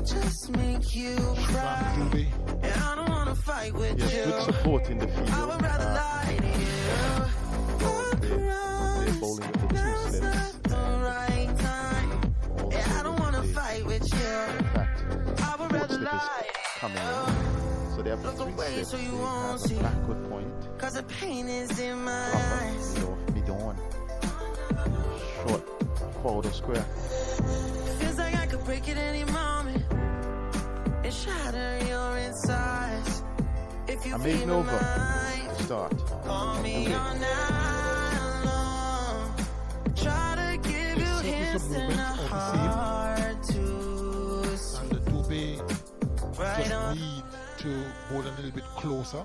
Just make you cry. And I don't wanna fight with you. Good support in the field. I would rather lie to you. They're bowling with the two slips. The right time. And I don't wanna fight with you. In fact, I would rather lie coming in. So they have the three slips. so you They won't have see. a backward point. Cause the pain is in my Proper, eyes. mid-on. Short forward of square. Feels like I could break it any moment and shatter your insides. If you feel my mind, start. call me all night long. Try to give you hints and a heart to see. And the Dubé Right just on. need to bowl a little bit closer,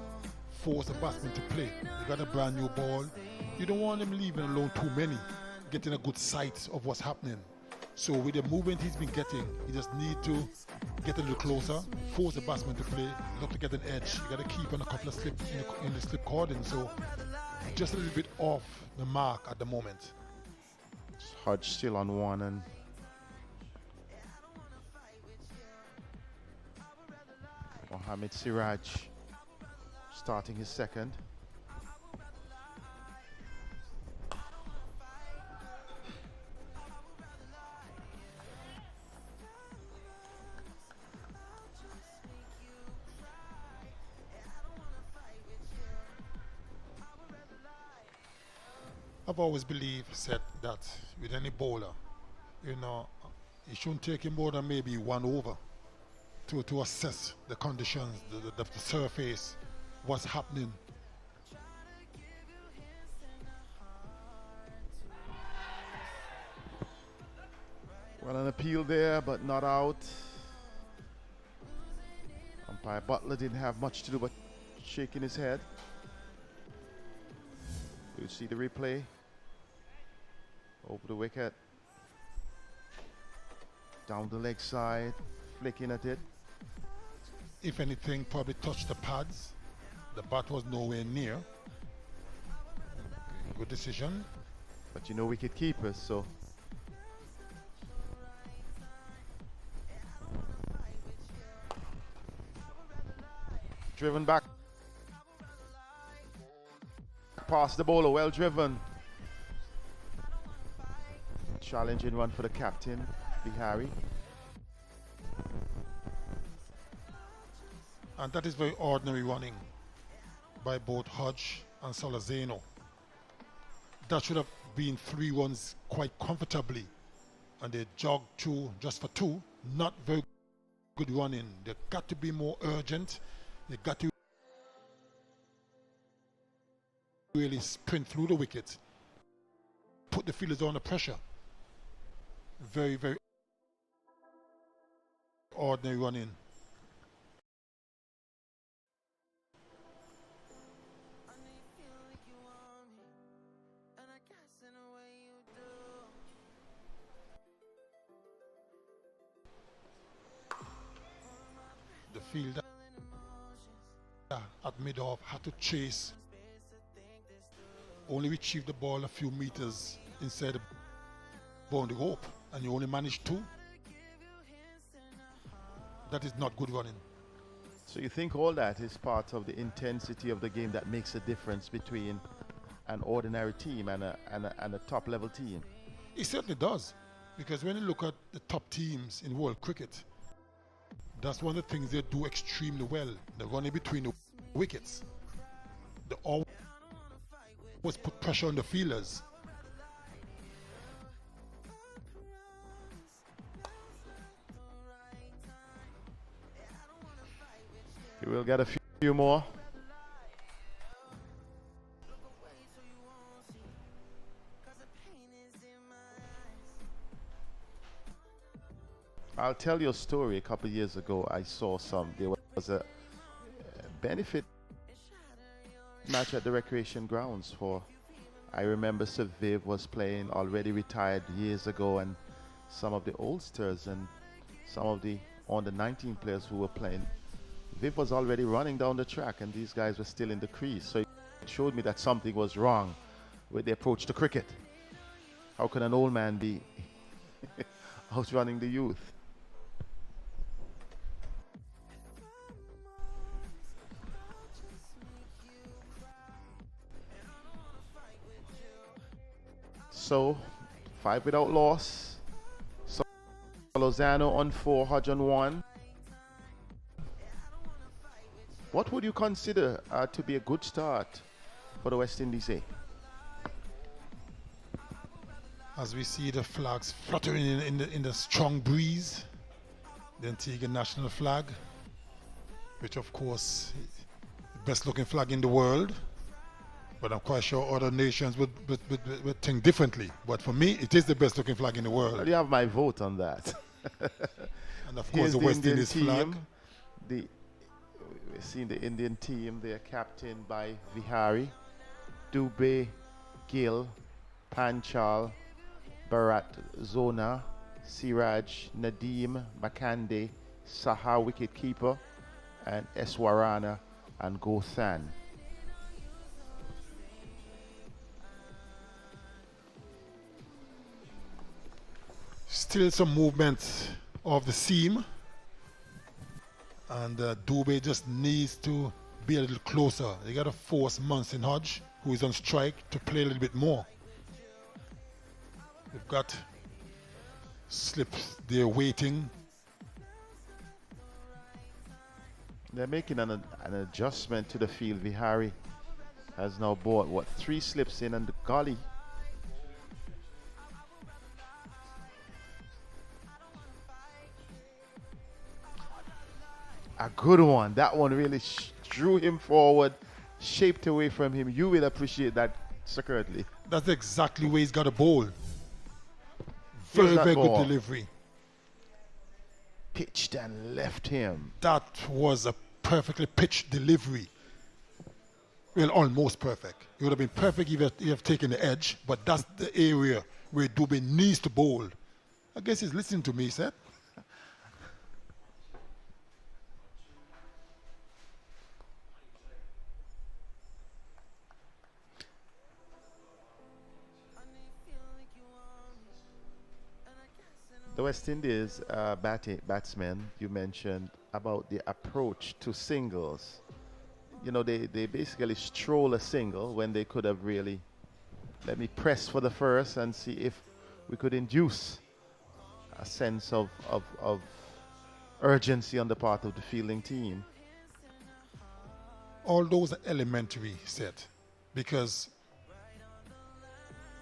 force the batsman to play. You got a brand new ball. You don't want him leaving alone too many, getting a good sight of what's happening. So with the movement he's been getting, he just need to get a little closer, force the batsman to play, look to get an edge. You got to keep on a couple of slips in the slip cordon. So just a little bit off the mark at the moment. Hodge still on one and Mohamed Siraj starting his second. I've always said that with any bowler, you shouldn't take him more than maybe one over to assess the conditions, the surface, what's happening. Well, an appeal there, but not out. Umpire Butler didn't have much to do but shaking his head. You see the replay. Over the wicket. Down the leg side, flicking at it. If anything, probably touched the pads. The bat was nowhere near. Good decision. But you know wicket keepers, so. Driven back. Past the bowler, well driven. Challenging run for the captain, Bihari. And that is very ordinary running by both Hodge and Salazeno. That should have been 3 runs quite comfortably. And they jogged 2 just for 2. Not very good running. They got to be more urgent. They got to really sprint through the wicket. Put the fielders under pressure. Very, very ordinary running. The fielder at mid-off had to chase, only retrieved the ball a few meters inside the boundary rope, and you only managed 2. That is not good running. So you think all that is part of the intensity of the game that makes a difference between an ordinary team and a top level team? It certainly does, because when you look at the top teams in world cricket, that's one of the things they do extremely well. They're running between the wickets. They always put pressure on the fielders. He will get a few more. I'll tell you a story. A couple of years ago, I saw there was a benefit match at the recreation grounds I remember Sir Viv was playing, already retired years ago, and some of the oldsters and some of the under 19 players who were playing. Viv was already running down the track and these guys were still in the crease. So showed me that something was wrong with the approach to cricket. How can an old man be outrunning the youth? So, 5 without loss. Lozano on 4, Hodge on 1. What would you consider to be a good start for the West Indies A? As we see the flags fluttering in the strong breeze, the Antigua national flag, which of course is the best looking flag in the world. But I'm quite sure other nations would think differently. But for me, it is the best looking flag in the world. Well, you have my vote on that. And of course, Here's the the West Indian Indies team. flag. We've seen the Indian team. They are captained by Vihari, Dubey, Gill, Panchal, Bharat Zona, Siraj, Nadeem, Makande, Saha wicketkeeper, and Eswarana and Gothan. Still some movement of the seam, and Dubey just needs to be a little closer. They got to force Munson Hodge, who is on strike, to play a little bit more. They've got slips there waiting. They're making an adjustment to the field. Vihari has now bought, what, 3 slips in and the gully. A good one. That one really drew him forward, shaped away from him. You will appreciate that, Sir Curtly. That's exactly where he's got a bowl. Very, very good delivery. Pitched and left him. That was a perfectly pitched delivery. Well, almost perfect. It would have been perfect if you have taken the edge, but that's the area where Dubey needs to bowl. I guess he's listening to me, sir. The West Indies batsmen, you mentioned about the approach to singles. You know, they basically stroll a single when they could have really, let me press for the first and see if we could induce a sense of urgency on the part of the fielding team. All those are elementary set, because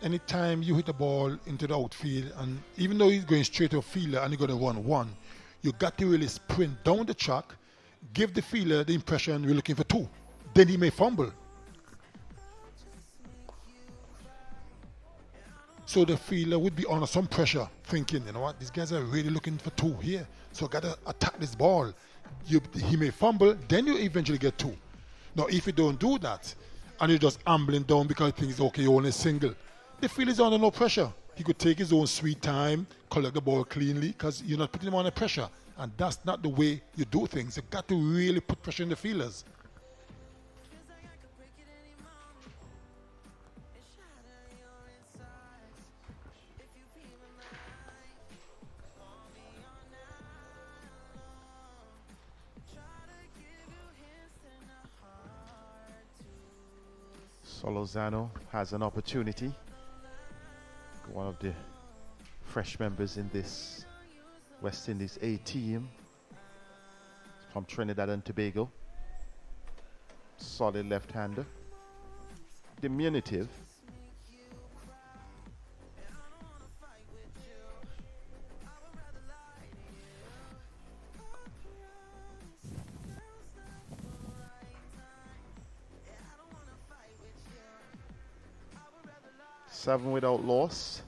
anytime you hit the ball into the outfield, and even though he's going straight to a fielder and you're going to run 1, you got to really sprint down the track, give the fielder the impression you're looking for 2. Then he may fumble. So the fielder would be under some pressure, thinking, you know what, these guys are really looking for 2 here. So I got to attack this ball. He may fumble, then you eventually get 2. Now, if you don't do that, and you're just ambling down because you think it's okay, you're only single, the field is under no pressure. He could take his own sweet time, collect the ball cleanly, because you're not putting him under pressure. And that's not the way you do things. You've got to really put pressure on the fielders. Solozano has an opportunity. One of the fresh members in this West Indies A team from Trinidad and Tobago. Solid left-hander. Diminutive. Seven without loss,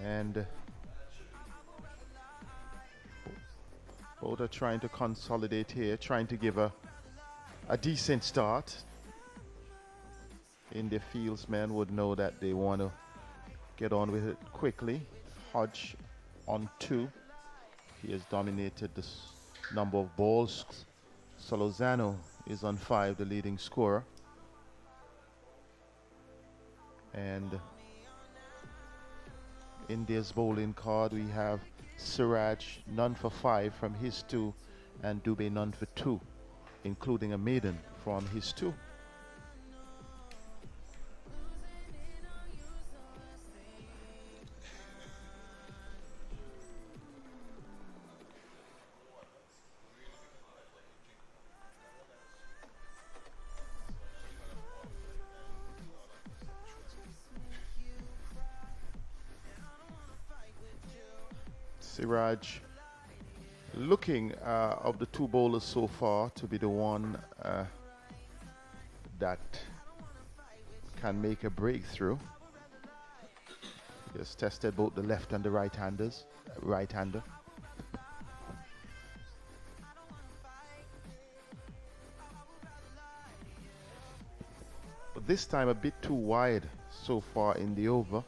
and both are trying to consolidate here, trying to give a decent start. In their fields, men would know that they want to get on with it quickly. Hodge on 2. He has dominated this number of balls. Solozano is on 5, the leading scorer. And in this bowling card, we have Siraj none for 5 from his 2, and Dubé none for 2, including a maiden from his 2. Siraj looking of the 2 bowlers so far to be the one that can make a breakthrough. He has tested both the left and the right-hander. But this time a bit too wide so far in the over.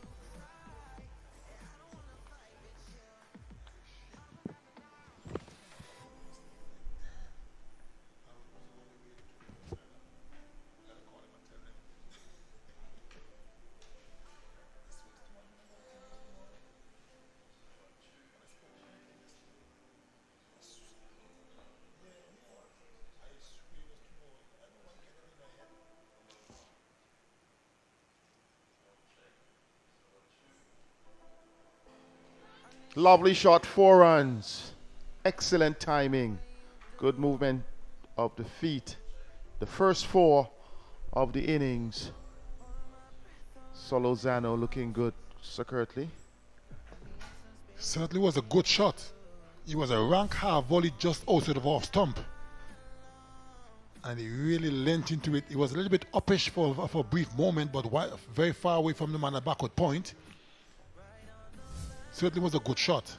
Lovely shot, 4 runs. Excellent timing. Good movement of the feet. The first 4 of the innings. Solozano looking good, Sir Kirtley. Certainly was a good shot. It was a rank half volley just outside of off stump. And he really leant into it. It was a little bit uppish for a brief moment, but very far away from the man at backward point. Certainly was a good shot.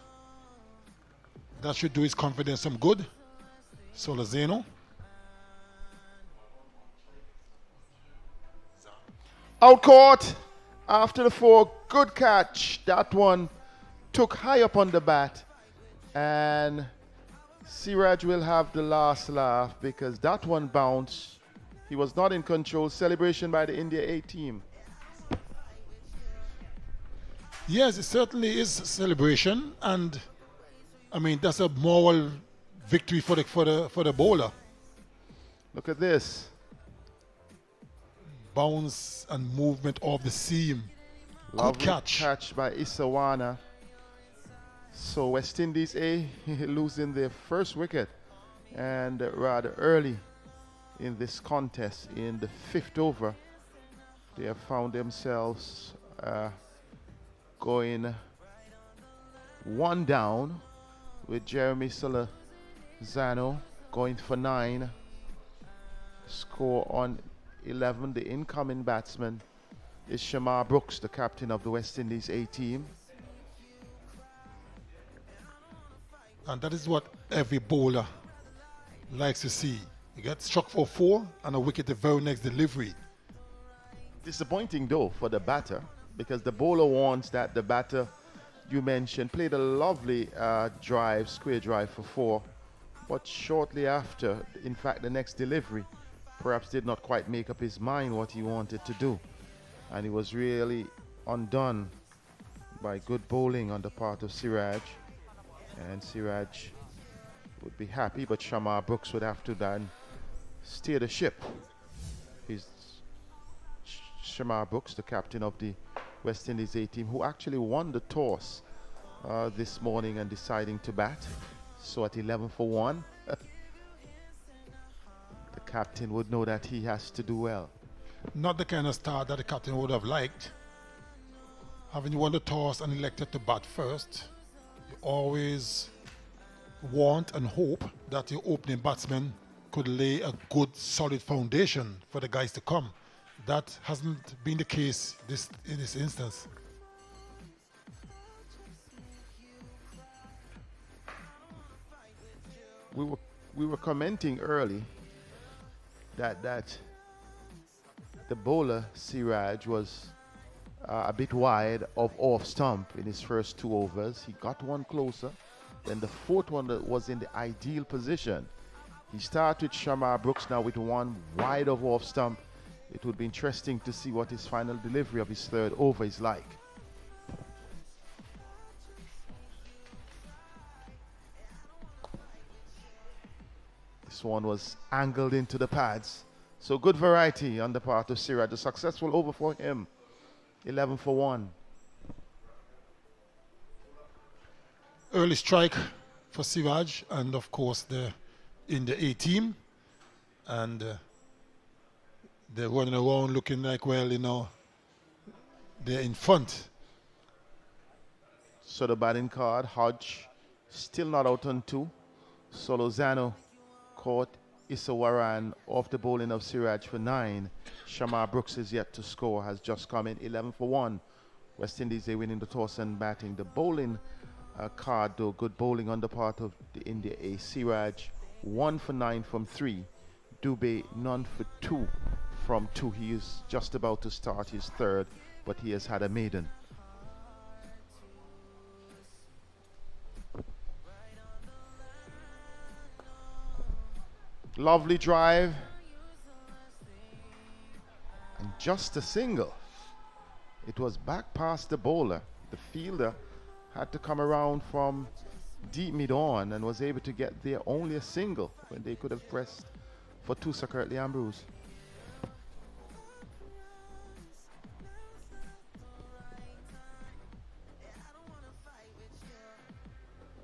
That should do his confidence some good. Solozano. Out court after the 4. Good catch. That one took high up on the bat. And Siraj will have the last laugh because that one bounced. He was not in control. Celebration by the India A team. Yes, it certainly is a celebration, and I mean that's a moral victory for the bowler. Look at this. Bounce and movement of the seam. Lovely Good catch by Isawana. So West Indies A losing their first wicket, and rather early in this contest in the 5th over. They have found themselves going 1 down with Jeremy Solozano going for 9. Score on 11. The incoming batsman is Shamar Brooks, the captain of the West Indies A team. And that is what every bowler likes to see. You get struck for 4 and a wicket the very next delivery. Disappointing though for the batter, because the bowler wants that the batter you mentioned played a lovely drive, square drive for 4, but shortly after, in fact the next delivery, perhaps did not quite make up his mind what he wanted to do, and he was really undone by good bowling on the part of Siraj, and Siraj would be happy, but Shamar Brooks would have to then steer the ship. He's Shamar Brooks, the captain of the West Indies A team, who actually won the toss this morning and deciding to bat. So at 11 for 1, the captain would know that he has to do well. Not the kind of start that the captain would have liked. Having won the toss and elected to bat first, you always want and hope that your opening batsman could lay a good solid foundation for the guys to come. That hasn't been the case in this instance. We were commenting early that the bowler Siraj was a bit wide of off stump in his first 2 overs. He got one closer. Then the 4th one that was in the ideal position. He started with Shamar Brooks now with one wide of off stump It would be interesting to see what his final delivery of his third over is like. This one was angled into the pads. So good variety on the part of Siraj. A successful over for him. 11 for 1. Early strike for Siraj, and of course the IND A team. And they're running around looking like, well, you know, they're in front. So the batting card, Hodge, still not out on 2. So Lozano caught Isawaran off the bowling of Siraj for 9. Shamar Brooks is yet to score, has just come in 11 for 1. West Indies, they winning the toss and batting. The bowling card, though, good bowling on the part of the India A. Siraj, 1 for 9 from 3. Dubey, none for 2 from 2. He is just about to start his third, but he has had a maiden. Lovely drive. And just a single. It was back past the bowler. The fielder had to come around from deep mid-on and was able to get there only a single when they could have pressed for 2 Sir Curtly Ambrose.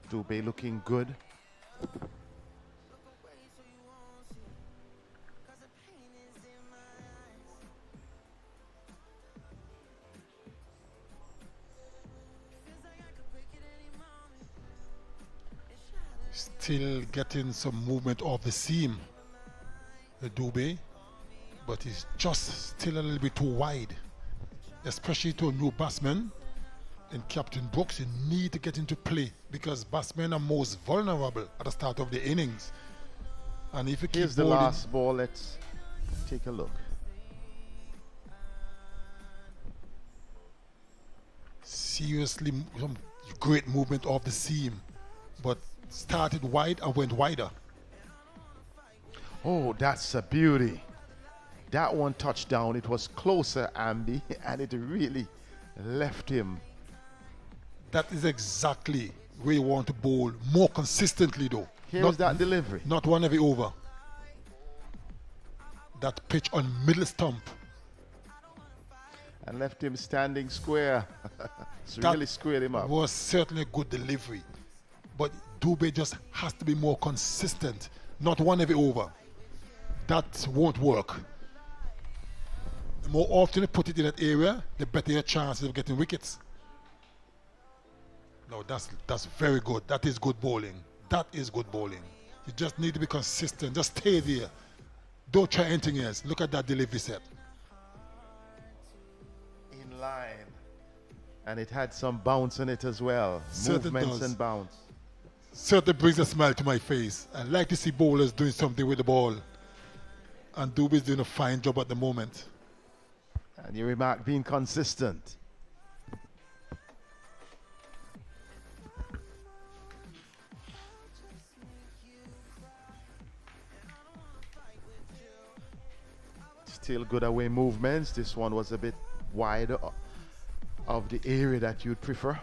Dubey looking good. Still getting some movement off the seam, the Dubey, but he's just still a little bit too wide, especially to a new batsman. And Captain Brooks, you need to get into play because batsmen are most vulnerable at the start of the innings. And if you keep Here's the bowling, last ball. Let's take a look. seriously, some great movement off the seam, but started wide and went wider. Oh, that's a beauty. That one touchdown, it was closer, Ambi, and it really left him. That is exactly where you want to bowl more consistently, though. Here's that delivery. Not one every over. That pitch on middle stump. And left him standing square. It's really squared him up. Was certainly a good delivery. But Dubey just has to be more consistent. Not one every over. That won't work. The more often you put it in that area, the better your chances of getting wickets. No, that's very good. That is good bowling. That is good bowling. You just need to be consistent. Just stay there. Don't try anything else. Look at that delivery set. In line. And it had some bounce in it as well. Certainly Movements does. and bounce. Certainly brings a smile to my face. I like to see bowlers doing something with the ball. And Dubey's doing a fine job at the moment. And you remark being consistent. Still good away movements. This one was a bit wider of the area that you'd prefer.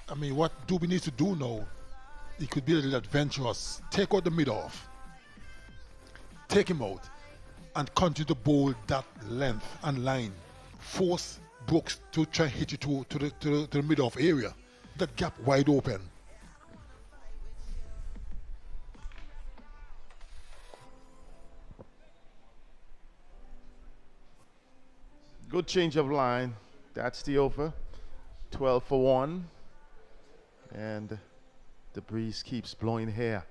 I mean, what Dubey needs to do now, he could be a little adventurous. Take out the mid-off. Take him out and continue to bowl that length and line. Force Brooks to try and hit you to the mid-off area. That gap wide open. Good change of line. That's the over. 12 for 1. And the breeze keeps blowing here.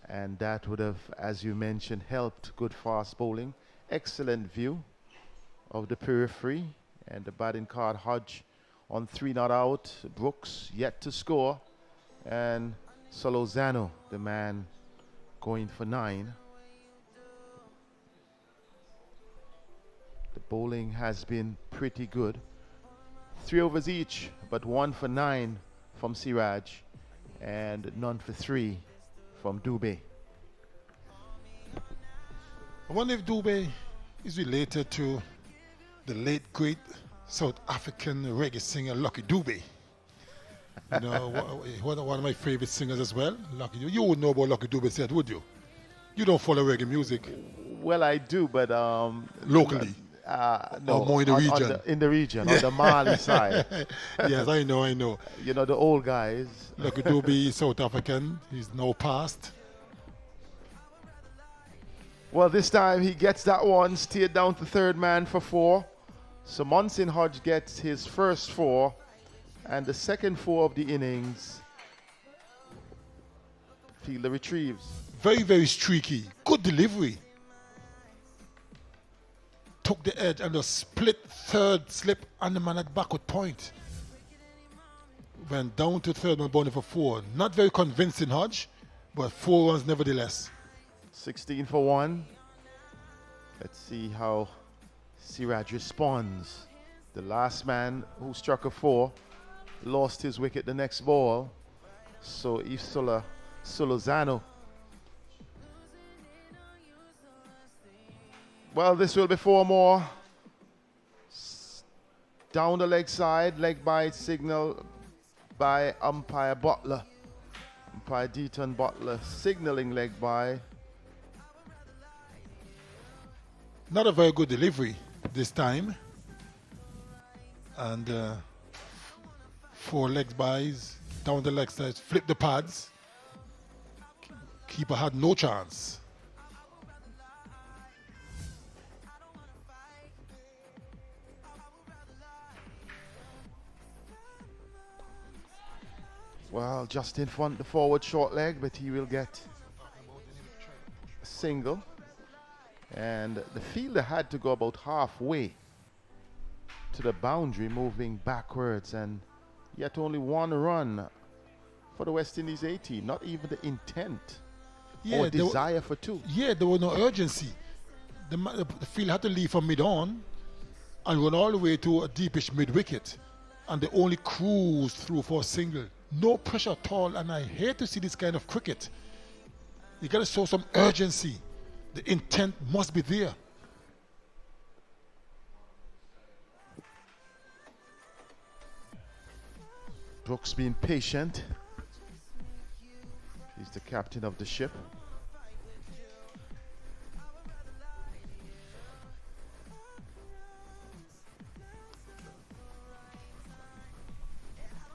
And that would have, as you mentioned, helped good fast bowling. Excellent view of the periphery. And the batting card, Hodge on 3 not out. Brooks yet to score. And Solozano, the man, going for 9. The bowling has been pretty good. 3 overs each, but 1 for 9 from Siraj and none for 3 from Dubé. I wonder if Dubé is related to the late great South African reggae singer Lucky Dubé. You know, one of my favorite singers as well, Lucky Dubé. You would know about Lucky Dubé, said, would you? You don't follow reggae music. Well, I do, but locally. No, or more in the region. In the region, on the Mali side. Yes, I know. You know, the old guys. Lucky Dubé is South African. He's now passed. Well, this time he gets that one, steered down to third man for 4. So Monson Hodge gets his first 4, and the second 4 of the innings, Fielder retrieves. Very, very streaky. Good delivery. Took the edge and a split third slip on the man at backward point. Went down to third man boundary for 4. Not very convincing, Hodge, but 4 runs nevertheless. 16 for 1. Let's see how Siraj responds. The last man who struck a 4 lost his wicket the next ball. So if Solozano. Well, this will be 4 more. Down the leg side, leg by signal by umpire Butler. Umpire Deaton Butler signaling leg by. Not a very good delivery this time. And 4 leg bys, down the leg side, flip the pads. Keeper had no chance. Well, just in front the forward short leg, but he will get a single. And the fielder had to go about halfway to the boundary, moving backwards, and yet only 1 run for the West Indies A team. Not even the intent or desire for 2. Yeah, there was no urgency. The field had to leave from mid-on and run all the way to a deepish mid-wicket, and they only cruised through for a single. No pressure at all, and I hate to see this kind of cricket. You got to show some urgency. The intent must be there. Brooks being patient. He's the captain of the ship.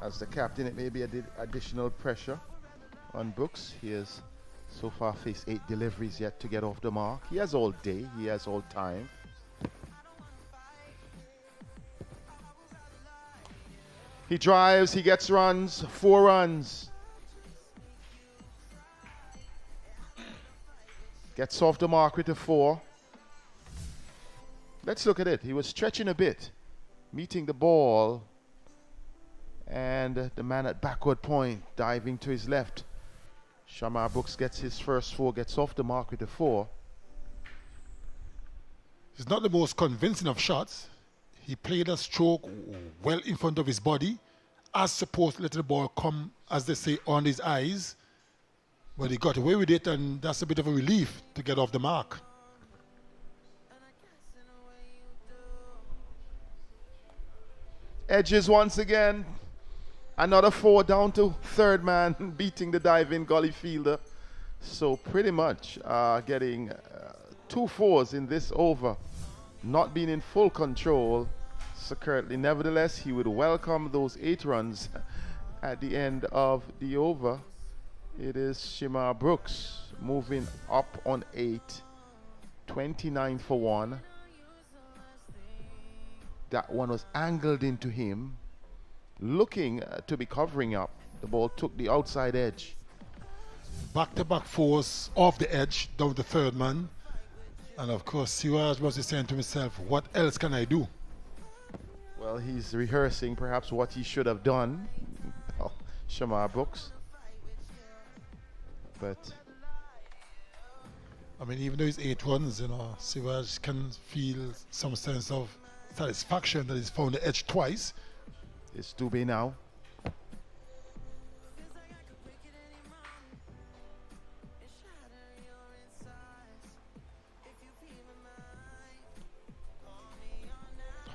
As the captain, it may be additional pressure on Brooks. He has so far faced 8 deliveries yet to get off the mark. He has all day. He has all time. He drives. He gets runs. 4 runs. Gets off the mark with a 4. Let's look at it. He was stretching a bit, meeting the ball, and the man at backward point diving to his left. Shamar Brooks gets his first 4, gets off the mark with a 4. It's not the most convincing of shots. He played a stroke well in front of his body, as supposed to let the ball come, as they say, on his eyes. But he got away with it, and that's a bit of a relief to get off the mark. Edges once again. Another 4 down to third man, beating the diving gully fielder. So pretty much getting 2 4s in this over. Not being in full control. So currently, nevertheless, he would welcome those 8 runs at the end of the over. It is Shamar Brooks moving up on 8. 29 for 1. That one was angled into him. Looking to be covering up. The ball took the outside edge. Back-to-back 4s off the edge, down the third man. And of course, Siraj was saying to himself, what else can I do? Well, he's rehearsing perhaps what he should have done. Shamar Brooks. But I mean, even though it's 8 runs, you know, Siraj can feel some sense of satisfaction that he's found the edge twice. It's Dubé now.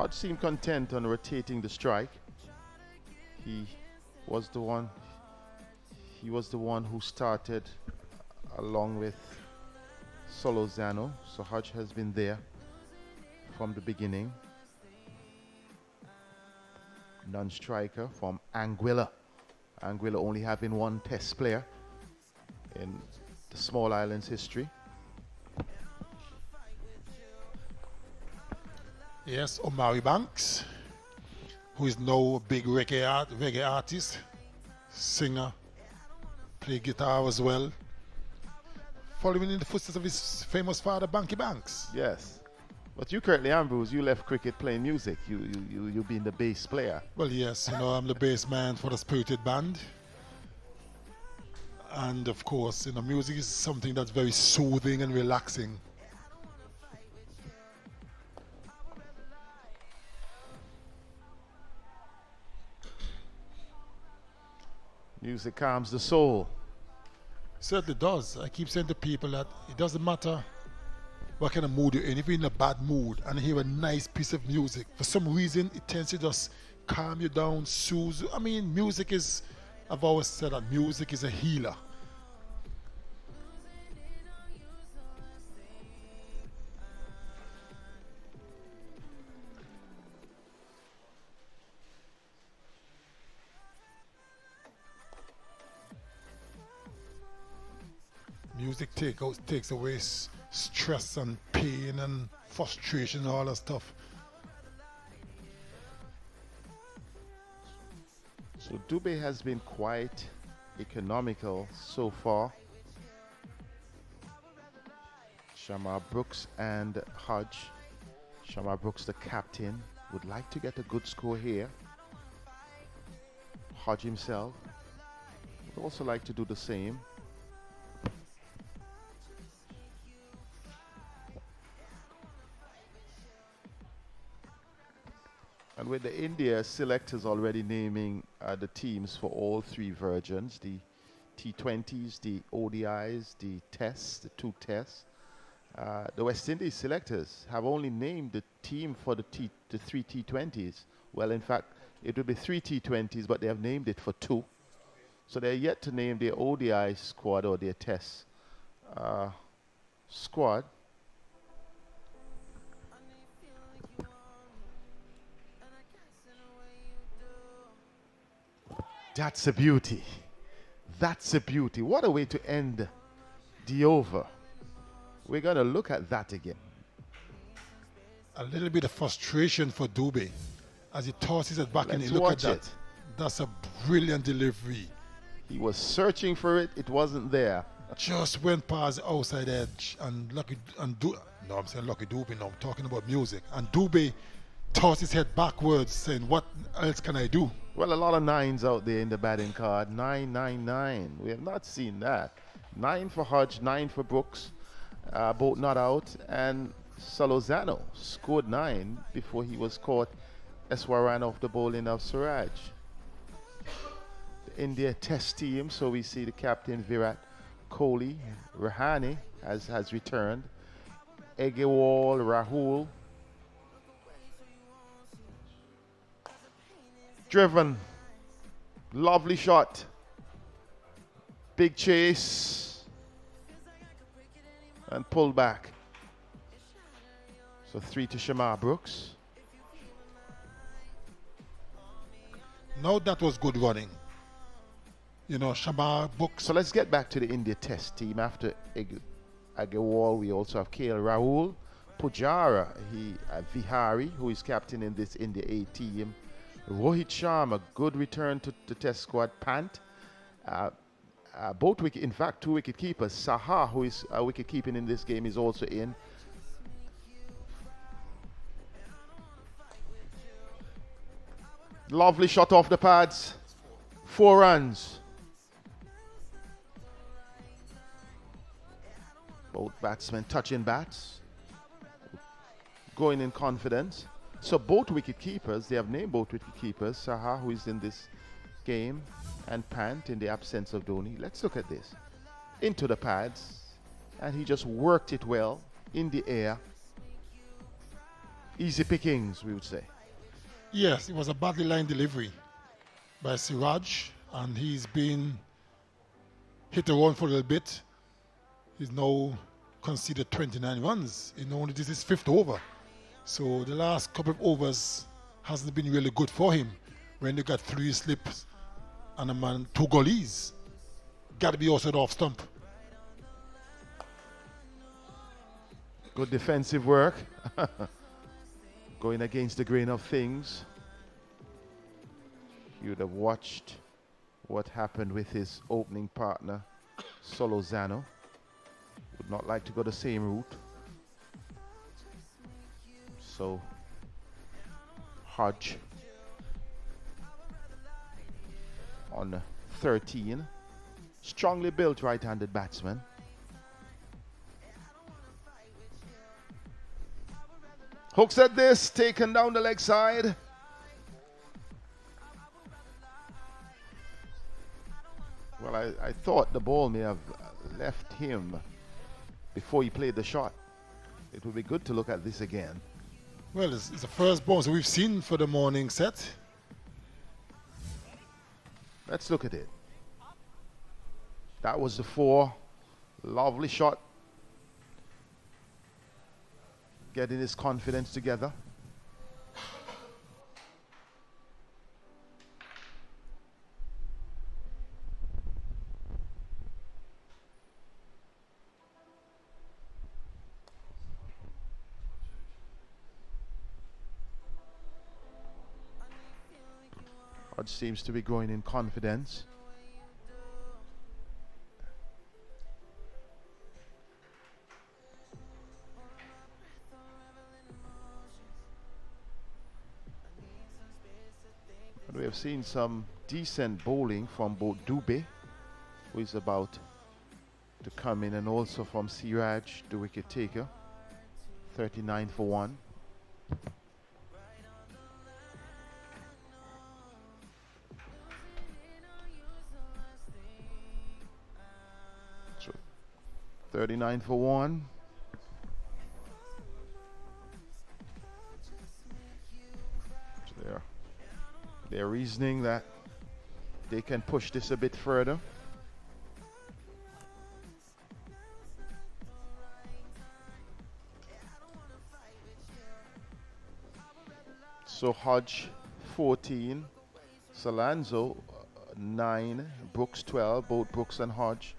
Hodge seemed content on rotating the strike. He was the one who started along with Solozano. So Hodge has been there from the beginning. Non-striker from Anguilla. Anguilla only having one test player in the small islands history. Yes, Omari Banks, who is now a big reggae artist, singer, play guitar as well, following in the footsteps of his famous father, Banky Banks. Yes. But you currently, Ambrose, you left cricket playing music. You being the bass player. Well, yes, I'm the bass man for the Spirited Band. And of course, music is something that's very soothing and relaxing. Music calms the soul. Certainly does. I keep saying to people that it doesn't matter what kind of mood you're in. If you're in a bad mood and hear a nice piece of music, for some reason it tends to just calm you down, soothe. I mean, music is, I've always said that music is a healer. Music takes away stress and pain and frustration and all that stuff. So Dubé has been quite economical so far. Shamar Brooks and Hodge. Shamar Brooks, the captain, would like to get a good score here. Hodge himself would also like to do the same. And with the India selectors already naming the teams for all three versions, the T20s, the ODIs, the tests, the two tests, the West Indies selectors have only named the team for the three T20s. Well, in fact, it will be three T20s, but they have named it for two. So they're yet to name their ODI squad or their test squad. That's a beauty. That's a beauty. What a way to end the over. We're going to look at that again. A little bit of frustration for Dubé as he tosses it back. Let's and he look watch at that. it. That's a brilliant delivery. He was searching for it. It wasn't there. Just went past the outside edge and Lucky Dubé. No, I'm talking about music. And Dubé tossed his head backwards saying, what else can I do? Well, a lot of nines out there in the batting card. 9, 9, 9. We have not seen that. 9 for Hodge, 9 for Brooks. Both not out. And Solozano scored 9 before he was caught. Eswaran off the bowling of Suraj. The India test team. So we see the captain Virat Kohli. Rahane has returned. Egewal, Rahul. Driven, lovely shot, big chase, and pulled back. So 3 to Shamar Brooks. No, that was good running. Shamar Brooks. So let's get back to the India test team. After Agarwal, we also have KL Rahul, Pujara, Vihari, who is captain in this India A team. Rohit Sharma, good return to the test squad. Pant, both wicket, in fact, 2 wicket keepers. Saha, who is wicket keeping in this game, is also in. Lovely shot off the pads. 4 runs. Both batsmen touching bats, going in confidence. So both wicket keepers, they have named both wicket keepers, Saha, who is in this game, and Pant in the absence of Dhoni. Let's look at this. Into the pads, and he just worked it well in the air. Easy pickings, we would say. Yes, it was a badly line delivery by Siraj, and he's been hit around for a little bit. He's now conceded 29 runs. Only this is fifth over. So the last couple of overs hasn't been really good for him when they got 3 slips and a man 2 gullies. Got to be also off stump. Good defensive work. Going against the grain of things. You'd have watched what happened with his opening partner, Solozano. Would not like to go the same route. So, Hodge on 13. Strongly built right-handed batsman. Hooks at this, taken down the leg side. Well, I thought the ball may have left him before he played the shot. It would be good to look at this again. Well, it's the first bounce we've seen for the morning set. Let's look at it. That was the 4. Lovely shot. Getting his confidence together. Hodge seems to be growing in confidence. And we have seen some decent bowling from both Dubé, who is about to come in, and also from Siraj, the wicket taker. 39 for 1. So 39 for 1. So they're reasoning that they can push this a bit further. So Hodge 14, Solanzo 9, Brooks 12. Both Brooks and Hodge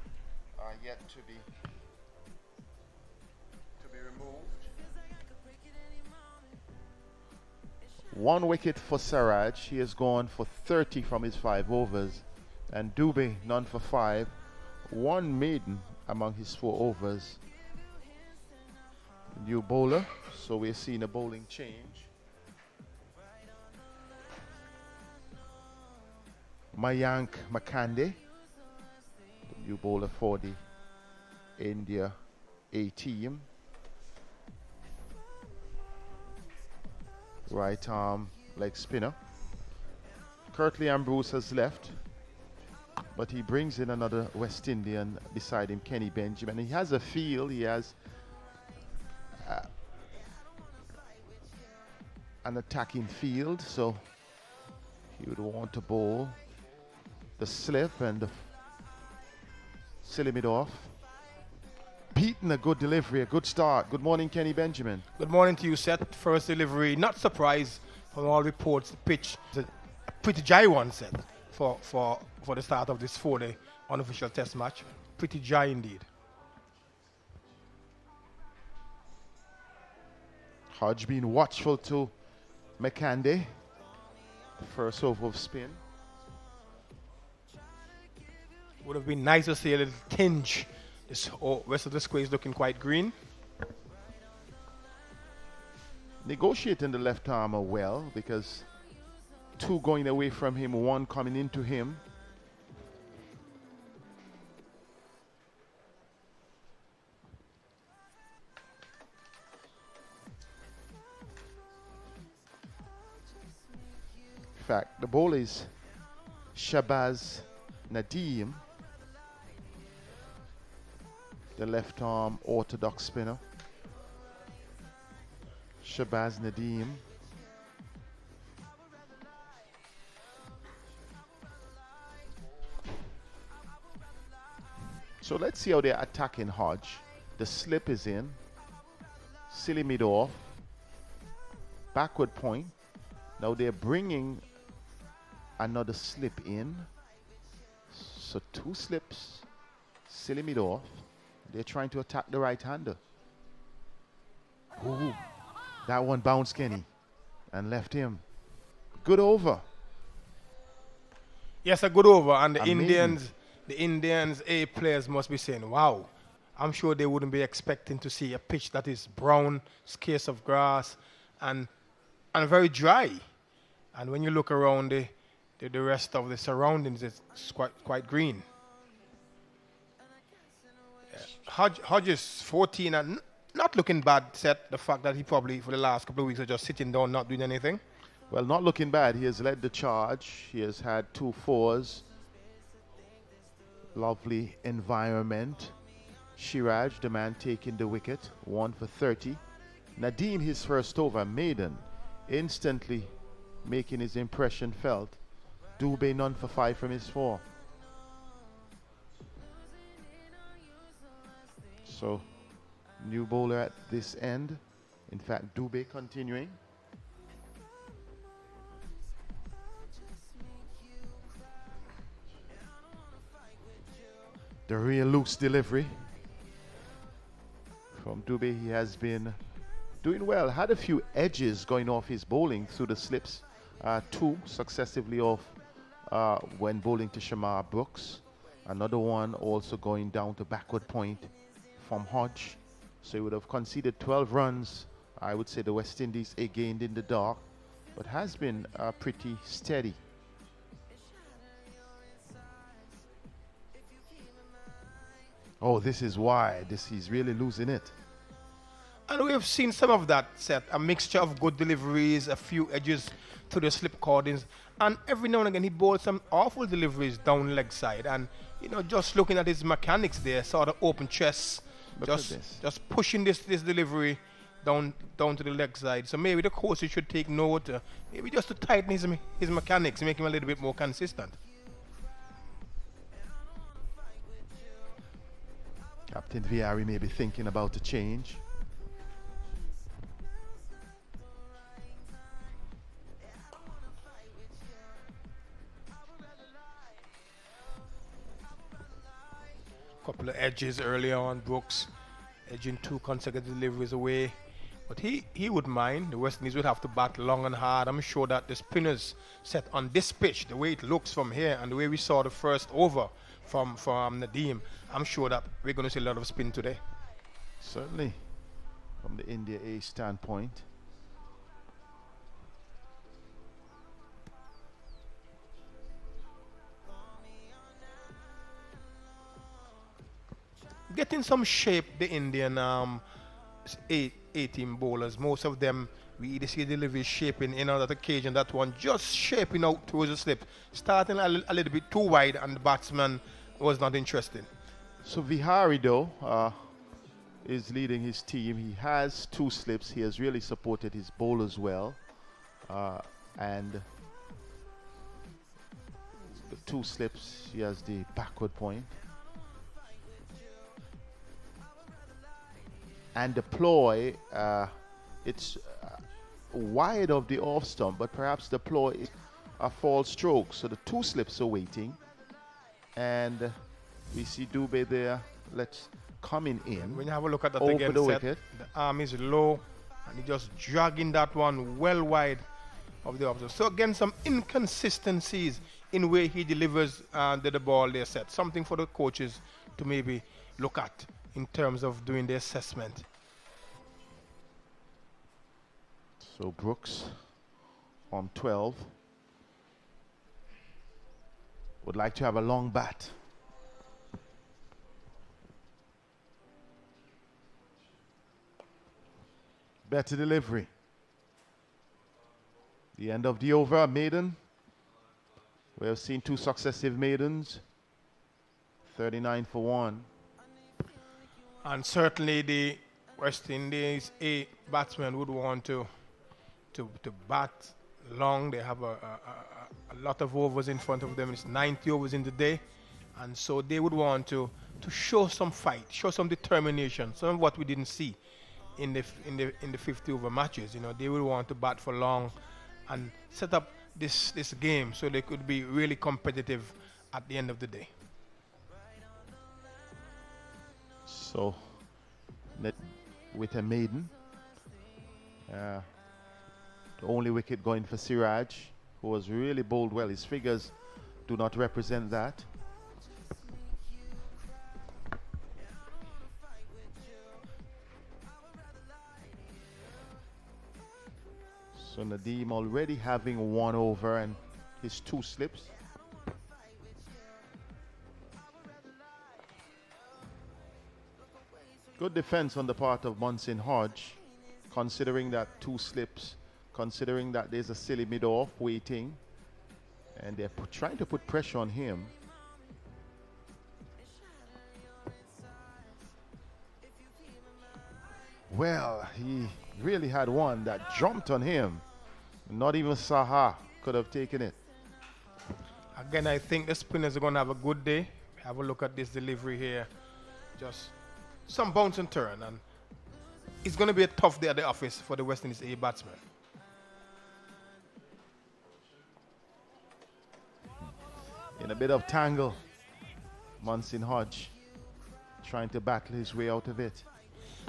are yet to be removed. 1 wicket for Siraj. He has gone for 30 from his 5 overs, and Dubé none for 5. 1 maiden among his 4 overs. New bowler, so we're seeing a bowling change. Mayank Makande, the new bowler for the India A team. Right arm leg spinner. Curtly Ambrose has left, but he brings in another West Indian beside him, Kenny Benjamin. He has a feel, he has an attacking field, so he would want to bowl the slip and silly it off. Beaten, a good delivery, a good start. Good morning, Kenny Benjamin. Good morning to you, Seth. First delivery, not surprised from all reports. The pitch is a pretty dry one, Seth, for the start of this 4-day unofficial test match. Pretty dry indeed. Hodge being watchful to Makande. First over of spin. Would have been nice to see a little tinge. This rest of the square is looking quite green. Negotiating the left armer well, because 2 going away from him, 1 coming into him. In fact, the ball is Shabazz Nadeem, the left arm orthodox spinner. Shabazz Nadeem. So let's see how they're attacking Hodge. The slip is in. Silly mid off. Backward point. Now they're bringing another slip in. So 2 slips. Silly mid off. They're trying to attack the right-hander. Ooh, that one bounced Kenny and left him. Good over. Yes, a good over. And the Amazing. Indians A players must be saying, wow. I'm sure they wouldn't be expecting to see a pitch that is brown, scarce of grass, and very dry. And when you look around the rest of the surroundings, it's quite green. Hodges 14 and not looking bad, set the fact that he probably for the last couple of weeks are just sitting down, not doing anything. Well, not looking bad. He has led the charge. He has had 2 fours. Lovely environment. Shiraj, the man taking the wicket, 1 for 30. Nadeem, his first over. Maiden, instantly making his impression felt. Dubé, none for 5 from his 4. So, new bowler at this end. In fact, Dubé continuing. The real loose delivery from Dubé. He has been doing well. Had a few edges going off his bowling through the slips. 2 successively off when bowling to Shamar Brooks. Another one also going down to backward point from Hodge. So he would have conceded 12 runs. I would say the West Indies gained in the dark, but has been pretty steady. Oh, this is why. He's really losing it. And we have seen some of that set, a mixture of good deliveries, a few edges to the slip cordings, and every now and again he bowled some awful deliveries down leg side. And just looking at his mechanics there, sort of open chest, just pushing this delivery down to the leg side. So maybe the coach should take note, maybe just to tighten his mechanics, make him a little bit more consistent. Captain Viari may be thinking about a change. Couple of edges early on, Brooks edging 2 consecutive deliveries away. But he wouldn't mind. The West Indies would have to bat long and hard. I'm sure that the spinners set on this pitch, the way it looks from here and the way we saw the first over from Nadeem, I'm sure that we're going to see a lot of spin today. Certainly, from the India A standpoint. Getting some shape, the Indian A-team bowlers, most of them, we either see delivery shaping in on that occasion, that one just shaping out towards the slip, starting a little bit too wide, and the batsman was not interested. So Vihari, though, is leading his team. He has 2 slips. He has really supported his bowlers well. And the 2 slips, he has the backward point. And the ploy, it's wide of the off stump, but perhaps the ploy is a false stroke. So the 2 slips are waiting. And we see Dubé there. Let's coming in. When you have a look at that over again, the set, wicket. the arm is low, and he just dragging that one well wide of the observer. So again, some inconsistencies in where he delivers the ball there, set. Something for the coaches to maybe look at in terms of doing the assessment. So Brooks on 12. Would like to have a long bat. Better delivery. The end of the over, maiden. We have seen 2 successive maidens. 39 for 1. And certainly the West Indies A batsmen would want to bat long. They have a lot of overs in front of them. It's 90 overs in the day, And so they would want to show some fight, show some determination, some of what we didn't see in the 50 over matches. You know, they would want to bat for long and set up this game so they could be really competitive at the end of the day. So, with a maiden, the only wicket going for Siraj, who was really bowled well. His figures do not represent that. So Nadeem already having 1 over and his 2 slips. Good defense on the part of Munson Hodge, considering that 2 slips, considering that there's a silly mid-off waiting, and they're trying to put pressure on him. Well, he really had one that jumped on him. Not even Saha could have taken it. Again, I think the spinners are going to have a good day. Have a look at this delivery here. Just some bounce and turn. And it's going to be a tough day at the office for the West Indies A batsmen. In a bit of tangle, Munson Hodge trying to battle his way out of it.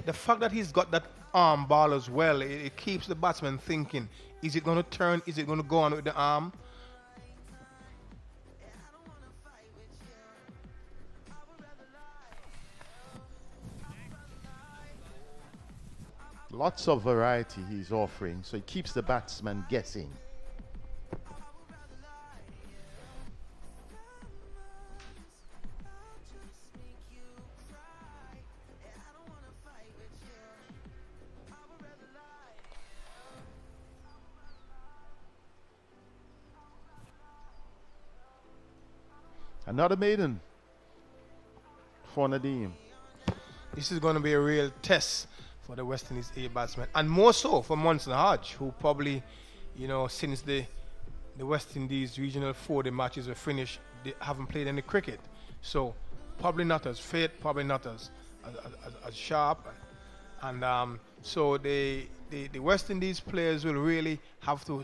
The fact that he's got that arm ball as well, it keeps the batsman thinking, is it going to turn? Is it going to go on with the arm? Lots of variety he's offering, so he keeps the batsman guessing. Another maiden for Nadeem. This is going to be a real test for the West Indies A batsmen, and more so for Munson Hodge, who probably, you know, since the West Indies regional 4-day matches were finished, they haven't played any cricket. So probably not as fit, probably not as sharp. And so the West Indies players will really have to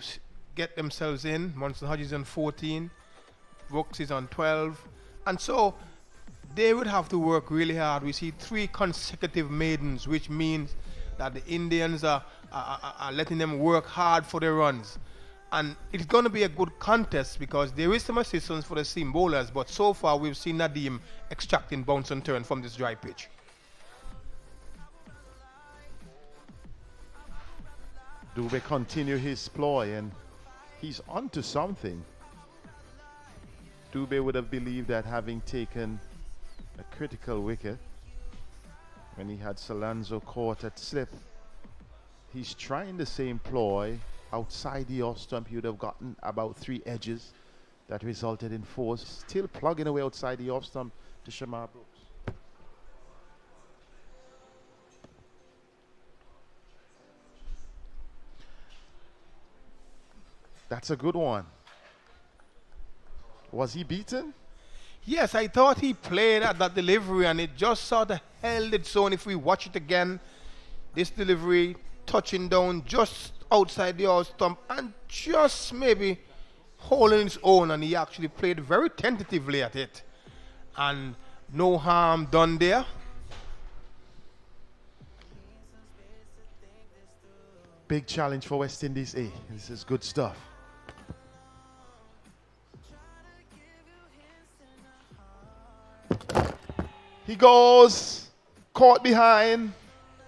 get themselves in. Munson Hodge is on 14. Brooks is on 12, and so they would have to work really hard. We see 3 consecutive maidens, which means that the Indians are letting them work hard for their runs. And it's going to be a good contest because there is some assistance for the seam bowlers, but so far we've seen Nadeem extracting bounce and turn from this dry pitch. Dubé continue his ploy, and he's onto something. Dubé would have believed that, having taken a critical wicket when he had Solanzo caught at slip, he's trying the same ploy outside the off stump. He would have gotten about 3 edges that resulted in 4. Still plugging away outside the off stump to Shamar Brooks. That's a good one. Was he beaten? Yes, I thought he played at that delivery and it just sort of held its own. If we watch it again, this delivery touching down just outside the off stump and just maybe holding its own, and he actually played very tentatively at it. And no harm done there. Big challenge for West Indies A. This is good stuff. He goes, caught behind,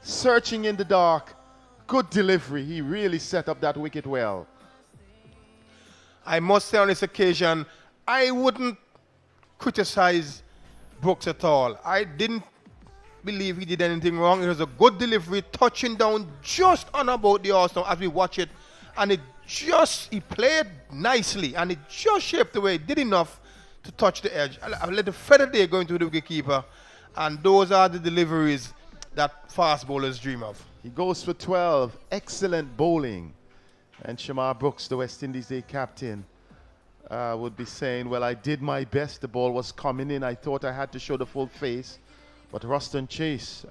searching in the dark. Good delivery. He really set up that wicket well. I must say on this occasion, I wouldn't criticize Brooks at all. I didn't believe he did anything wrong. It was a good delivery, touching down just on about the Arsenal as we watch it. And he played nicely and it just shaped away. It did enough to touch the edge. I let the feather there go into the wicketkeeper. And those are the deliveries that fast bowlers dream of. He goes for 12. Excellent bowling. And Shamar Brooks, the West Indies A captain, would be saying, well, I did my best. The ball was coming in. I thought I had to show the full face. But Ruston Chase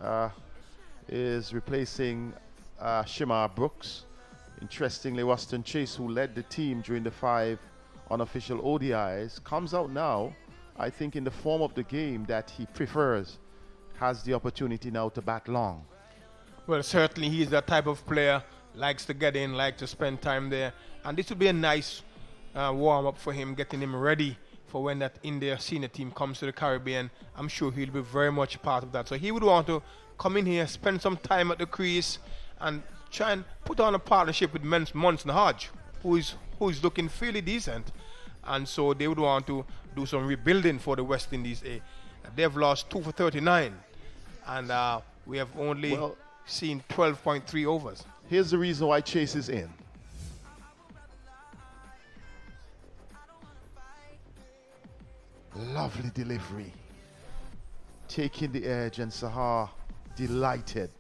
is replacing Shimar Brooks. Interestingly, Ruston Chase, who led the team during the 5 unofficial ODIs, comes out now, I think, in the form of the game that he prefers, has the opportunity now to bat long. Well, certainly he's that type of player, likes to get in, likes to spend time there. And this would be a nice warm-up for him, getting him ready for when that India senior team comes to the Caribbean. I'm sure he'll be very much part of that. So he would want to come in here, spend some time at the crease, and try and put on a partnership with Munson Hodge, who is looking fairly decent. And so they would want to do some rebuilding for the West Indies A. They've lost 2 for 39, and we have only seen 12.3 overs. Here's the reason why Chase is in. Lovely delivery. Taking the edge, and Sahar delighted.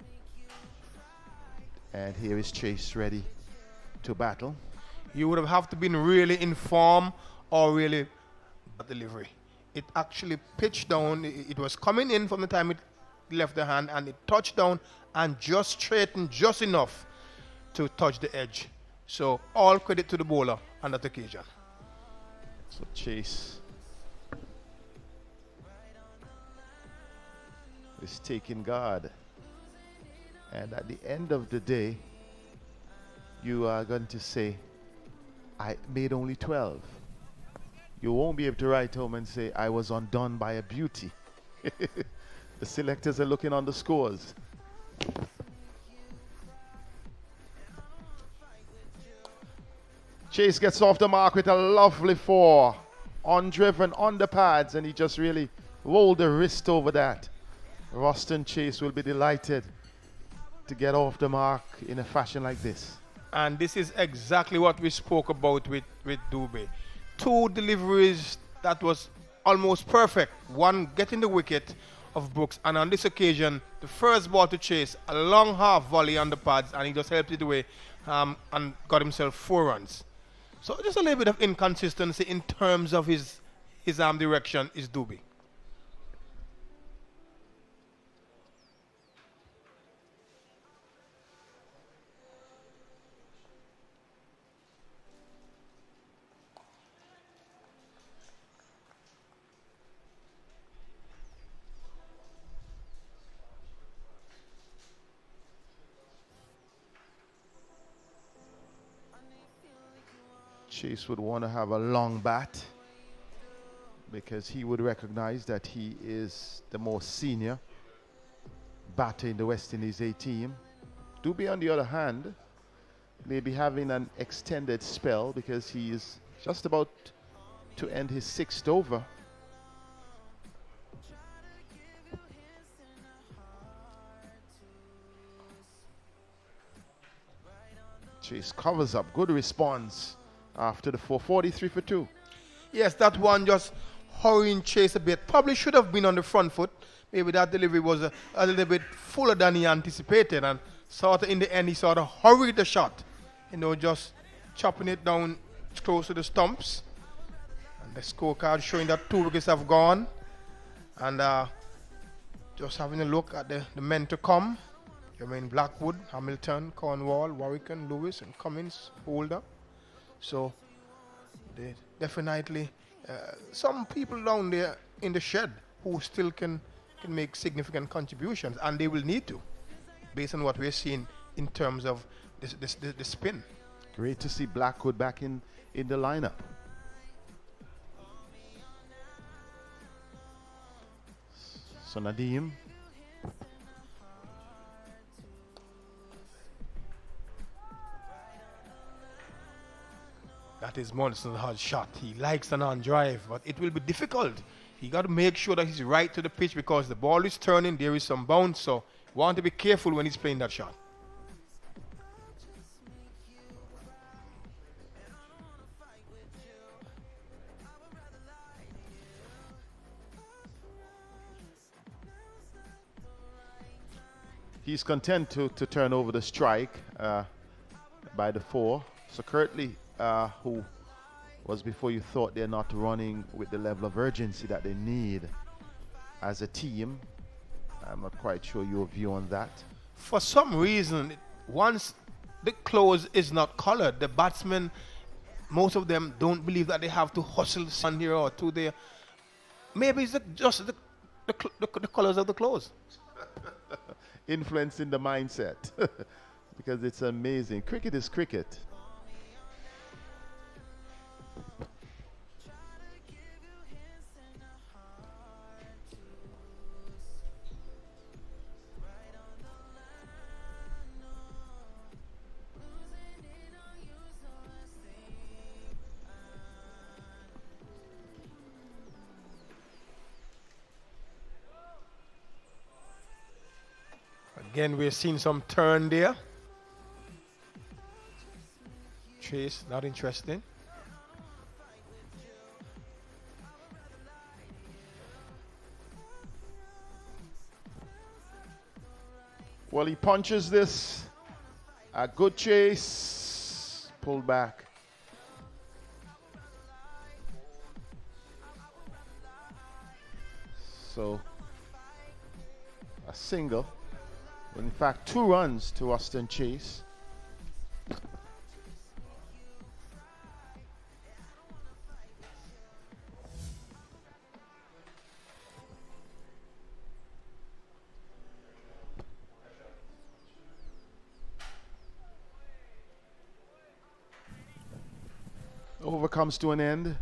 And here is Chase ready to battle. You would have to been really in form or really delivery. It actually pitched down. It was coming in from the time it left the hand, and it touched down and just straightened just enough to touch the edge. So all credit to the bowler on that occasion. So Chase is taking guard. And at the end of the day, you are going to say, I made only 12. You won't be able to write home and say, I was undone by a beauty. The selectors are looking on the scores. Chase gets off the mark with a lovely 4. Undriven on the pads, and he just really rolled the wrist over that. Ruston Chase will be delighted to get off the mark in a fashion like this. And this is exactly what we spoke about with Dubé. 2 deliveries that was almost perfect. One getting the wicket of Brooks, and on this occasion, the first ball to Chase, a long half volley on the pads, and he just helped it away and got himself 4 runs. So just a little bit of inconsistency in terms of his arm direction is Dubé. Chase would want to have a long bat because he would recognize that he is the most senior batter in the West Indies A team. Dubé, on the other hand, may be having an extended spell because he is just about to end his 6th over. Chase covers up. Good response after the 443 for 2. Yes, that one just hurrying Chase a bit. Probably should have been on the front foot. Maybe that delivery was a little bit fuller than he anticipated, and sort of in the end he sort of hurried the shot. You know, just chopping it down close to the stumps. And the scorecard showing that 2 wickets have gone. And just having a look at the men to come. Jermaine Blackwood, Hamilton, Cornwall, Warwick, Lewis, and Cummins, Holder. So they definitely some people down there in the shed who still can make significant contributions, and they will need to, based on what we're seeing in terms of the spin. Great to see Blackwood back in the lineup. So Nadeem. That is Munson Hodge's shot. He likes an on drive, but it will be difficult. He got to make sure that he's right to the pitch because the ball is turning. There is some bounce, so want to be careful when he's playing that shot. He's content to turn over the strike by the 4. So Kirtley, who was before you thought they're not running with the level of urgency that they need as a team. I'm not quite sure your view on that. For some reason, once the close is not colored, the batsmen, most of them don't believe that they have to hustle one here or two there. Maybe it's just the colors of the clothes. Influencing the mindset. Because it's amazing. Cricket is cricket. Again, we're seeing some turn there. Chase, not interesting. Well, he punches this. A good chase. Pulled back. So, a single. In fact, 2 runs to Austin Chase. Over comes to an end.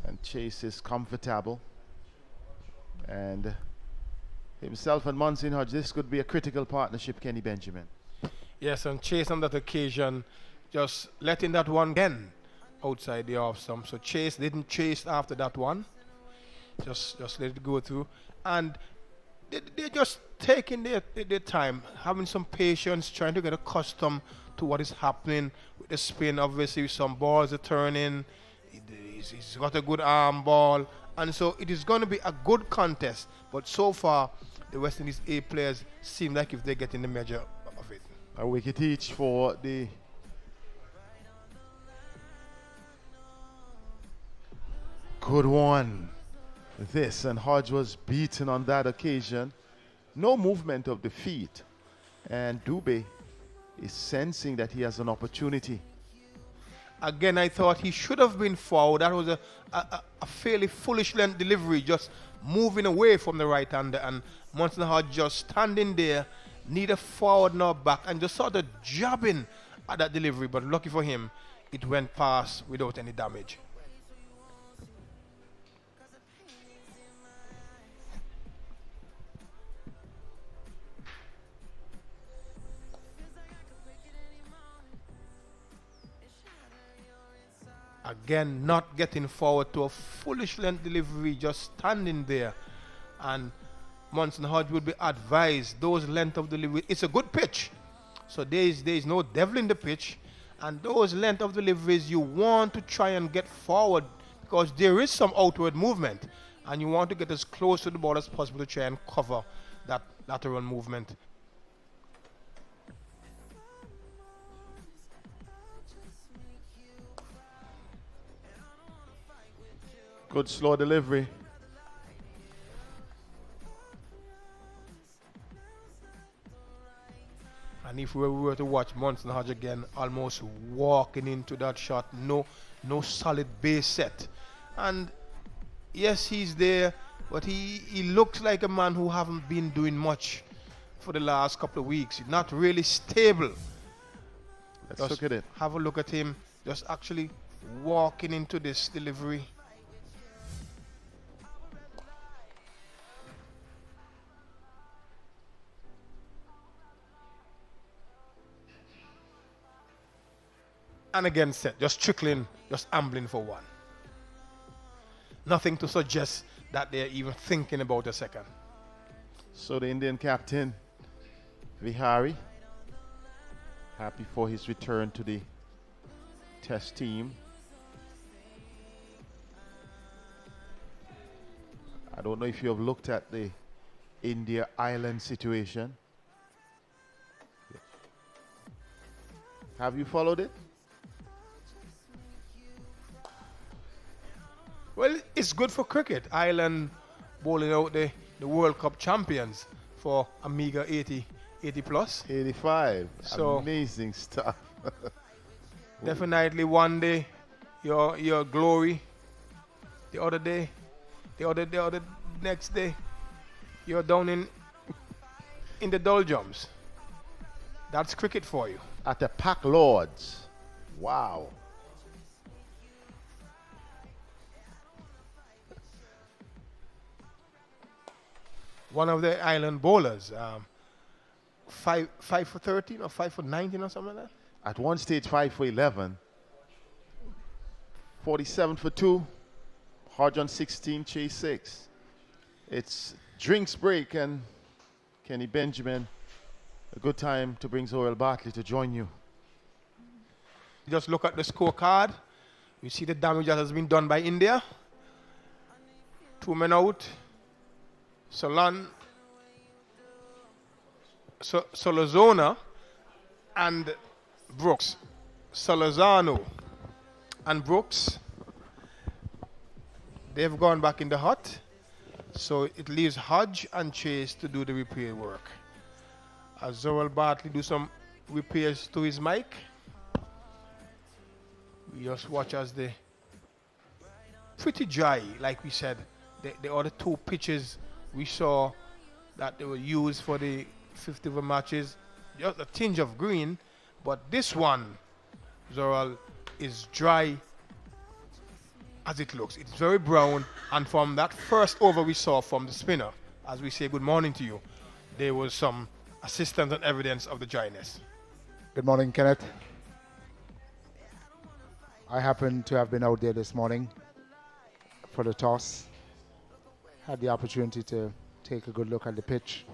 And Chase is comfortable. And himself and Monson Hodge, this could be a critical partnership, Kenny Benjamin. Yes, and Chase on that occasion just letting that one again outside the off stump. So Chase didn't chase after that one. Just let it go through. And they're just taking their time, having some patience, trying to get accustomed to what is happening with the spin. Obviously, some balls are turning. He's got a good arm ball. And so it is going to be a good contest. But so far, the West Indies A players seem like if they're getting the measure of it. A wicket each for the good one. This, and Hodge was beaten on that occasion. No movement of the feet. And Dubé is sensing that he has an opportunity. Again, I thought he should have been forward. That was a fairly foolish length delivery, just moving away from the right hander, and Monson Hodge just standing there, neither forward nor back, and just sort of jabbing at that delivery. But lucky for him, it went past without any damage. Again, not getting forward to a foolish length delivery, just standing there. And Monson Hodge would be advised, those length of delivery, it's a good pitch. So there is no devil in the pitch. And those length of deliveries, you want to try and get forward because there is some outward movement. And you want to get as close to the ball as possible to try and cover that lateral movement. Good slow delivery. And if we were to watch Monson Hodge again, almost walking into that shot, no solid base set. And yes, he's there, but he looks like a man who haven't been doing much for the last couple of weeks. He's not really stable. Let's Just look at it. have a look at him, just actually walking into this delivery. And again set, just trickling, just ambling for one. Nothing to suggest that they're even thinking about a second. So the Indian captain, Vihari, happy for his return to the test team. I don't know if you have looked at the India Island situation. Have you followed it? Well, it's good for cricket. Ireland bowling out the World Cup champions for a meager 80 plus. 85. So amazing stuff. definitely one day your glory. The other next day you're down in the doldrums. That's cricket for you. At the Pack Lords. Wow. One of the island bowlers, 5 for 13 or 5 for 19 or something like that. At one stage, 5 for 11. 47 for 2. Hodge on 16, Chase 6. It's drinks break, and Kenny Benjamin, a good time to bring Zorel Bartley to join you. Just look at the scorecard. You see the damage that has been done by India. 2 men out. Solozona and Brooks. Solozano and Brooks. They've gone back in the hut. So it leaves Hodge and Chase to do the repair work. As Zorel Bartley do some repairs to his mic. We just watch as they pretty dry, like we said. The other 2 pitches we saw that they were used for the 50 over matches, just a tinge of green, but this one, Zorel, is dry as it looks. It's very brown, and from that first over we saw from the spinner, as we say good morning to you, there was some assistance and evidence of the dryness. Good morning, Kenneth. I happened to have been out there this morning for the toss. Had the opportunity to take a good look at the pitch.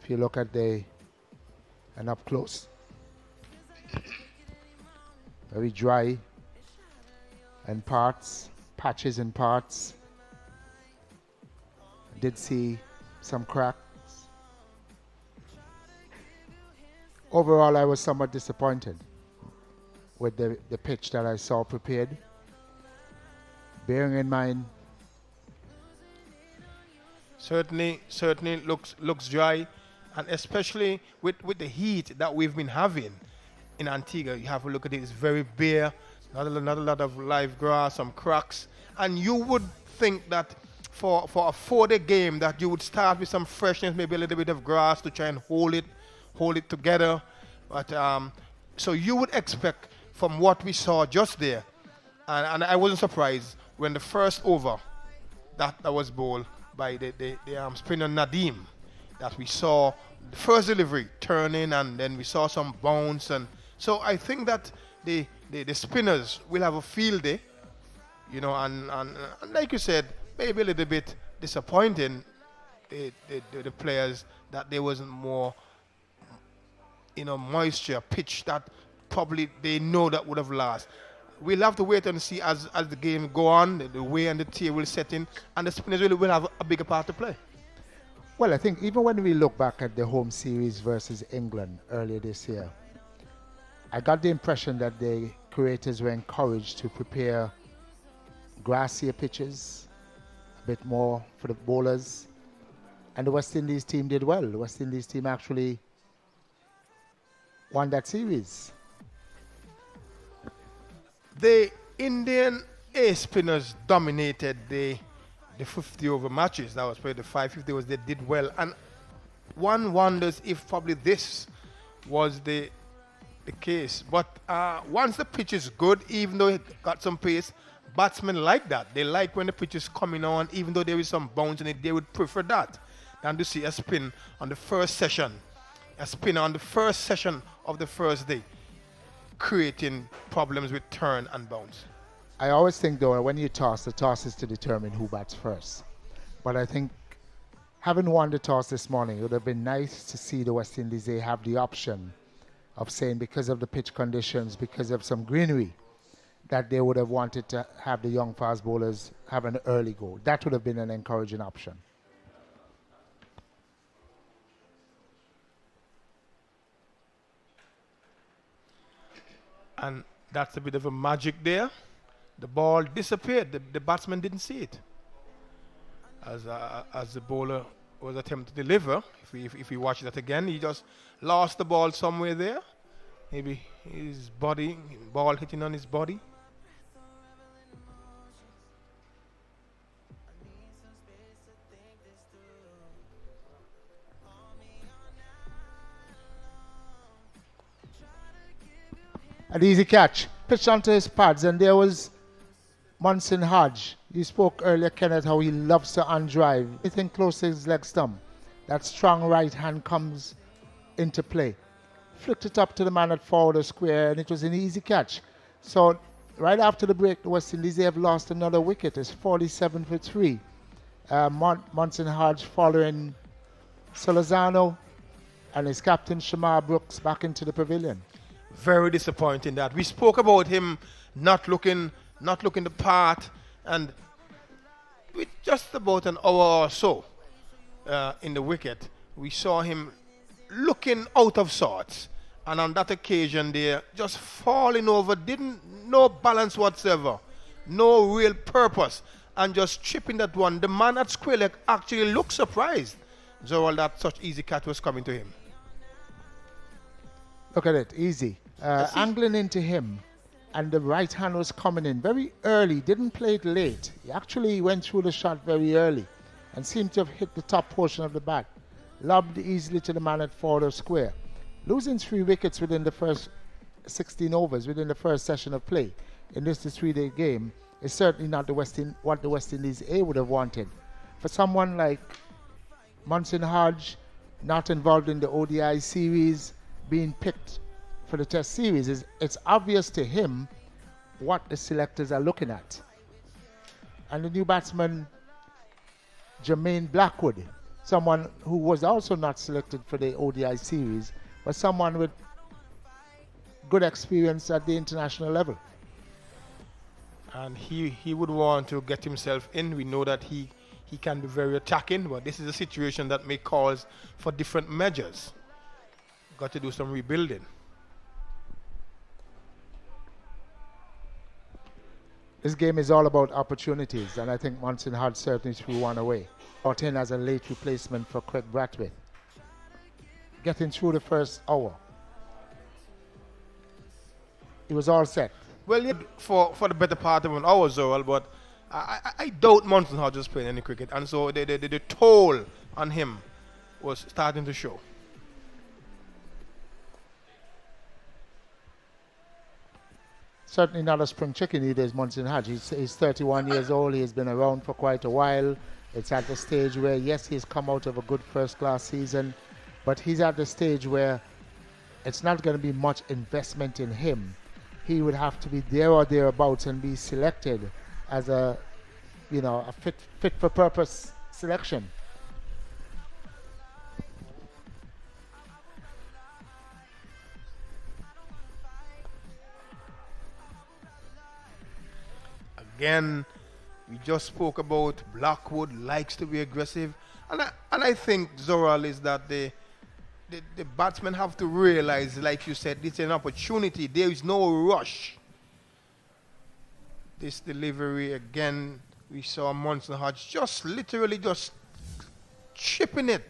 If you look at and up close, very dry and patches and parts. Did see some cracks. Overall, I was somewhat disappointed with the pitch that I saw prepared. Bearing in mind, certainly looks dry, and especially with the heat that we've been having in Antigua, you have to look at it. It's very bare, not a lot of live grass, some cracks, and you would think that for a 4-day game that you would start with some freshness, maybe a little bit of grass to try and hold it together. But so you would expect from what we saw just there, and I wasn't surprised when the first over that was bowled by the spinner Nadeem, that we saw the first delivery turning, and then we saw some bounce, and so I think that the spinners will have a field day, you know, and like you said, maybe a little bit disappointing the players that there wasn't more, you know, moisture, pitch that probably they know that would have lost. We'll have to wait and see as the game go on, the way and the tear will set in, and the spinners will have a bigger part to play. well, I think even when we look back at the home series versus England earlier this year, I got the impression that the creators were encouraged to prepare grassier pitches, a bit more for the bowlers, and the West Indies team did well. The West Indies team actually won that series. The Indian ace spinners dominated the 50 over matches. That was probably the 550 was they did well, and one wonders if probably this was the case. But once the pitch is good, even though it got some pace, batsmen like that. They like when the pitch is coming on, even though there is some bounce in it, they would prefer that than to see a spin on the first session, a spin on the first session of the first day, creating problems with turn and bounce. I always think, though, when you toss, the toss is to determine who bats first. But I think having won the toss this morning, it would have been nice to see the West Indies, they have the option of saying, because of the pitch conditions, because of some greenery, that they would have wanted to have the young fast bowlers have an early go. That would have been an encouraging option. And that's a bit of a magic there. The ball disappeared. The batsman didn't see it. As the bowler was attempting to deliver, if we watch that again, he just lost the ball somewhere there. Maybe his ball hitting on his body. An easy catch. Pitched onto his pads, and there was Munson Hodge. You spoke earlier, Kenneth, how he loves to undrive. Anything close to his leg stump. That strong right hand comes into play. Flicked it up to the man at forward of square, and it was an easy catch. So right after the break, the West Indies, they have lost another wicket. It's 47 for 3. Munson Hodge following Solozano and his captain Shamar Brooks back into the pavilion. Very disappointing that we spoke about him not looking the part, and with just about an hour or so in the wicket, we saw him looking out of sorts, and on that occasion there, just falling over, no balance whatsoever, no real purpose, and just tripping that one. The man at square leg actually looked surprised, Zoral, that such easy catch was coming to him. Look at it, easy. Angling into him, and the right hand was coming in very early, didn't play it late. He actually went through the shot very early and seemed to have hit the top portion of the bat. Lobbed easily to the man at forward of square. Losing 3 wickets within the first 16 overs, within the first session of play in this 3-day game is certainly not what the West Indies A would have wanted. For someone like Munson Hodge, not involved in the ODI series, being picked for the Test series, it's obvious to him what the selectors are looking at. And the new batsman, Jermaine Blackwood, someone who was also not selected for the ODI series, but someone with good experience at the international level. And he would want to get himself in. We know that he can be very attacking, but this is a situation that may cause for different measures. Got to do some rebuilding. This game is all about opportunities, and I think Munson Hodge certainly threw one away. Brought in as a late replacement for Craig Brathwaite. Getting through the first hour, he was all set. Well, yeah, for the better part of an hour, Zoral, but I doubt Munson Hodge is playing any cricket, and so the toll on him was starting to show. Certainly not a spring chicken either, is Munson Hodge. He's 31 years old. He has been around for quite a while. It's at the stage where, yes, he's come out of a good first-class season, but he's at the stage where it's not going to be much investment in him. He would have to be there or thereabouts and be selected as a fit-for-purpose selection. Again, we just spoke about Blackwood likes to be aggressive, and I think, Zoral, is that the batsmen have to realize, like you said, it's an opportunity. There is no rush. This delivery again, we saw Munson Hodge just literally just chipping it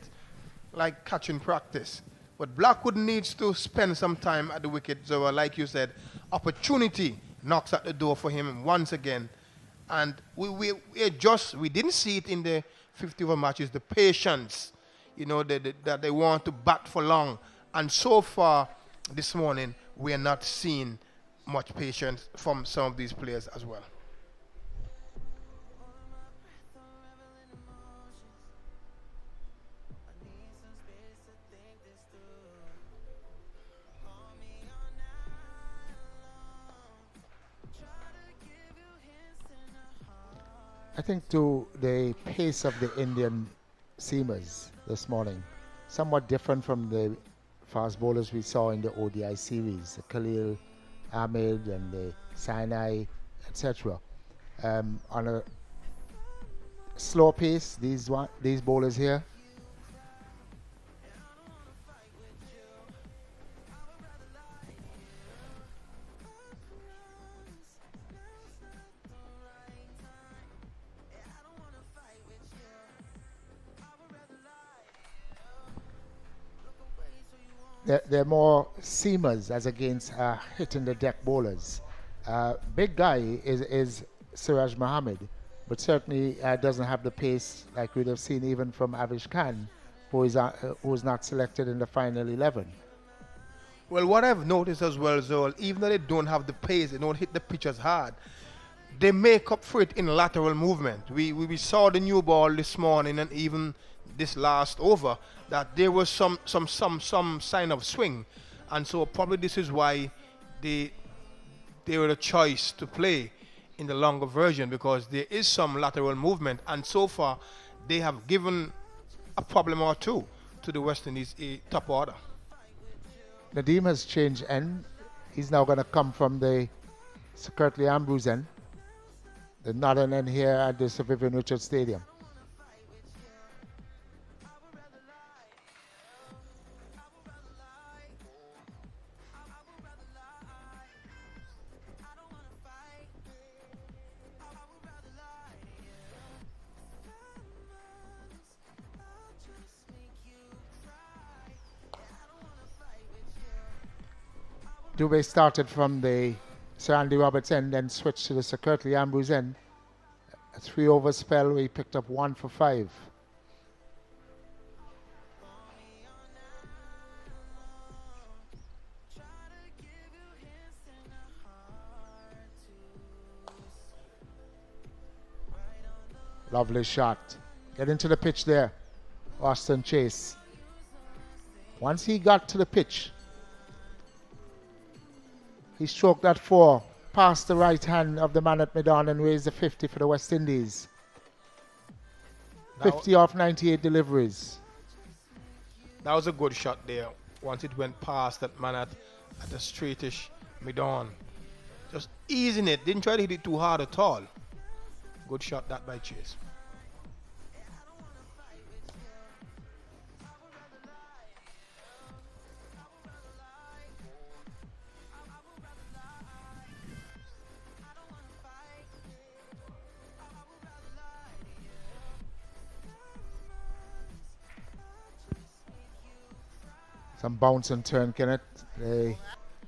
like catching practice. But Blackwood needs to spend some time at the wicket, Zoral, like you said. Opportunity knocks at the door for him once again. And we didn't see it in the 50 over matches, the patience, that they want to bat for long. And so far this morning, we are not seeing much patience from some of these players as well. I think to the pace of the Indian seamers this morning, somewhat different from the fast bowlers we saw in the ODI series, the Khalil Ahmed and the Sinai, etc. On a slow pace, these bowlers here. they're more seamers as against hitting the deck bowlers. Big guy is Siraj Mohammed, but certainly doesn't have the pace like we'd have seen even from Avish Khan, who is not selected in the final 11. Well, what I've noticed as well, Zol, even though they don't have the pace, they don't hit the pitch as hard, they make up for it in lateral movement. We saw the new ball this morning and even this last over that there was some sign of swing, and so probably this is why they were the choice to play in the longer version, because there is some lateral movement, and so far they have given a problem or two to the West Indies top order. Nadeem has changed end. He's now going to come from the Sir Curtly Ambrose end, the northern end here at the Sir Vivian Richards Stadium. Dubé started from the Sir Andy Roberts end and switched to the Sir Curtly Ambrose end. A 3-over spell where he picked up 1 for 5. Lovely shot. Get into the pitch there, Austin Chase. Once he got to the pitch, he stroked that 4 past the right hand of the man at mid-on and raised the 50 for the West Indies. 50 off 98 deliveries. That was a good shot there. Once it went past that man at the straightish mid-on. Just easing it. Didn't try to hit it too hard at all. Good shot that by Chase. Some bounce and turn, Kenneth. The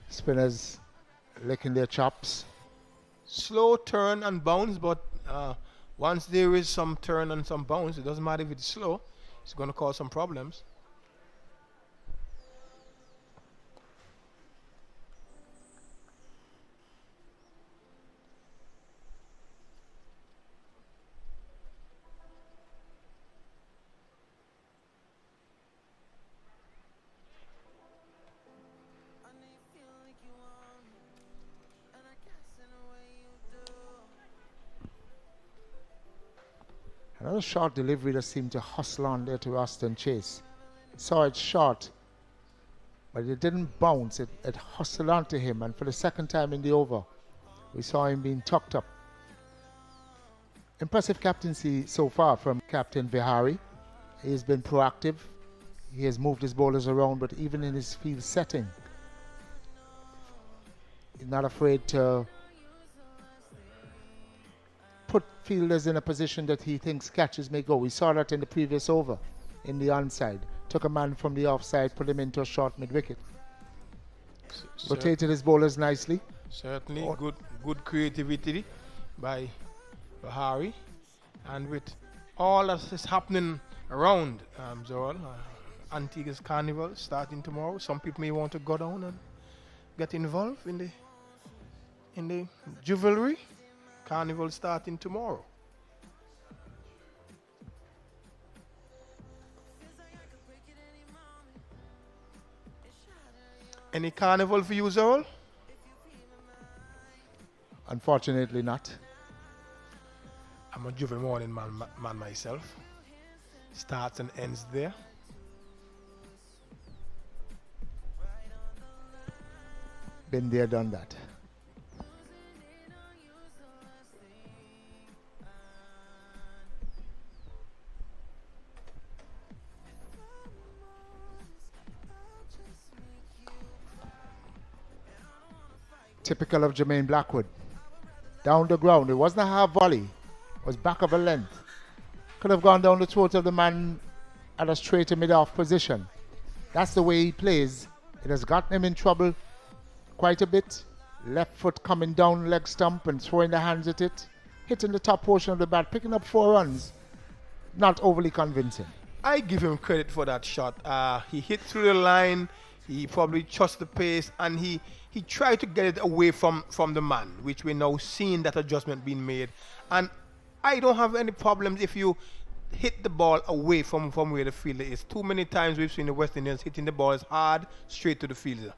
spinners licking their chops. Slow turn and bounce, but once there is some turn and some bounce, it doesn't matter if it's slow, it's going to cause some problems. Another short delivery that seemed to hustle on there to Austin Chase. Saw it short, but it didn't bounce. It hustled onto him, and for the second time in the over, we saw him being tucked up. Impressive captaincy so far from Captain Vihari. He has been proactive. He has moved his bowlers around, but even in his field setting, he's not afraid to put fielders in a position that he thinks catches may go. We saw that in the previous over in the onside. Took a man from the offside, put him into a short mid-wicket. Rotated his bowlers nicely. Certainly good creativity by Bahari. And with all that is happening around Zoral, Antigua's Carnival starting tomorrow, some people may want to go down and get involved in the jewelry. Carnival starting tomorrow. Any carnival for you, Zol? Unfortunately not. I'm a Juve morning man myself. Starts and ends there. Been there, done that. Typical of Jermaine Blackwood. Down the ground. It wasn't a half volley. It was back of a length. Could have gone down the throat of the man at a straight to mid-off position. That's the way he plays It has gotten him in trouble quite a bit. Left foot coming down leg stump and throwing the hands at it. Hitting the top portion of the bat, picking up 4 runs. Not overly convincing. I give him credit for that shot. He hit through the line. He probably trusted the pace, and he tried to get it away from the man, which we're now seeing that adjustment being made. And I don't have any problems if you hit the ball away from where the fielder is. Too many times we've seen the West Indians hitting the balls hard straight to the fielder.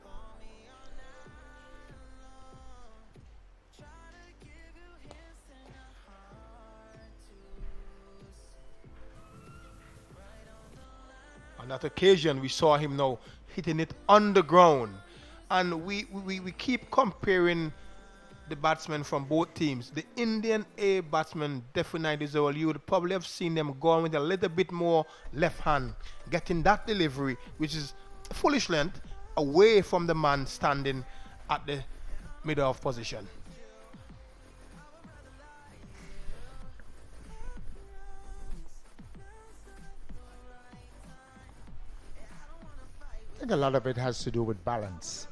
On that occasion, we saw him now hitting it on the ground. And we keep comparing the batsmen from both teams. The Indian A batsmen definitely deserve. You would probably have seen them going with a little bit more left hand, getting that delivery, which is foolish length, away from the man standing at the middle of position. I think a lot of it has to do with balance.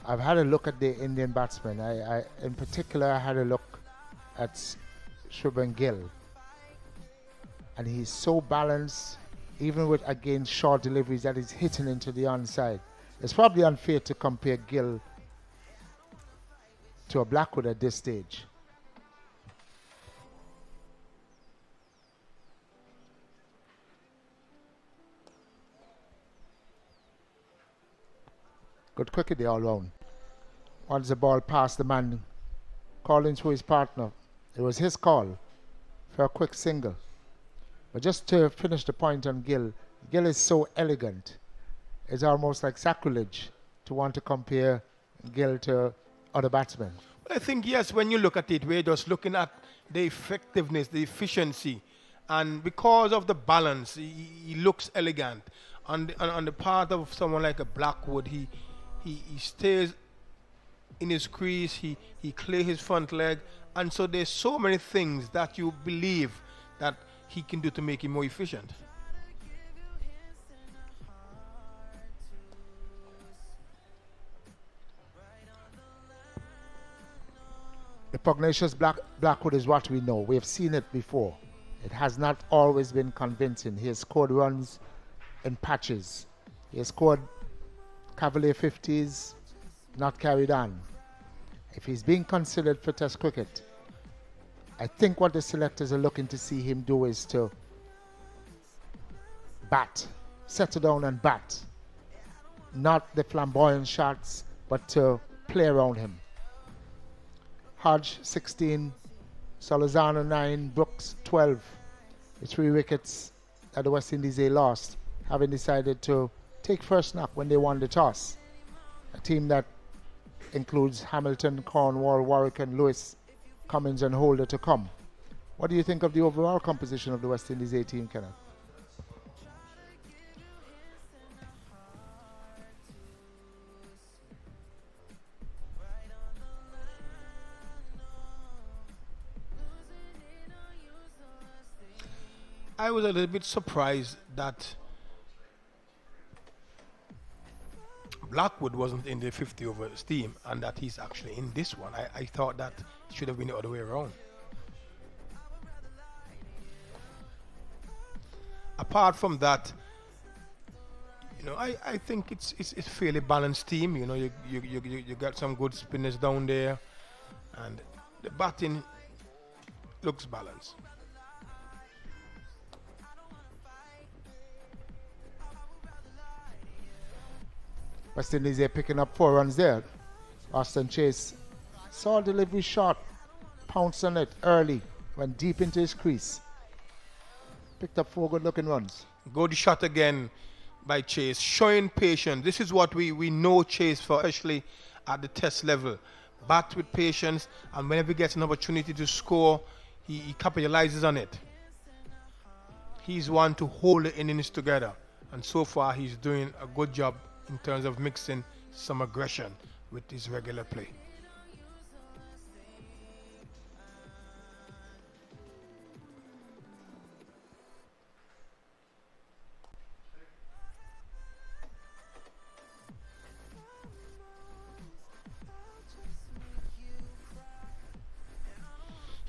I've had a look at the Indian batsmen. I in particular, I had a look at Shubman Gill. And he's so balanced, even with, again, short deliveries, that he's hitting into the onside. It's probably unfair to compare Gill to a Blackwood at this stage. Good cricket all round. Once the ball passed the man calling to his partner, it was his call for a quick single. But just to finish the point on Gill, Gill is so elegant. It's almost like sacrilege to want to compare Gill to other batsmen. I think, yes, when you look at it, we're just looking at the effectiveness, the efficiency. And because of the balance, he looks elegant. On the part of someone like a Blackwood, he stays in his crease, he clears his front leg, and so there's so many things that you believe that he can do to make him more efficient. The pugnacious Blackwood is what we know. We have seen it before. It has not always been convincing. He has scored runs in patches. He has scored Cavalier 50s, not carried on. If he's being considered for Test cricket, I think what the selectors are looking to see him do is to bat, settle down and bat. Not the flamboyant shots, but to play around him. Hodge 16, Solozano 9, Brooks 12. The 3 wickets that the West Indies A lost, having decided to take first knock when they won the toss. A team that includes Hamilton, Cornwall, Warwick and Lewis, Cummins and Holder to come. What do you think of the overall composition of the West Indies A team, Kenneth? I was a little bit surprised that Blackwood wasn't in the 50 overs team and that he's actually in this one. I thought that it should have been the other way around. Apart from that, you know, I think it's a fairly balanced team. You know, you got some good spinners down there, and the batting looks balanced. West Indies are picking up 4 runs there. Austin Chase saw delivery shot, pounced on it early, went deep into his crease. Picked up 4 good looking runs. Good shot again by Chase, showing patience. This is what we know Chase for, especially at the Test level. Bat with patience, and whenever he gets an opportunity to score, he capitalizes on it. He's one to hold the innings together, and so far he's doing a good job in terms of mixing some aggression with his regular play.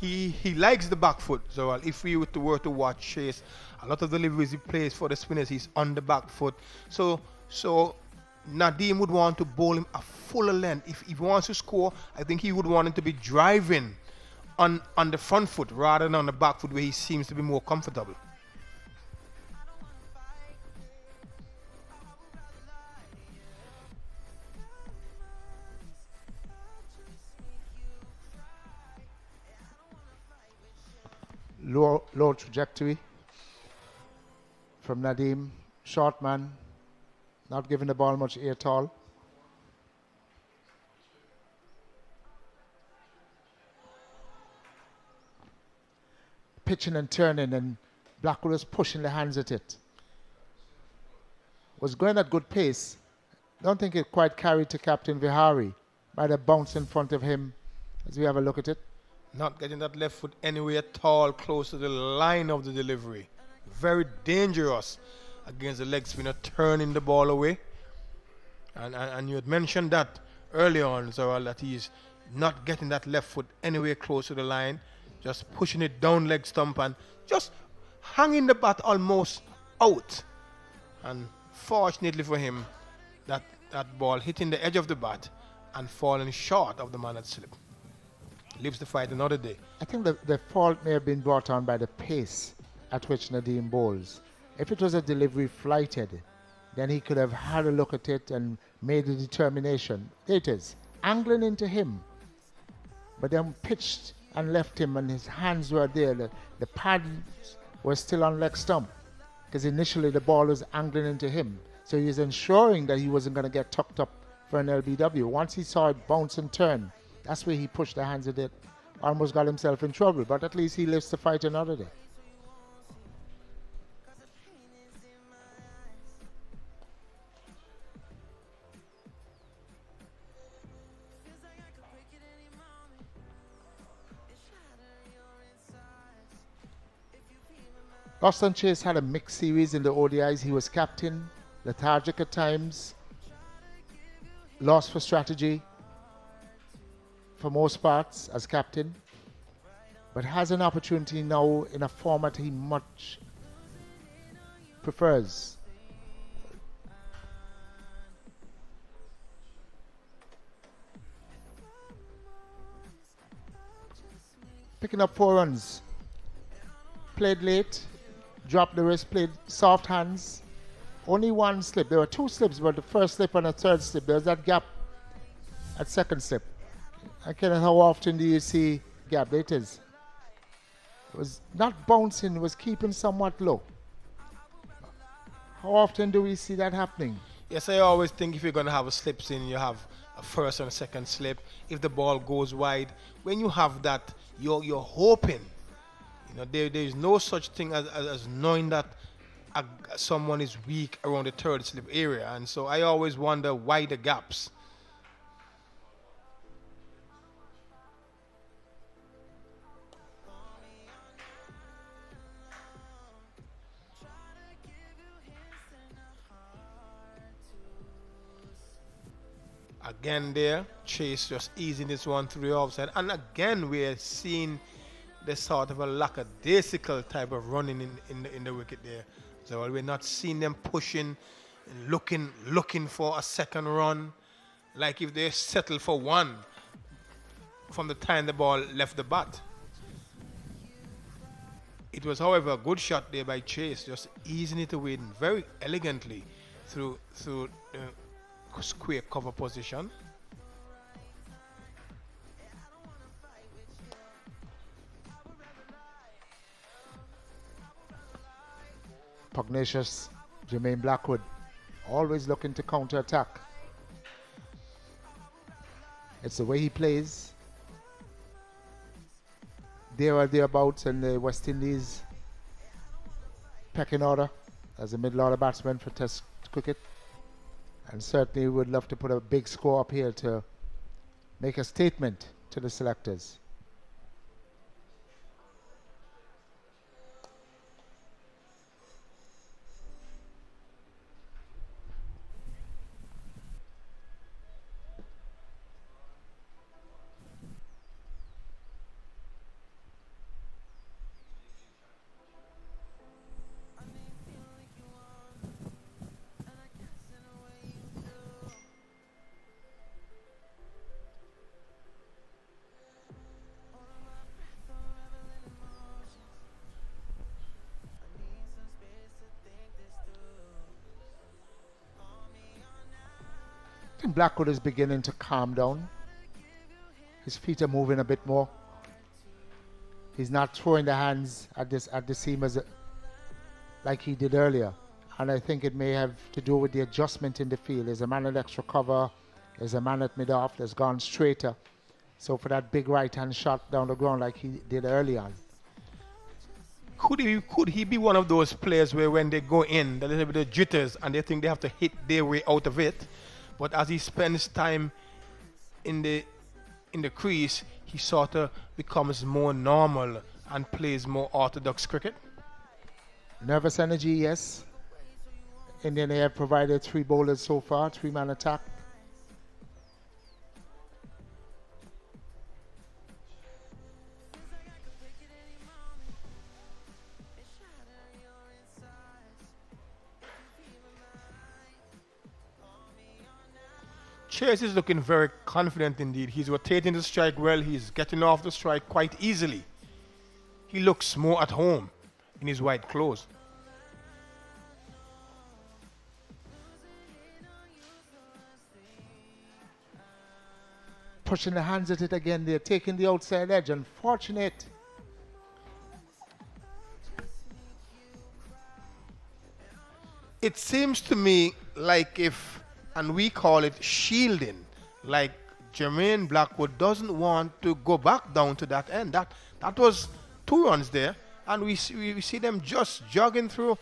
he likes the back foot. So if we were to watch Chase, a lot of the deliveries he plays for the spinners, he's on the back foot. So Nadeem would want to bowl him a fuller length. If he wants to score, I think he would want him to be driving on the front foot rather than on the back foot where he seems to be more comfortable. Low trajectory from Nadeem. Short man, not giving the ball much air at all. Pitching and turning, and Blackwood was pushing the hands at it. Was going at good pace. Don't think it quite carried to Captain Vihari. Might have bounced in front of him as we have a look at it. Not getting that left foot anywhere at all close to the line of the delivery. Very dangerous against the leg spinner, turning the ball away. And you had mentioned that earlier on, Zoral, that he's not getting that left foot anywhere close to the line, just pushing it down leg stump and just hanging the bat almost out. And fortunately for him, that ball hitting the edge of the bat and falling short of the man at slip. Lives to fight another day. I think the fault may have been brought on by the pace at which Nadeem bowls. If it was a delivery flighted, then he could have had a look at it and made a determination. There it is, angling into him, but then pitched and left him, and his hands were there. The pads were still on leg stump, because initially the ball was angling into him. So he was ensuring that he wasn't going to get tucked up for an LBW. Once he saw it bounce and turn, that's where he pushed the hands at it, almost got himself in trouble, but at least he lives to fight another day. Austin Chase had a mixed series in the ODIs. He was captain, lethargic at times, lost for strategy for most parts as captain, but has an opportunity now in a format he much prefers. Picking up 4 runs. Played late, dropped the wrist, played soft hands. Only 1 slip. There were 2 slips, but the first slip and the third slip, there was that gap at second slip. And Kenneth, how often do you see gap? There it is. It was not bouncing, it was keeping somewhat low. How often do we see that happening? Yes, I always think if you're going to have a slips in, you have a first and a second slip. If the ball goes wide, when you have that, you're hoping. You know, there is no such thing as knowing that someone is weak around the third slip area. And so I always wonder why the gaps. Again there, Chase just easing this one through the offside. And again, we're seeing the sort of a lackadaisical type of running in the wicket there. So we're not seeing them pushing, looking for a second run. Like if they settle for 1 from the time the ball left the bat. It was, however, a good shot there by Chase, just easing it away very elegantly through square cover position. Pugnacious Jermaine Blackwood, always looking to counter attack. It's the way he plays. There or thereabouts in the West Indies pecking order as a middle order batsman for Test cricket. And certainly would love to put a big score up here to make a statement to the selectors. think Blackwood is beginning to calm down. His feet are moving a bit more. He's not throwing the hands at the seam like he did earlier. And I think it may have to do with the adjustment in the field. There's a man at extra cover. There's a man at mid-off that's gone straighter. So for that big right-hand shot down the ground like he did early on. Could he be one of those players where when they go in, there's a little bit of jitters and they think they have to hit their way out of it, but as he spends time in the crease, he sort of becomes more normal and plays more orthodox cricket? Nervous energy, yes. Indian have provided 3 bowlers so far, 3-man attack. Chase is looking very confident indeed. He's rotating the strike well. He's getting off the strike quite easily. He looks more at home in his white clothes. Pushing the hands at it again. They're taking the outside edge. Unfortunate. It seems to me like if, and we call it shielding, like Jermaine Blackwood doesn't want to go back down to that end. That was 2 runs there, and we see them just jogging through.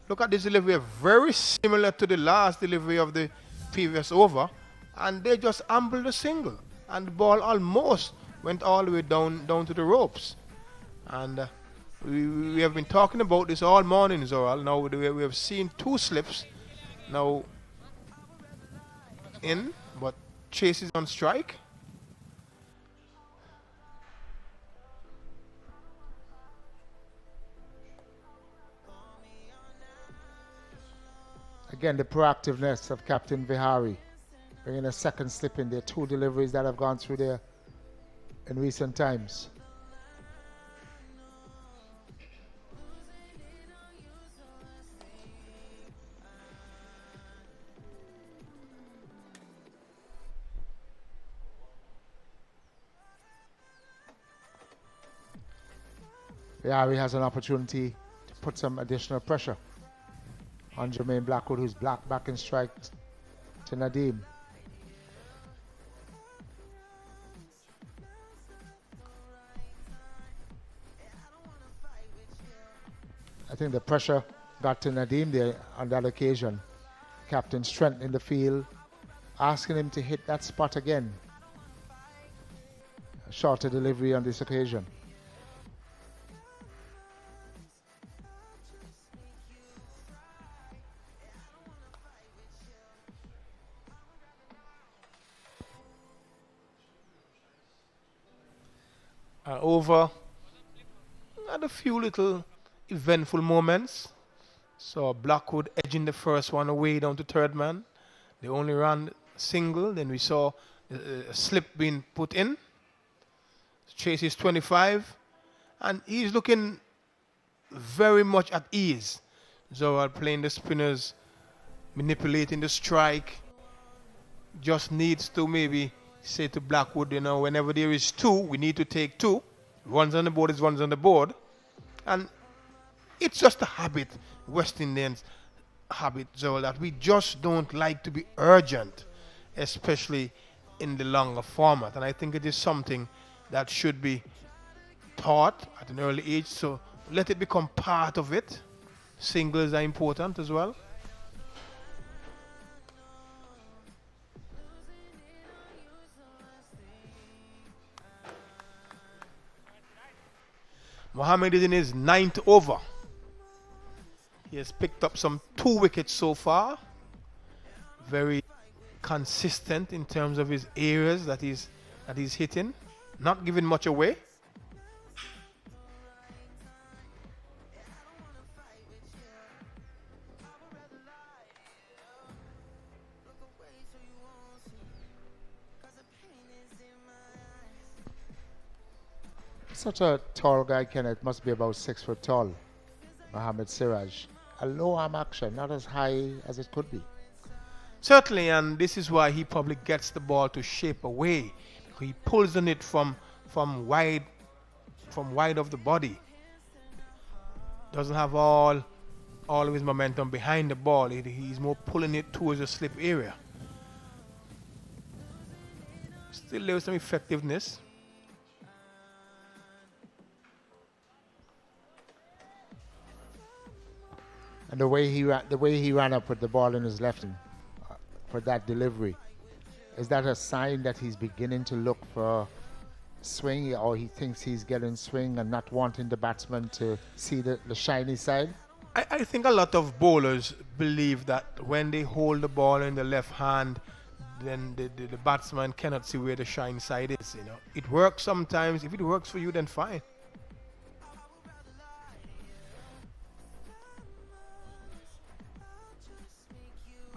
Look at this delivery, very similar to the last delivery of the previous over, and they just ambled a single, and the ball almost went all the way down to the ropes. And we have been talking about this all morning, Zoral. Now we have seen 2 slips now in, but Chase is on strike. Again, the proactiveness of Captain Vihari, bringing a second slip in there. 2 deliveries that have gone through there in recent times. Vihari has an opportunity to put some additional pressure on Jermaine Blackwood, who's back in strike to Nadeem. I think the pressure got to Nadeem there on that occasion. Captain strength in the field, asking him to hit that spot again. A shorter delivery on this occasion. Over had a few little eventful moments. So Blackwood edging the first one away down to 3rd man. They only ran single. Then we saw a slip being put in. Chase is 25, and he's looking very much at ease. Zoral playing the spinners, manipulating the strike. Just needs to maybe say to Blackwood, you know, whenever there is 2, we need to take 2. Runs on the board is runs on the board. And it's just a habit, West Indians habit, Zoral, that we just don't like to be urgent, especially in the longer format. And I think it is something that should be taught at an early age. So let it become part of it. Singles are important as well. Mohammed is in his 9th over. He has picked up some 2 wickets so far. Very consistent in terms of his areas that he's hitting. Not giving much away. Such a tall guy, Kenneth, must be about 6 foot tall. Mohammed Siraj. A low arm action, not as high as it could be. Certainly, and this is why he probably gets the ball to shape away. He pulls on it from wide of the body. Doesn't have all of his momentum behind the ball. He's more pulling it towards the slip area. Still there was some effectiveness. And the way he ran up with the ball in his left hand for that delivery, is that a sign that he's beginning to look for swing, or he thinks he's getting swing and not wanting the batsman to see the shiny side? I think a lot of bowlers believe that when they hold the ball in the left hand, then the batsman cannot see where the shine side is. You know, it works sometimes. If it works for you, then fine.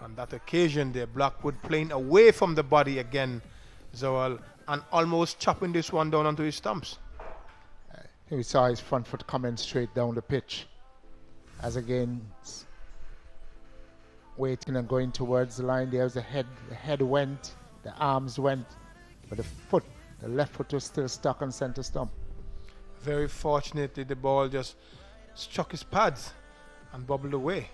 On that occasion there, Blackwood playing away from the body again, Zoal, and almost chopping this one down onto his stumps. We saw his front foot coming straight down the pitch. As again, waiting and going towards the line. There's the head went, the arms went, but the left foot was still stuck on center stump. Very fortunately, the ball just struck his pads and bobbled away.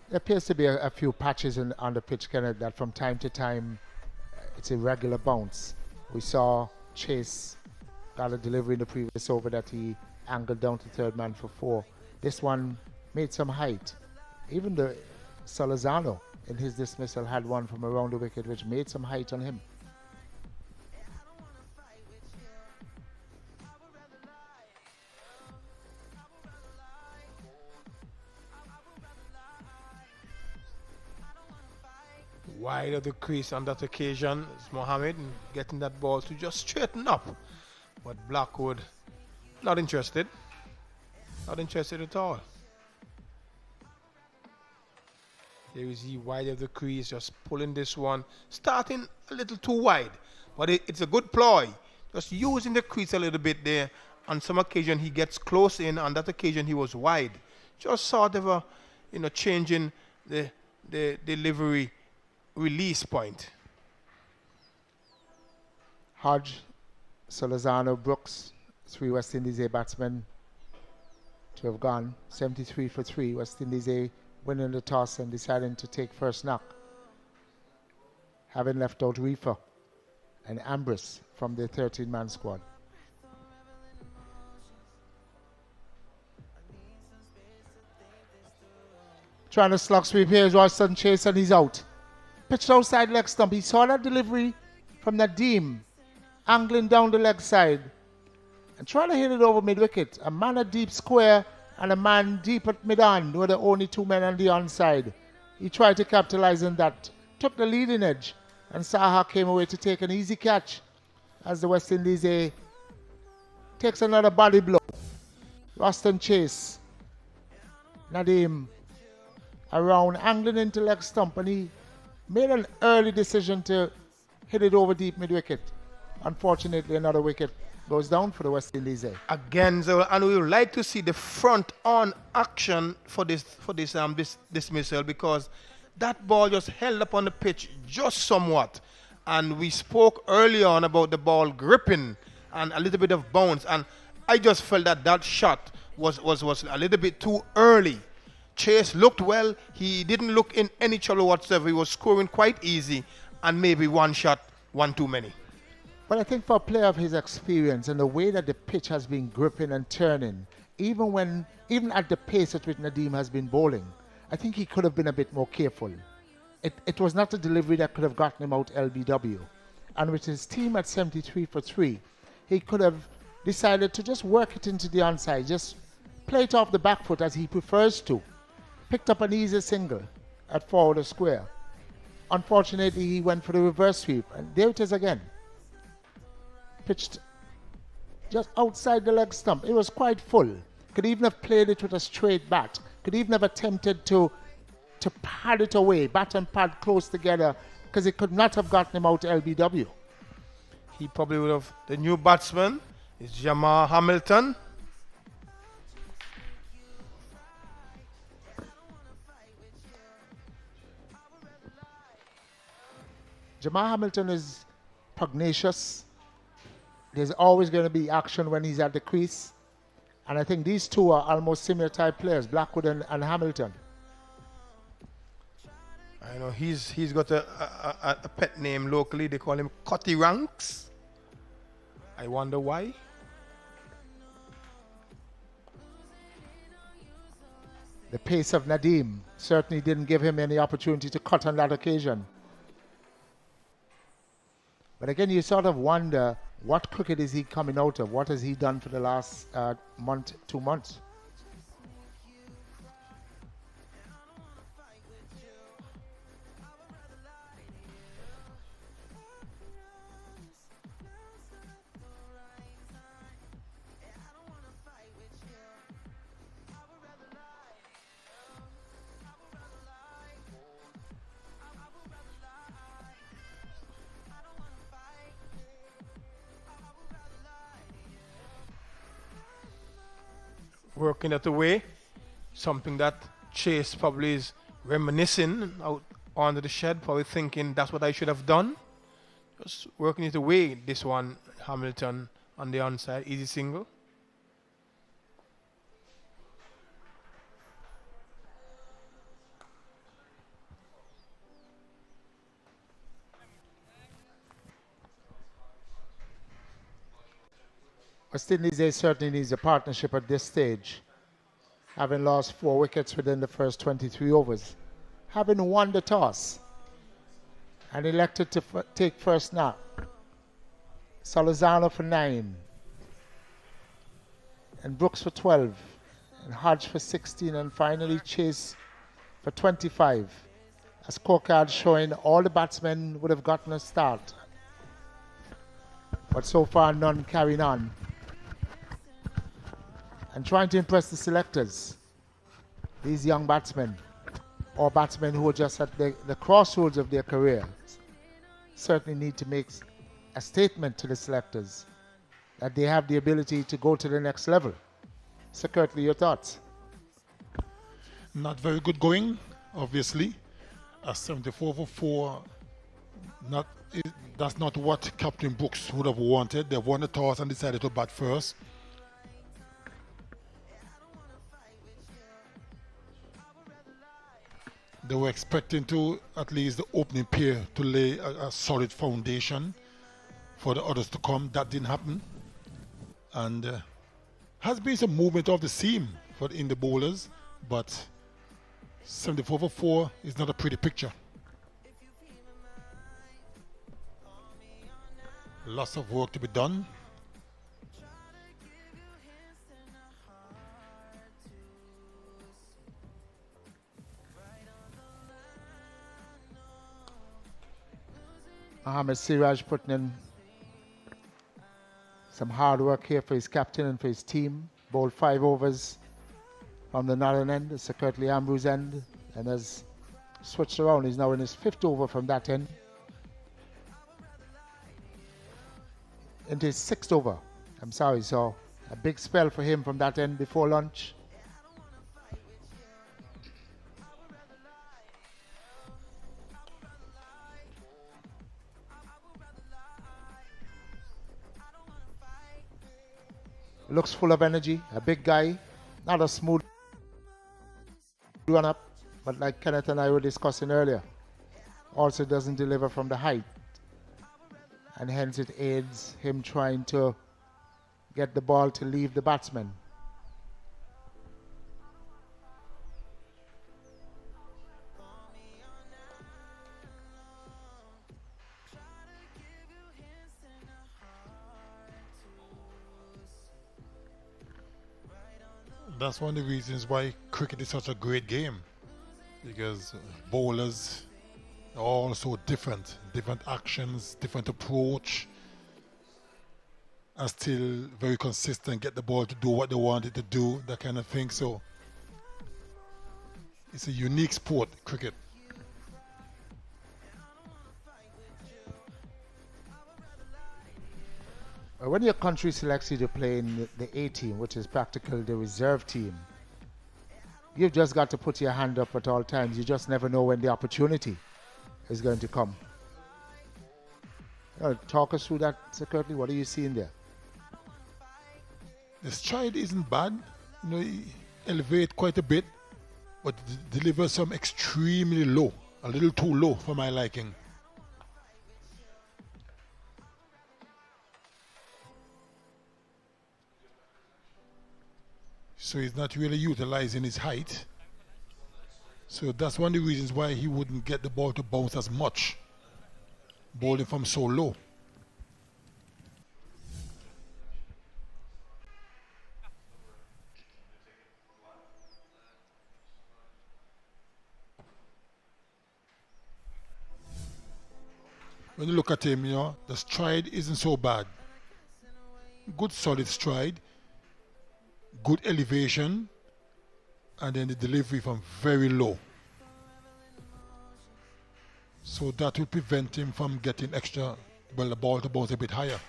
There appears to be a few patches on the pitch, Kenneth, that from time to time it's irregular bounce. We saw Chase got a delivery in the previous over that he angled down to third man for 4. This one made some height. Even the Solazano in his dismissal had one from around the wicket which made some height on him. Wide of the crease on that occasion is Mohammed, getting that ball to just straighten up. But Blackwood, not interested. Not interested at all. There is he wide of the crease, just pulling this one. Starting a little too wide. But it's a good ploy. Just using the crease a little bit there. On some occasion he gets close in. On that occasion he was wide. Just sort of changing the delivery release point. Hodge, Solazano, Brooks, 3 West Indies A batsmen to have gone. 73 for 3. West Indies A winning the toss and deciding to take first knock, having left out Reefer and Ambrose from their 13-man squad. Trying to slug sweep here is Royston Chase, and he's out. Pitched outside leg stump. He saw that delivery from Nadeem, angling down the leg side and trying to hit it over mid-wicket. A man at deep square and a man deep at mid-on were the only 2 men on the onside. He tried to capitalize on that, took the leading edge, and Saha came away to take an easy catch as the West Indies A takes another body blow. Royston Chase, Nadeem around, angling into leg stump, and he made an early decision to hit it over deep mid-wicket. Unfortunately, another wicket goes down for the West Indies A. Again, and we would like to see the front-on action for this dismissal, because that ball just held up on the pitch just somewhat. And we spoke early on about the ball gripping and a little bit of bounce, and I just felt that shot was a little bit too early. Chase looked well. He didn't look in any trouble whatsoever. He was scoring quite easy, and maybe one shot, one too many. But I think for a player of his experience and the way that the pitch has been gripping and turning, even at the pace at which Nadeem has been bowling, I think he could have been a bit more careful. It was not a delivery that could have gotten him out LBW. And with his team at 73 for 3, he could have decided to just work it into the onside, just play it off the back foot as he prefers to. Picked up an easy single at forward of square. Unfortunately, he went for the reverse sweep, and there it is again. Pitched just outside the leg stump. It was quite full. Could even have played it with a straight bat. Could even have attempted to pad it away, bat and pad close together, because it could not have gotten him out to LBW. He probably would have. The new batsman is Jamar Hamilton, Jamal Hamilton is pugnacious. There's always going to be action when he's at the crease. And I think these two are almost similar type players, Blackwood and Hamilton. I know he's got a pet name locally. They call him Cutty Ranks. I wonder why. The pace of Nadeem certainly didn't give him any opportunity to cut on that occasion. But again, you sort of wonder, what cricket is he coming out of? What has he done for the last month, 2 months? Working that away, something that Chase probably is reminiscing out under the shed, probably thinking that's what I should have done. Just working it away, this one, Hamilton on the onside, easy single. West Indies certainly needs a partnership at this stage, having lost 4 wickets within the first 23 overs, having won the toss and elected to take first snap. Salazano for 9, and Brooks for 12, and Hodge for 16, and finally Chase for 25. A scorecard showing all the batsmen would have gotten a start, but so far none carrying on. And trying to impress the selectors, these young batsmen, or batsmen who are just at the crossroads of their career, certainly need to make a statement to the selectors that they have the ability to go to the next level. Sir Kirtley, your thoughts? Not very good going, obviously. A 74 for 4, that's not what Captain Brooks would have wanted. They won the toss and decided to bat first. They were expecting to, at least the opening pair, to lay a solid foundation for the others to come. That didn't happen. And has been some movement of the seam in the bowlers, but 74 for 4 is not a pretty picture. Lots of work to be done. Mohammad Siraj putting in some hard work here for his captain and for his team. Bowled 5 overs from the northern end, Sir Kirtley Ambrose end, and has switched around. He's now in his 5th over from that end. Into his 6th over. I'm sorry, so a big spell for him from that end before lunch. Looks full of energy, a big guy, not a smooth run-up, but like Kenneth and I were discussing earlier, also doesn't deliver from the height, and hence it aids him trying to get the ball to leave the batsman. That's one of the reasons why cricket is such a great game, because bowlers are all so different actions, different approach, are still very consistent, get the ball to do what they want it to do, that kind of thing. So it's a unique sport, cricket. When your country selects you to play in the A team, which is practically the reserve team, you've just got to put your hand up at all times. You just never know when the opportunity is going to come. Talk us through that, Sir Curtly. What are you seeing there? The stride isn't bad. He elevate quite a bit, but delivers some extremely low, a little too low for my liking. So he's not really utilizing his height. So that's one of the reasons why he wouldn't get the ball to bounce as much, bowling from so low. When you look at him, the stride isn't so bad. Good solid stride, good elevation, and then the delivery from very low. So that will prevent him from getting the ball to bounce a bit higher.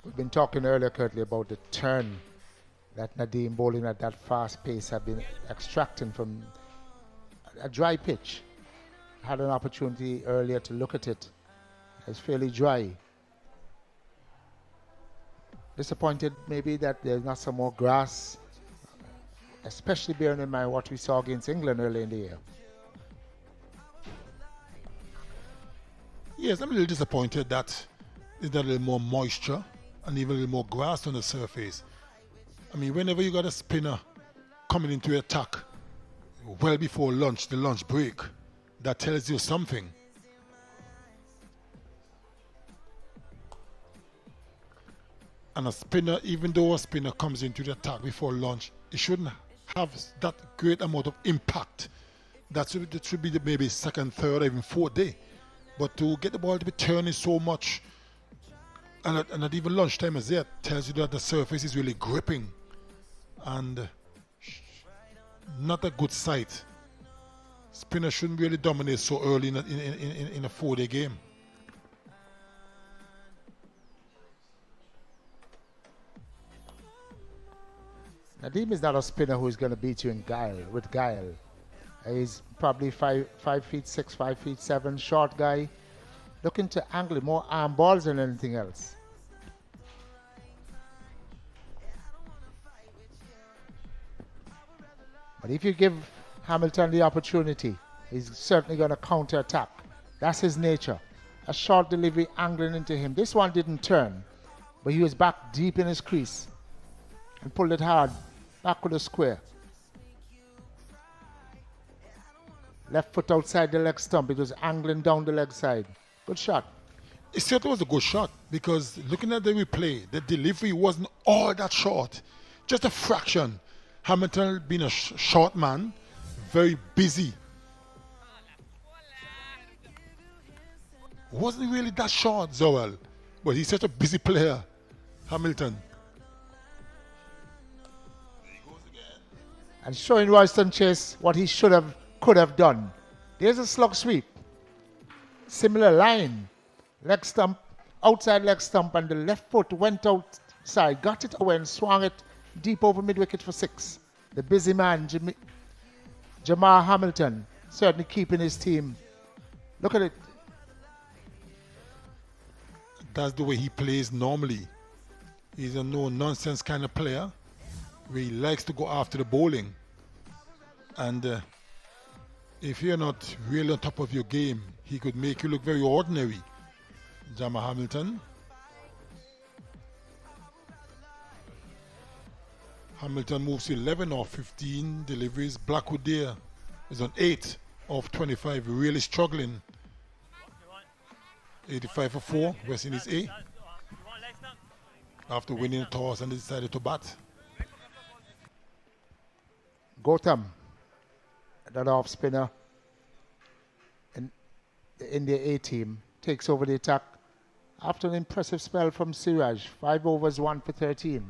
We've been talking earlier, Curtly, about the turn that Nadeem bowling at that fast pace have been extracting from a dry pitch. Had an opportunity earlier to look at it. It's fairly dry. Disappointed maybe that there's not some more grass, especially bearing in mind what we saw against England early in the year. Yes, I'm a little disappointed that there's not a little more moisture and even a little more grass on the surface. I mean, whenever you got a spinner coming into attack well before lunch, the lunch break, that tells you something. And a spinner, even though a spinner comes into the attack before lunch, it shouldn't have that great amount of impact. That should be the maybe second, third, or even fourth day. But to get the ball to be turning so much, and at even lunchtime as yet, tells you that the surface is really gripping. And not a good sight. Spinner shouldn't really dominate so early in a 4-day game. Nadeem is not a spinner who is going to beat you with guile. He's probably 5 feet 6, 5 feet 7, short guy, looking to angle more arm balls than anything else. But if you give Hamilton the opportunity, he's certainly going to counter-attack. That's his nature. A short delivery angling into him. This one didn't turn, but he was back deep in his crease and pulled it hard, back with a square. Left foot outside the leg stump. It was angling down the leg side. Good shot. It certainly was a good shot because looking at the replay, the delivery wasn't all that short. Just a fraction. Hamilton being a short man, very busy. Wasn't really that short, Zoel, but he's such a busy player, Hamilton. There he goes again. And showing Royston Chase what he could have done. There's a slug sweep. Similar line. Leg stump, outside leg stump, and the left foot went outside, got it away and swung it deep over mid-wicket for 6. The busy man, Jamar Hamilton, certainly keeping his team. Look at it. That's the way he plays normally. He's a no-nonsense kind of player where he likes to go after the bowling. And if you're not really on top of your game, he could make you look very ordinary. Jamar Hamilton. Hamilton moves to 11 of 15 deliveries. Blackwood there is on 8 of 25, really struggling. 85 for 4, West Indies A. After winning the toss and they decided to bat. Gautam, another off spinner in the India A team, takes over the attack after an impressive spell from Siraj. 5 overs, 1 for 13.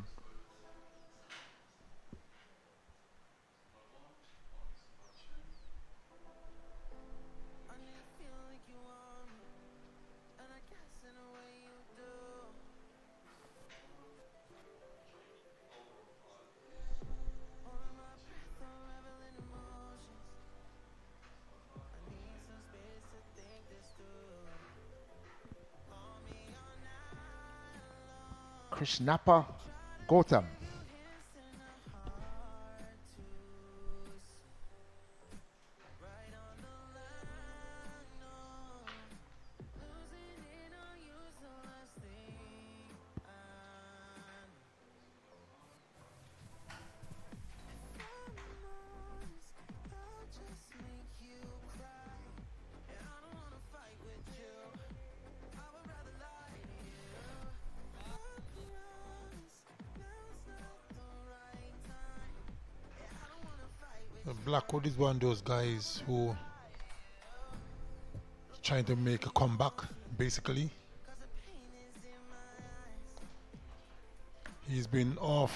Krishnappa Gautam. Blackwood is one of those guys who is trying to make a comeback, basically. He's been off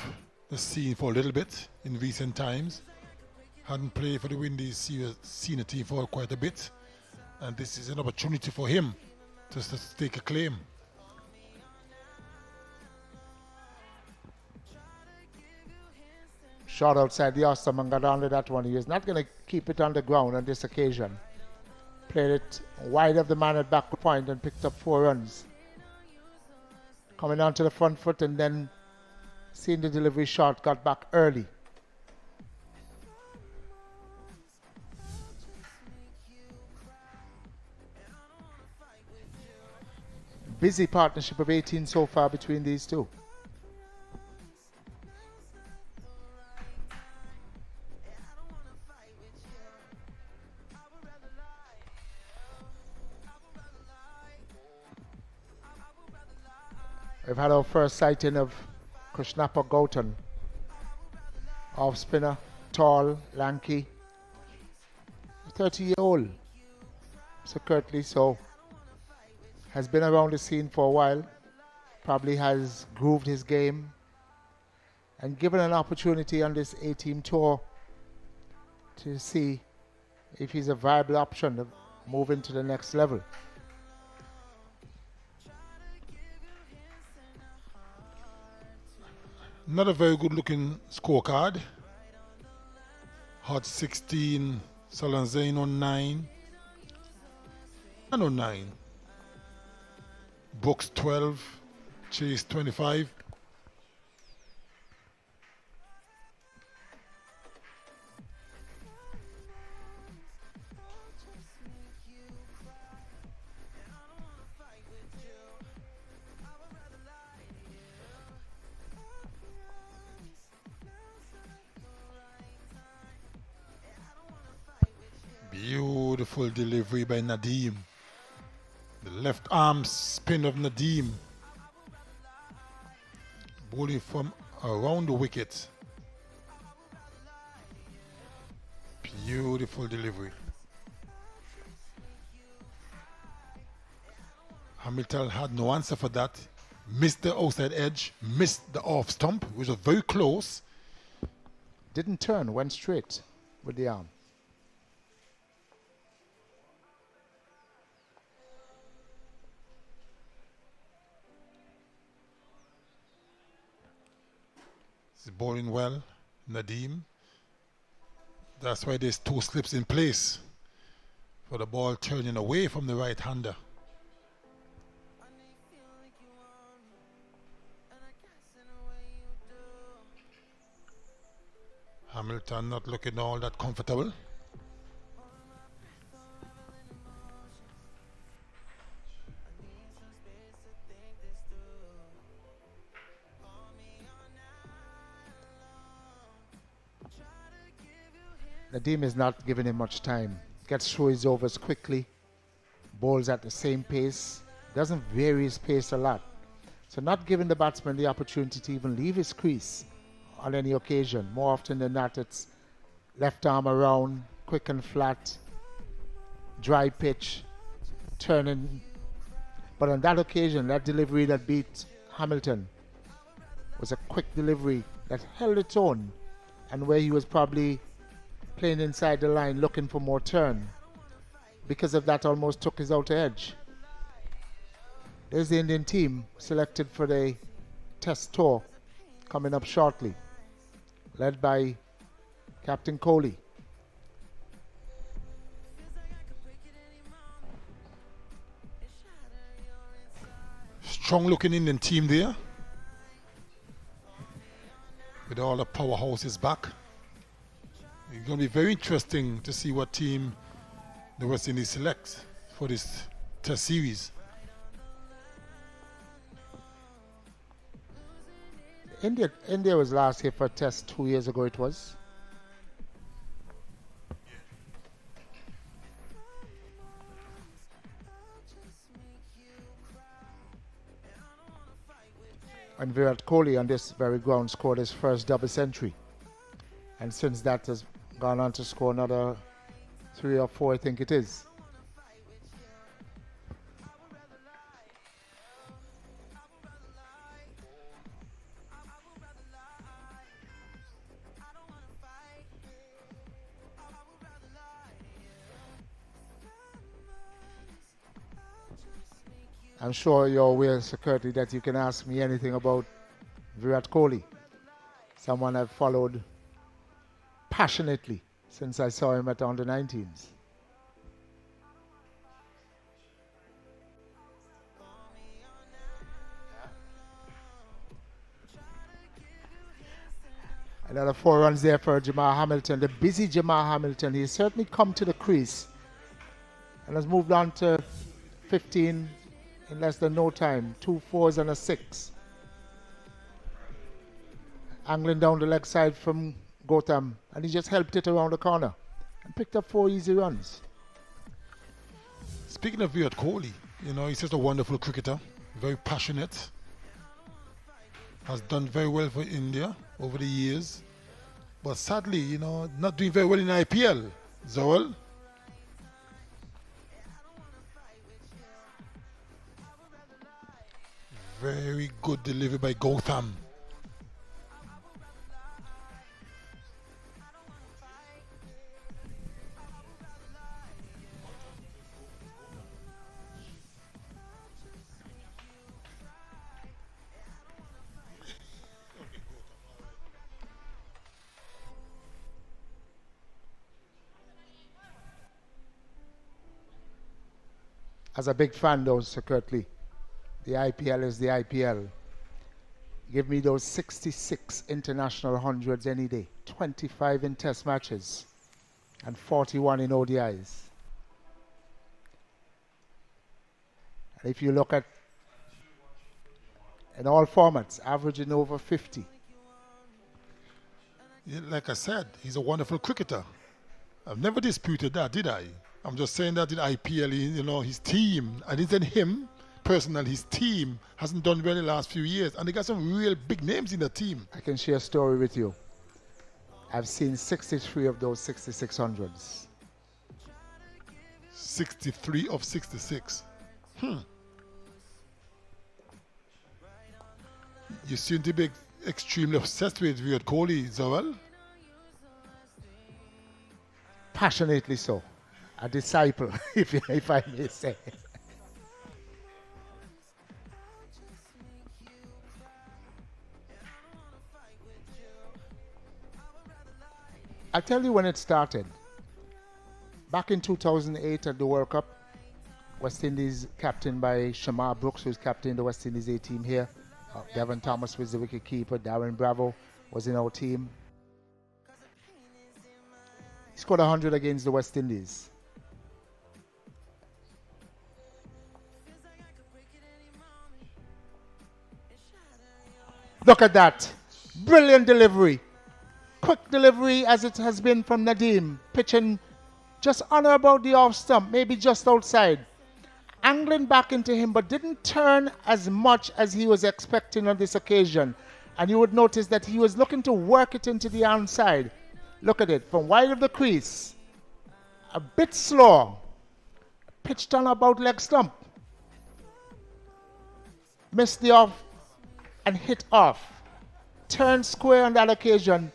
the scene for a little bit in recent times. Hadn't played for the Windies senior team for quite a bit. And this is an opportunity for him to stake a claim. Shot outside the Ostam and got onto that one. He was not going to keep it on the ground on this occasion. Played it wide of the man at back point and picked up 4 runs. Coming onto the front foot and then seeing the delivery shot, got back early. Busy partnership of 18 so far between these two. We've had our first sighting of Krishnappa Gautam. Off spinner, tall, lanky, 30-year-old. So curtly so. Has been around the scene for a while. Probably has grooved his game. And given an opportunity on this A-team tour to see if he's a viable option to move into the next level. Not a very good looking scorecard. Hot 16, Salanzain on 9. And on 9. Brooks 12, Chase 25. Beautiful delivery by Nadeem. The left arm spin of Nadeem. Bowling from around the wicket. Beautiful delivery. Hamilton had no answer for that. Missed the outside edge, missed the off stump, which was very close. Didn't turn, went straight with the arm. He's bowling well, Nadeem. That's why there's 2 slips in place for the ball turning away from the right-hander. Hamilton not looking all that comfortable. Nadeem is not giving him much time. Gets through his overs quickly. Bowls at the same pace. Doesn't vary his pace a lot. So not giving the batsman the opportunity to even leave his crease on any occasion. More often than not, it's left arm around, quick and flat, dry pitch, turning. But on that occasion, that delivery that beat Hamilton was a quick delivery that held its own, and where he was probably playing inside the line looking for more turn. Because of that, almost took his outer edge. There's the Indian team selected for the test tour coming up shortly, led by Captain Kohli. Strong looking Indian team there. with all the powerhouses back. It's going to be very interesting to see what team the West Indies selects for this Test series. India was last here for a Test 2 years ago, it was. And Virat Kohli on this very ground scored his first double century. And since that has gone on to score another 3 or 4, I think it is. I'm sure you're aware, security, that you can ask me anything about Virat Kohli. Someone I've followed passionately since I saw him at the under-19s. Another 4 runs there for Jamal Hamilton. The busy Jamal Hamilton. He's certainly come to the crease and has moved on to 15 in less than no time. 2 4s and a 6. Angling down the leg side from Gautam, and he just helped it around the corner and picked up 4 easy runs. Speaking of Virat Kohli, you know, he's just a wonderful cricketer, very passionate, has done very well for India over the years, but sadly, you know, not doing very well in IPL. Zoel? Very good delivery by Gautam. As a big fan, though, Sir Kirtley, the IPL is the IPL. Give me those 66 international hundreds any day, 25 in Test matches, and 41 in ODIs. And if you look at, in all formats, averaging over 50. Yeah, like I said, he's a wonderful cricketer. I've never disputed that, did I? I'm just saying that in IPL, you know, his team, I didn't say him personally, his team hasn't done well in the last few years. And they got some real big names in the team. I can share a story with you. I've seen 63 of those 6600s. 63 of 66. You seem to be extremely obsessed with Virat Kohli, Zawal. Passionately so. A disciple, if I may say. I'll tell you when it started. Back in 2008 at the World Cup, West Indies captained by Shamar Brooks, who's captain the West Indies A team here. Devon Thomas was the wicket keeper. Darren Bravo was in our team. He scored 100 against the West Indies. Look at that. Brilliant delivery. Quick delivery as it has been from Nadeem. Pitching just on or about the off stump, maybe just outside. Angling back into him, but didn't turn as much as he was expecting on this occasion. And you would notice that he was looking to work it into the outside. Look at it, from wide of the crease. A bit slow. Pitched on about leg stump. Missed the off and hit off. Turned square on that occasion.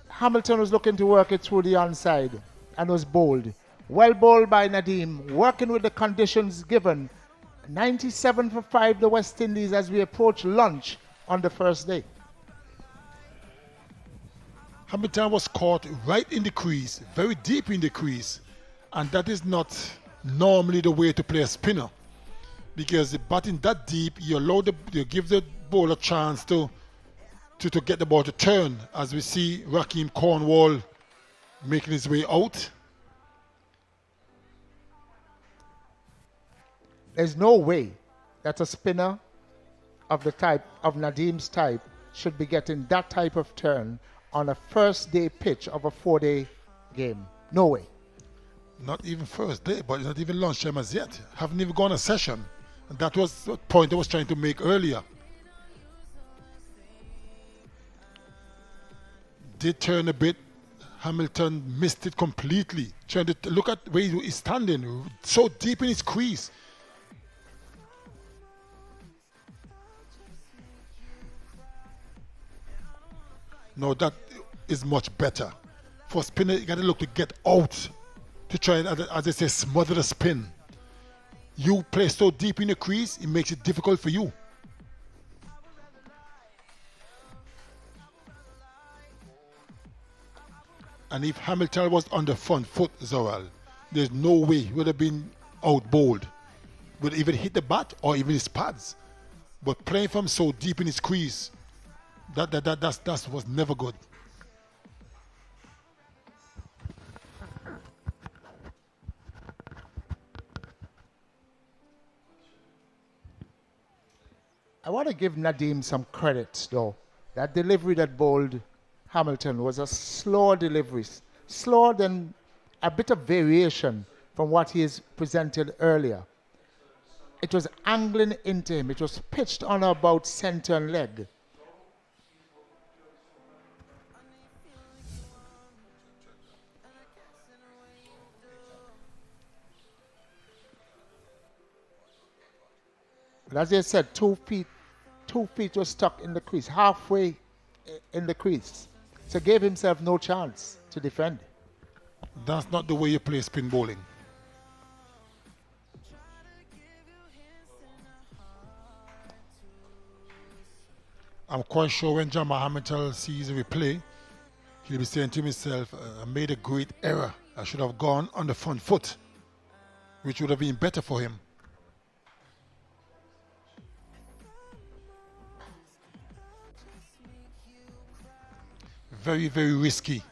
Hamilton was looking to work it through the onside and was bowled. Well bowled by Nadeem, working with the conditions given. 97 for 5 the West Indies as we approach lunch on the first day. Hamilton was caught right in the crease, very deep in the crease, and that is not normally the way to play a spinner, because the batting that deep, you give the bowler a chance to to get the ball to turn, as we see Raheem Cornwall making his way out. There's no way that a spinner of the type of Nadim's type should be getting that type of turn on a first day pitch of a 4-day game. No way. Not even first day, but it's not even lunchtime as yet. Haven't even gone a session. And that was the point I was trying to make earlier. Did turn a bit. Hamilton missed it completely. Trying to look at where he's standing, so deep in his crease. No, that is much better. For spinner, you got to look to get out to try and, as I say, smother the spin. You play so deep in the crease, it makes it difficult for you. And if Hamilton was on the front foot, Zoral, there's no way he would have been out bowled. Would even hit the bat or even his pads. But playing from so deep in his crease, that was never good. I want to give Nadim some credit, though. That delivery that bowled Hamilton was a slower delivery, slower than a bit of variation from what he has presented earlier. It was angling into him. It was pitched on about center and leg. But as I said, 2 feet was stuck in the crease, halfway in the crease. So gave himself no chance to defend. That's not the way you play spin bowling. I'm quite sure when Jamal Hamilton sees the replay, he'll be saying to himself, I made a great error. I should have gone on the front foot, which would have been better for him. Very, very risky.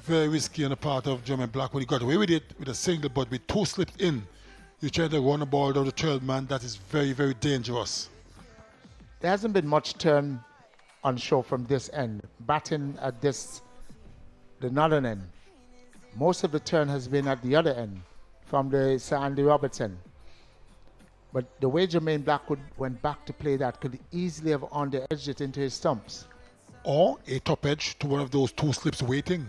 Very risky on the part of Jermaine Blackwood. He got away with it with a single, but with 2 slips in, you try to run a ball down the third man. That is very, very dangerous. There hasn't been much turn on show from this end. Batting at the northern end. Most of the turn has been at the other end, from the Sir Andy Robertson. But the way Jermaine Blackwood went back to play that could easily have on-the-edged it into his stumps. Or a top edge to one of those 2 slips waiting.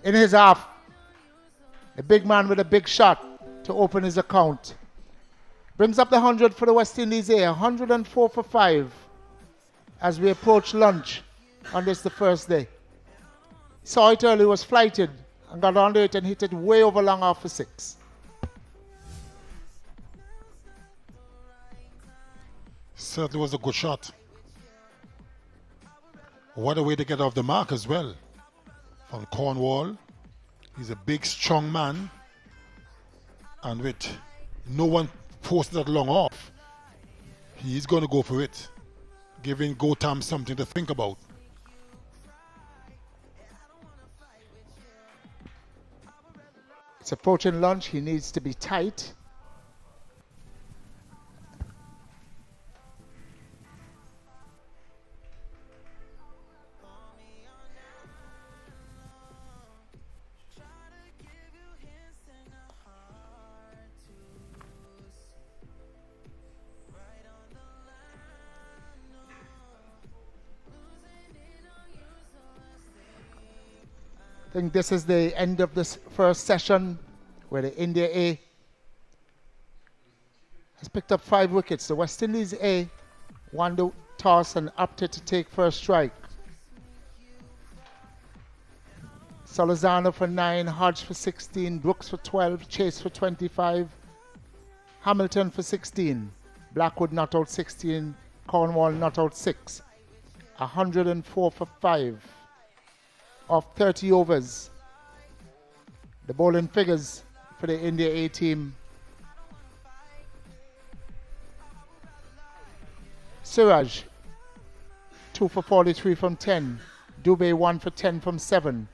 In his half, a big man with a big shot to open his account. Brings up the 100 for the West Indies A, 104 for 5 as we approach lunch on this the first day. Saw it early, was flighted and got under it and hit it way over long off for 6. Certainly was a good shot. What a way to get off the mark as well. From Cornwall. He's a big, strong man. And with no one forced that long off, he's going to go for it. Giving Gotham something to think about. It's approaching lunch. He needs to be tight. I think this is the end of this first session where the India A has picked up 5 wickets. The West Indies A won the toss and opted to take first strike. Salazano for 9, Hodge for 16, Brooks for 12, Chase for 25, Hamilton for 16, Blackwood not out 16, Cornwall not out 6. 104 for 5 of 30 overs. The bowling figures for the India A team. Siraj, 2 for 43 from 10. Dubey, 1 for 10 from 7.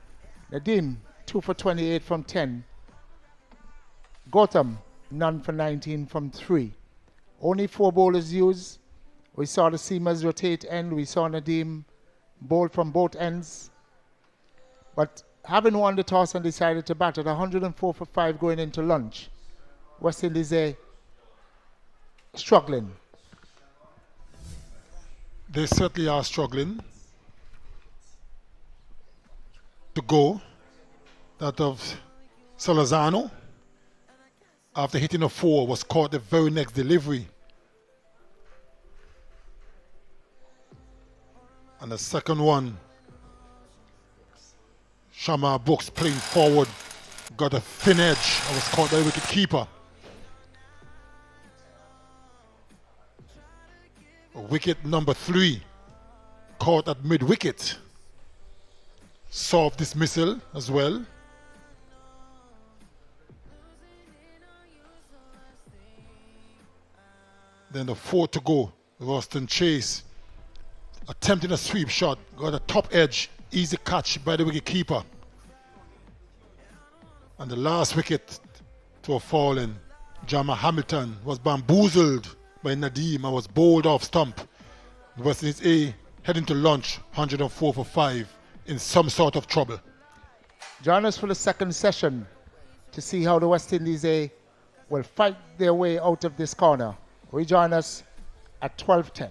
Nadeem, 2 for 28 from 10. Gautam, none for 19 from 3. Only 4 bowlers used. We saw the seamers rotate end. We saw Nadeem bowl from both ends. But having won the toss and decided to bat at 104 for 5 going into lunch, West Indies struggling. They certainly are struggling to go. That of Salazano, after hitting a 4, was caught the very next delivery. And the second one, Shamar Brooks playing forward, got a thin edge and was caught by the wicket keeper. Wicket number 3, caught at mid-wicket. Soft dismissal as well. Then the 4 to go, Roston Chase attempting a sweep shot, got a top edge, easy catch by the wicket keeper. And the last wicket to a fallen, Jama Hamilton was bamboozled by Nadeem and was bowled off stump. The West Indies A heading to lunch, 104 for 5, in some sort of trouble. Join us for the second session to see how the West Indies A will fight their way out of this corner. Rejoin us at 12:10.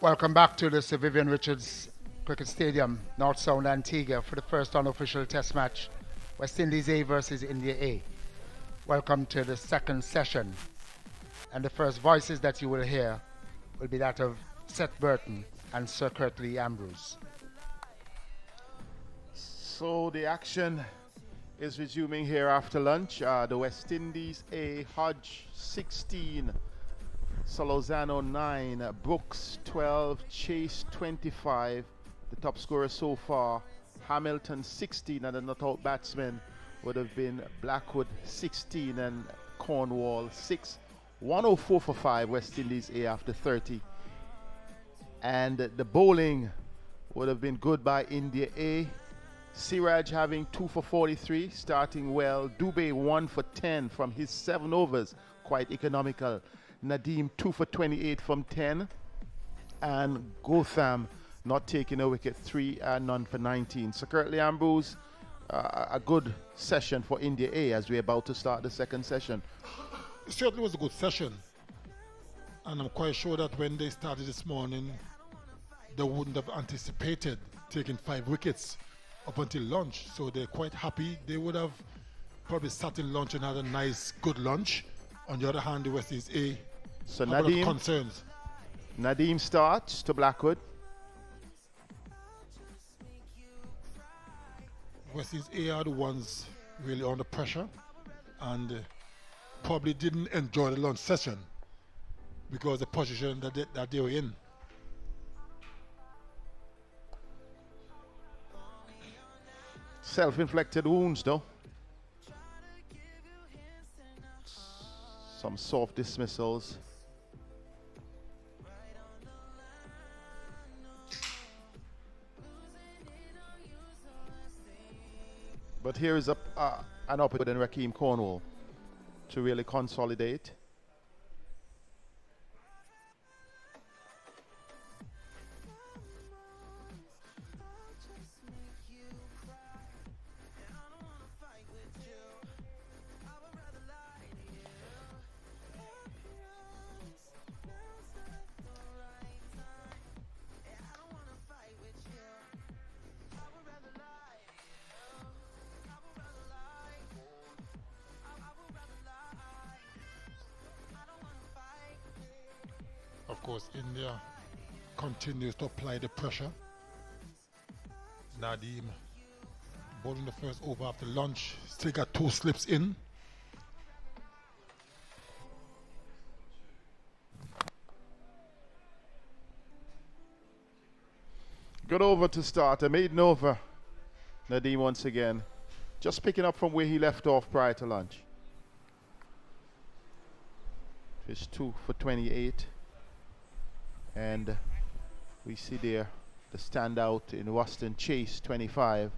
Welcome back to the Sir Vivian Richards Cricket Stadium, North Sound, Antigua, for the first unofficial test match, West Indies A versus India A. Welcome to the second session. And the first voices that you will hear will be that of Seth Burton and Sir Curtly Ambrose. So the action is resuming here after lunch. The West Indies A, Hodge 16, Solozano 9, Brooks 12, Chase 25. The top scorer so far, Hamilton 16, and the not-out batsmen would have been Blackwood 16 and Cornwall 6. 104 for 5, West Indies A after 30. And the bowling would have been good by India A. Siraj having 2 for 43, starting well. Dubey 1 for 10 from his 7 overs, quite economical. Nadeem 2 for 28 from 10. And Gotham not taking a wicket, 3 and none for 19. So Curtly Ambrose, a good session for India A as we're about to start the second session. It certainly was a good session. And I'm quite sure that when they started this morning, they wouldn't have anticipated taking 5 wickets up until lunch. So they're quite happy. They would have probably sat in lunch and had a nice, good lunch. On the other hand, the West Indies A So have a lot of concerns. Nadeem starts to Blackwood. West Indies A are the ones really under pressure and probably didn't enjoy the lunch session because of the position that they were in. Self-inflicted wounds though. Some soft dismissals. But here is an opportunity in Rakeem Cornwall to really consolidate. Of course, India continues to apply the pressure. Nadeem bowling the first over after lunch, still got 2 slips in. Good over to start, a maiden over. Nadeem once again, just picking up from where he left off prior to lunch. It's 2 for 28. And we see there the standout in Waston, Chase 25.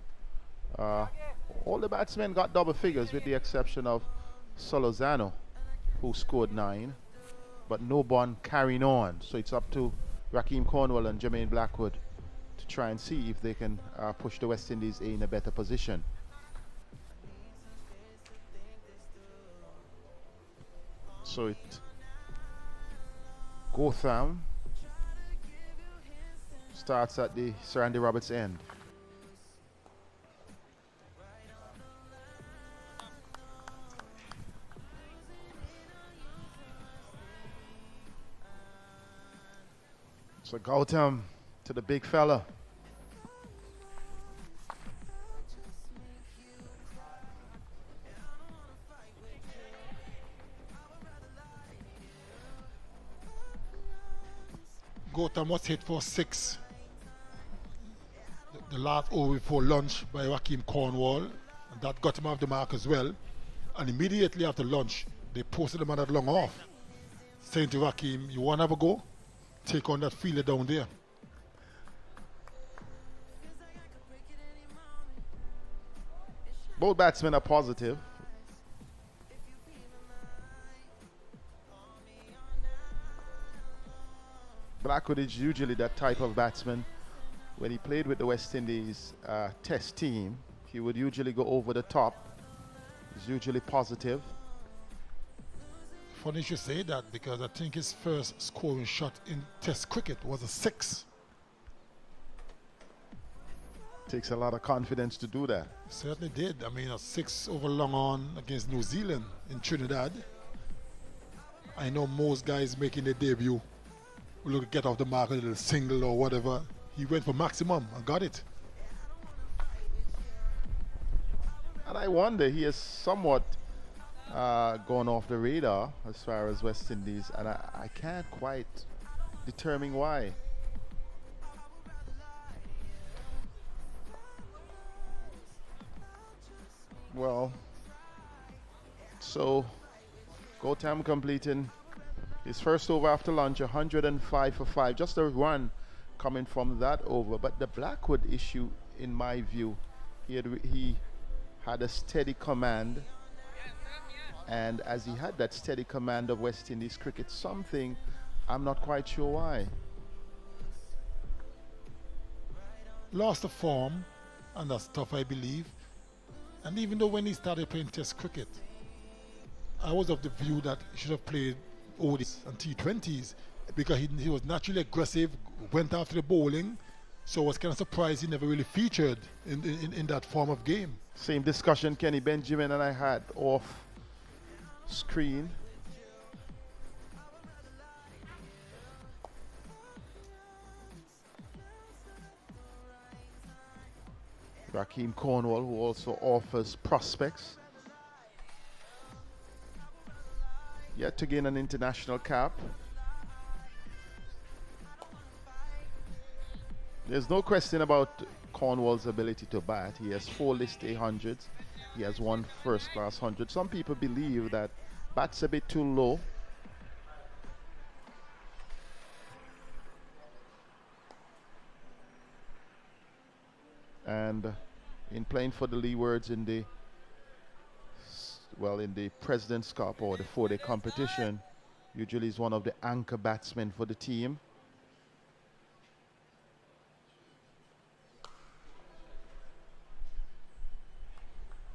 All the batsmen got double figures with the exception of Solozano, who scored 9, but no one carrying on. So it's up to Rakeem Cornwall and Jermaine Blackwood to try and see if they can push the West Indies in a better position. So it Gotham starts at the Sir Andy Roberts end. So Gautam to the big fella. Gautam was hit for 6. The last over before lunch by Rakeem Cornwall, and that got him off the mark as well. And immediately after lunch, they posted him at long off, saying to Rakeem, "You want to have a go? Take on that fielder down there." Both batsmen are positive. Blackwood is usually that type of batsman. When he played with the West Indies test team, he would usually go over the top. He's usually positive. Funny you should say that, because I think his first scoring shot in Test cricket was a 6. Takes a lot of confidence to do that. Certainly did. I mean, a 6 over long on against New Zealand in Trinidad. I know most guys making their debut will look to get off the mark a little single or whatever. He went for maximum and got it. And I wonder, he has somewhat gone off the radar as far as West Indies, and I can't quite determine why. Well, so Gotham completing his first over after lunch, 105 for 5. Just a run coming from that over. But the Blackwood issue, in my view, he had a steady command. And as he had that steady command of West Indies cricket, something, I'm not quite sure why. Lost the form, and that's tough, I believe. And even though when he started playing Test cricket, I was of the view that he should have played odis and T20s, because he was naturally aggressive, went after the bowling, so I was kind of surprised he never really featured in that form of game. Same discussion Kenny Benjamin and I had off screen. Raheem Cornwall, who also offers prospects. Yet to gain an international cap. There's no question about Cornwall's ability to bat. He has 4 list A100s. He has 1 first-class 100. Some people believe that bat's a bit too low. And in playing for the Leewards in the President's Cup or the 4-day competition, usually is one of the anchor batsmen for the team.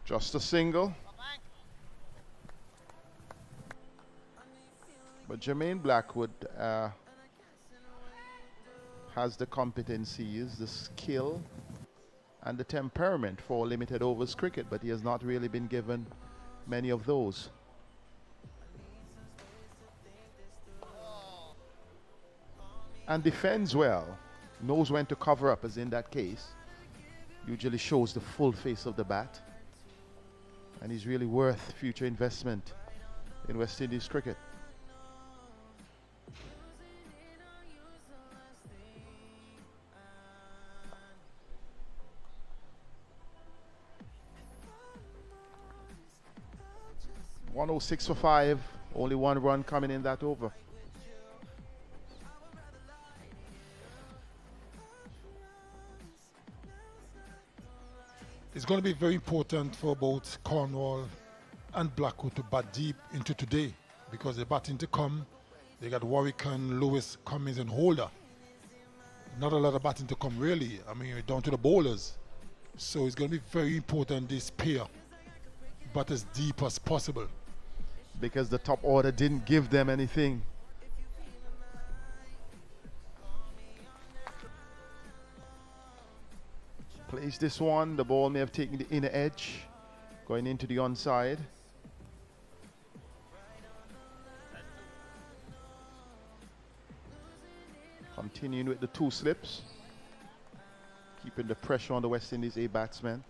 Just a single. But Jermaine Blackwood has the competencies, the skill, and the temperament for limited overs cricket, but he has not really been given many of those. And defends well, knows when to cover up, as in that case. Usually shows the full face of the bat. And he's really worth future investment in West Indies cricket. .106 for 5, only 1 run coming in that over. It's going to be very important for both Cornwall and Blackwood to bat deep into today, because they're batting to come. They got Warwican, Lewis, Cummins, and Holder. Not a lot of batting to come, really. I mean, you're down to the bowlers. So it's going to be very important this pair bat as deep as possible. Because the top order didn't give them anything. Plays this one, the ball may have taken the inner edge, going into the onside. Continuing with the 2 slips, keeping the pressure on the West Indies A batsmen.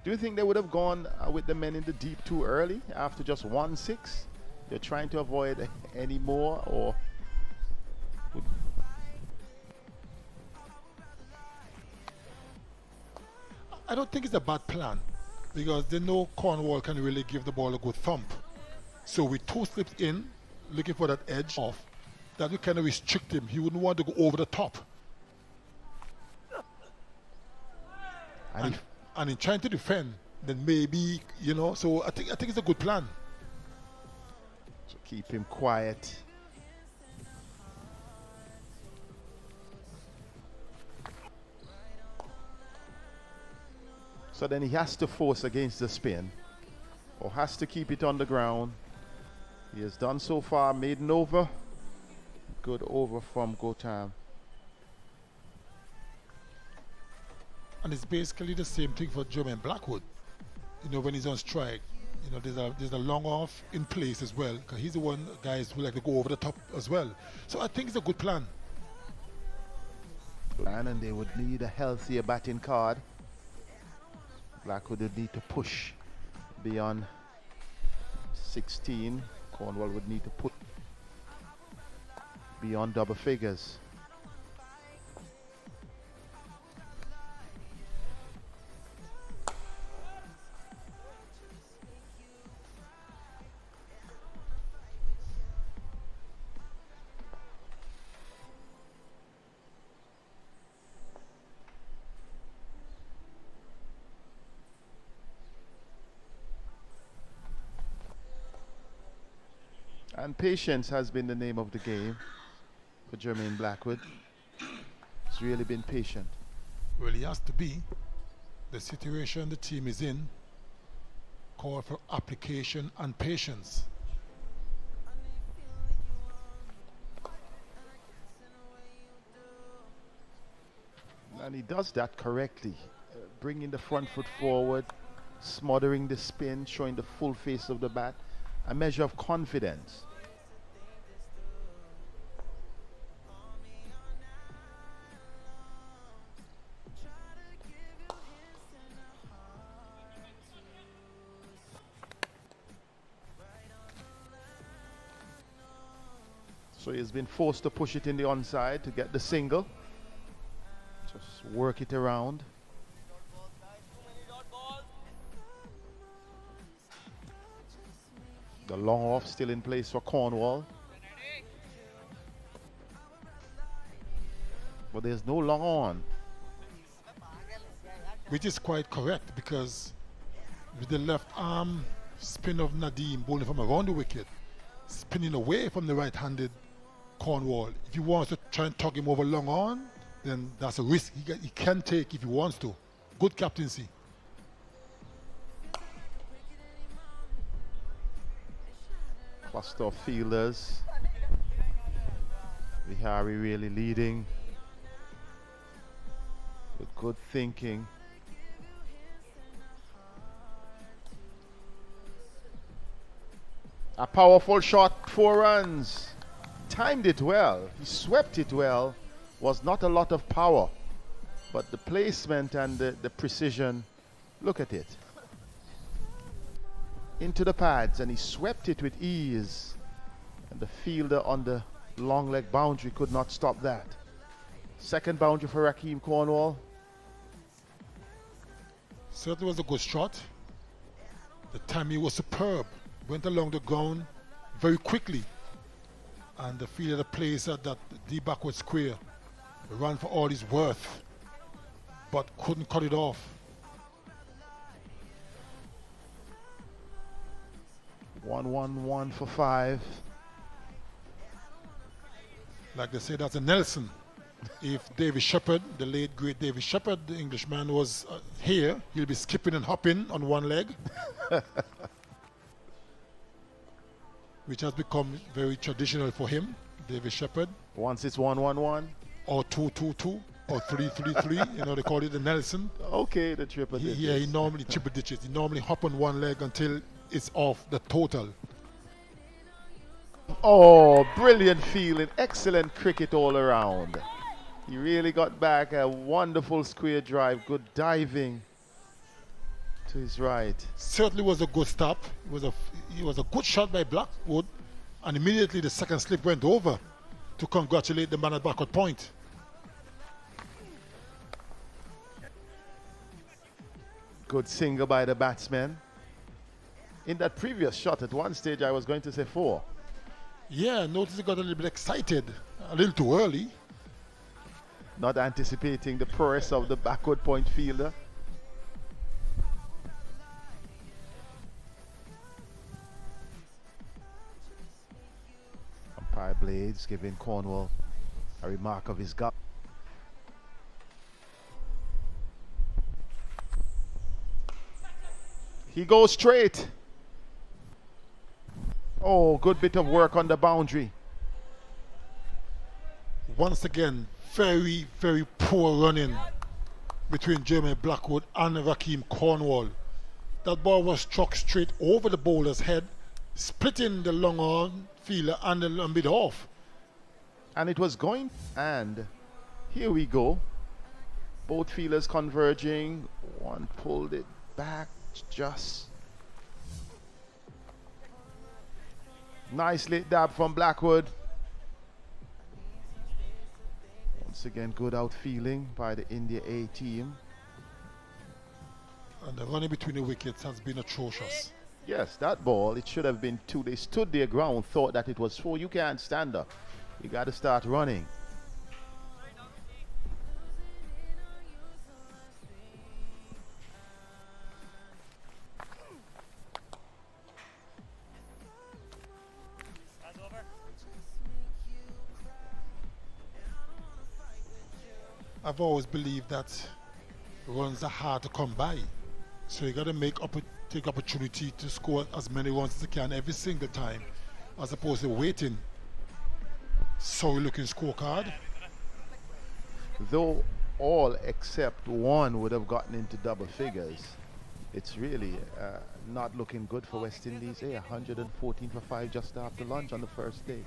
Do you think they would have gone with the men in the deep too early after just 1-6? They're trying to avoid any more, or I don't think it's a bad plan, because they know Cornwall can really give the ball a good thump. So with 2 slips in, looking for that edge off, that will kind of restrict him. He wouldn't want to go over the top. And in trying to defend, then maybe, you know, so I think it's a good plan. So keep him quiet. So then he has to force against the spin, or has to keep it on the ground. He has done so far, maiden over. Good over from Gotam. And it's basically the same thing for Jermaine Blackwood. You know, when he's on strike, you know, there's a long off in place as well, because he's the one guys who like to go over the top as well. So I think it's a good plan. And they would need a healthier batting card. Blackwood would need to push beyond 16. Cornwall would need to put beyond double figures. And patience has been the name of the game for Jermaine Blackwood. He's really been patient. Well, he has to be. The situation the team is in call for application and patience. And he does that correctly. Bringing the front foot forward, smothering the spin, showing the full face of the bat. A measure of confidence. So he's been forced to push it in the onside to get the single. Just work it around. The long off still in place for Cornwall. But there's no long on. Which is quite correct, because with the left arm spin of Nadeem bowling from around the wicket, spinning away from the right-handed Cornwall. If he wants to try and tug him over long on, then that's a risk he can take if he wants to. Good captaincy. Cluster of fielders. Vihari really leading with good thinking. A powerful shot, 4 runs. Timed it well. He swept it well. Was not a lot of power, but the placement and the precision. Look at it. Into the pads, and he swept it with ease. And the fielder on the long leg boundary could not stop that. Second boundary for Rakeem Cornwall. Certainly was a good shot. The timing was superb. Went along the ground very quickly. And the fielder plays at that deep backward square. Ran for all his worth, but couldn't cut it off. 1-1-1 for 5. Like they say, that's a Nelson. If David Shepherd, the late great David Shepherd, the Englishman, was here, he'll be skipping and hopping on one leg. Which has become very traditional for him, David Shepherd. Once it's 1-1-1. Or 2-2-2 or 3-3-3. You know, they call it the Nelson. Okay, the triple digits. Yeah, he normally triple digits. He normally hop on one leg until it's off the total. Oh, brilliant feeling. Excellent cricket all around. He really got back a wonderful square drive. Good diving to his right. Certainly was a good stop. It was a good shot by Blackwood, and immediately the second slip went over to congratulate the man at backward point. Good single by the batsman. In that previous shot, at one stage, I was going to say 4. Yeah, notice he got a little bit excited, a little too early. Not anticipating the prowess of the backward point fielder. blades, giving Cornwall a remark of his gut. He goes straight. Oh, good bit of work on the boundary. Once again, very, very poor running between Jeremy Blackwood and Raheem Cornwall. That ball was struck straight over the bowler's head, splitting the long on fielder and the mid off. And it was going, and here we go. Both fielders converging. One pulled it back just. Nice late dab from Blackwood. Once again, good outfielding by the India A team. And the running between the wickets has been atrocious. Yes, that ball, it should have been two. They stood their ground, thought that it was four. You can't stand up. You got to start running. I've always believed that runs are hard to come by. So you got to take opportunity to score as many runs as you can every single time, as opposed to waiting. Sorry looking scorecard. Though all except one would have gotten into double figures, it's really not looking good for West Indies. 114 for 5 just after lunch on the first day.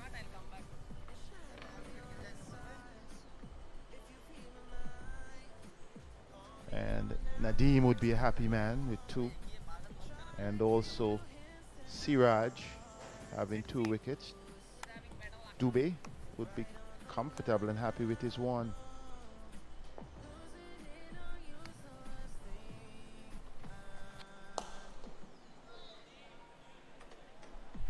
And Nadeem would be a happy man with 2. And also Siraj having 2 wickets. Dubé would be comfortable and happy with his 1.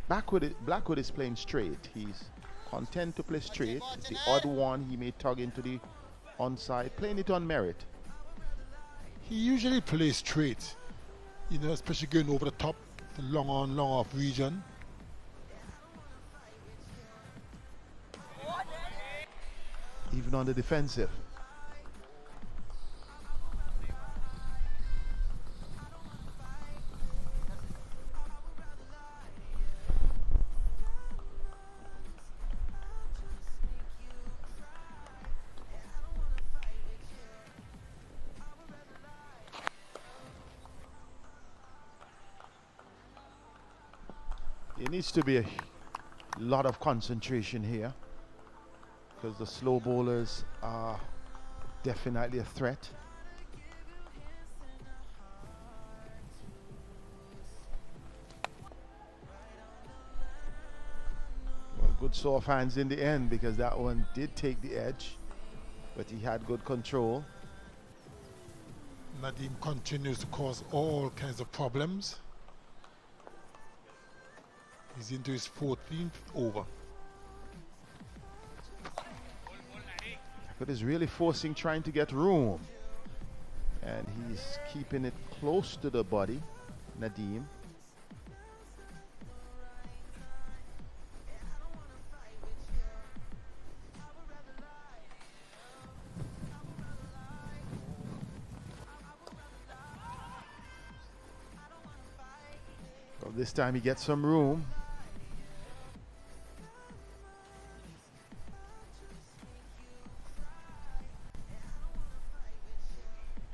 Blackwood is playing straight. He's content to play straight. The odd one he may tug into the onside, playing it on merit. He usually plays straight, you know, especially going over the top, the long on, long off region. Even on the defensive. There needs to be a lot of concentration here, because the slow bowlers are definitely a threat. Well, good soft hands in the end, because that one did take the edge, but he had good control. Nadeem continues to cause all kinds of problems. He's into his 14th over. But is really forcing, trying to get room. And he's keeping it close to the body, Nadeem. Well, this time he gets some room.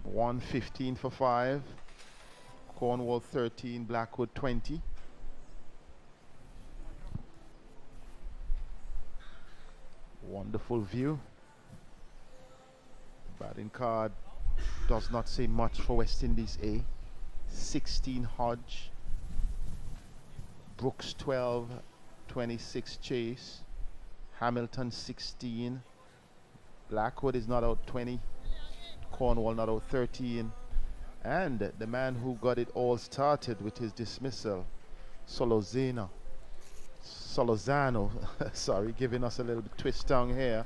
One 15 for 5. Cornwall 13, Blackwood 20. Wonderful view. Batting card does not say much for West Indies A. 16 Hodge. Brooks 12, 26 Chase. Hamilton 16. Blackwood is not out 20. Cornwall not out 13. And the man who got it all started with his dismissal, Solozano, sorry, giving us a little bit twist tongue here,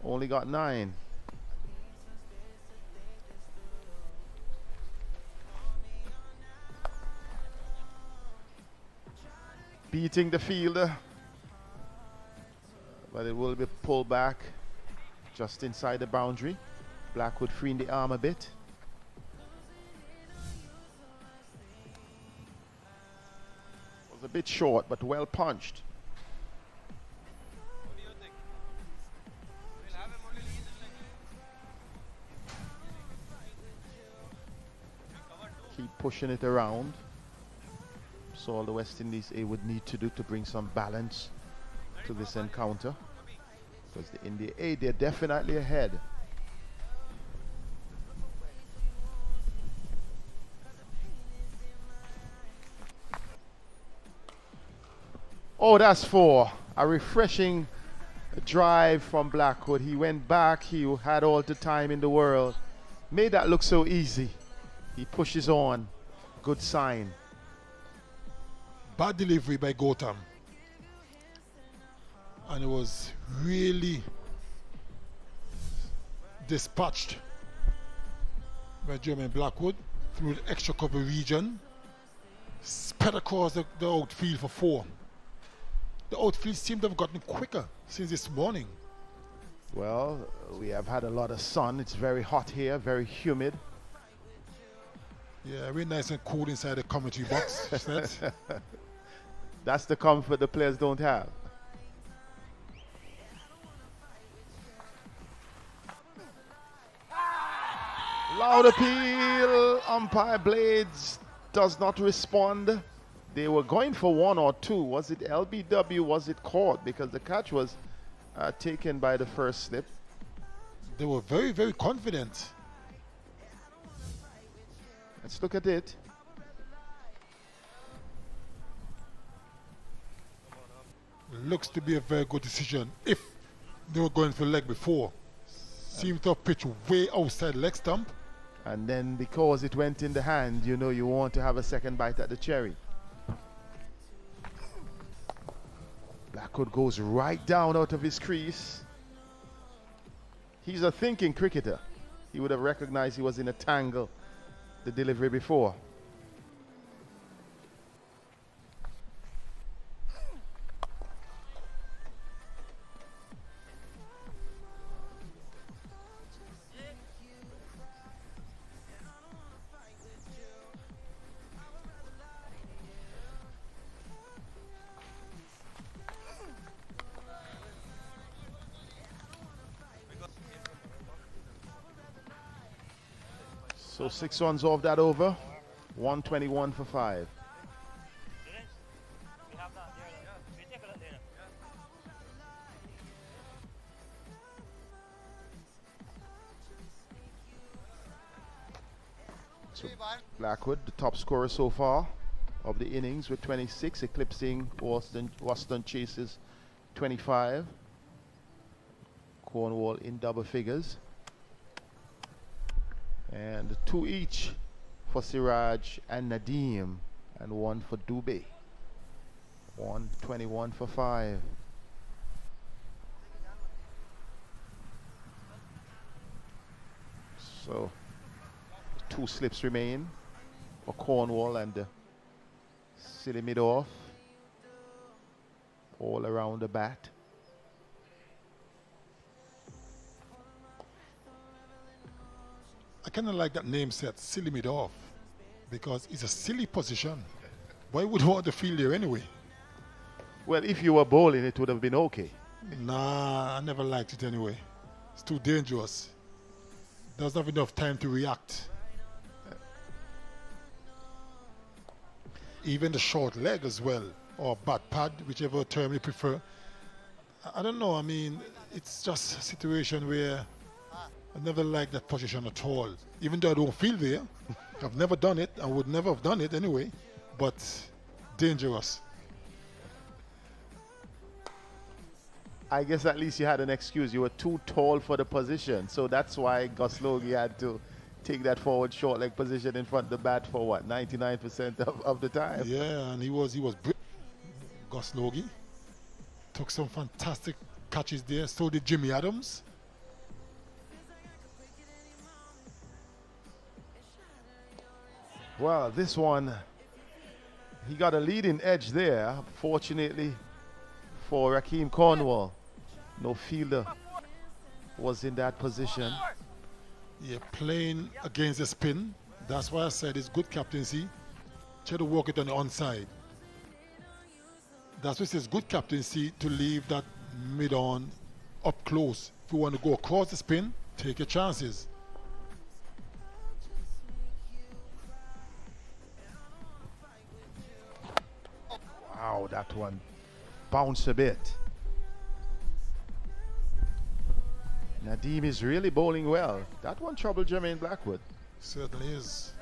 only got 9. Beating the fielder. But it will be pulled back just inside the boundary. Blackwood freeing the arm a bit. Was a bit short, but well punched. Keep pushing it around. So all the West Indies A would need to do to bring some balance to this encounter. Because the India A, they're definitely ahead. Oh, that's four. A refreshing drive from Blackwood. He went back. He had all the time in the world. Made that look so easy. He pushes on. Good sign. Bad delivery by Gautam. And it was really dispatched by Jermaine Blackwood through the extra cover region. Sped across the outfield for four. The outfield seemed to have gotten quicker since this morning. Well, we have had a lot of sun. It's very hot here, very humid. Yeah, very nice and cool inside the commentary box. That's the comfort the players don't have. Loud appeal. Umpire Blades does not respond. They were going for one or two. Was it LBW? Was it caught? Because the catch was taken by the first slip. They were very, very confident. Let's look at it. Looks to be a very good decision if they were going for leg before. Seemed to have pitched way outside leg stump. And then because it went in the hand, you know you want to have a second bite at the cherry. Blackwood goes right down out of his crease. He's a thinking cricketer. He would have recognized he was in a tangle the delivery before. So 6 runs off that over. 121 for 5. So Blackwood, the top scorer so far of the innings with 26, eclipsing Waston Chase's 25. Cornwall in double figures. And 2 each for Siraj and Nadeem, and 1 for Dubé. 121 for 5. So 2 slips remain for Cornwall and silly mid off all around the bat. I kind of like that name set, silly mid off, because it's a silly position. Why would you want to field there anyway? Well, if you were bowling, it would have been okay. Nah, I never liked it anyway. It's too dangerous. Doesn't have enough time to react. Even the short leg as well, or bat pad, whichever term you prefer. I don't know, I mean, it's just a situation where I never liked that position at all. Even though I don't feel there, I've never done it. I would never have done it anyway, but dangerous. I guess at least you had an excuse. You were too tall for the position. So that's why Gus Logie had to take that forward short leg position in front of the bat for what, 99% of the time? Yeah, and he was Gus Logie. Took some fantastic catches there. So did Jimmy Adams. Well, this one, he got a leading edge there, fortunately for Rakeem Cornwall. No fielder was in that position. Yeah, playing against the spin. That's why I said it's good captaincy. Try to work it on the onside. That's why it says good captaincy to leave that mid-on up close. If you want to go across the spin, take your chances. Wow, that one bounced a bit. Nadeem is really bowling well. That one troubled Jermaine Blackwood. Certainly is.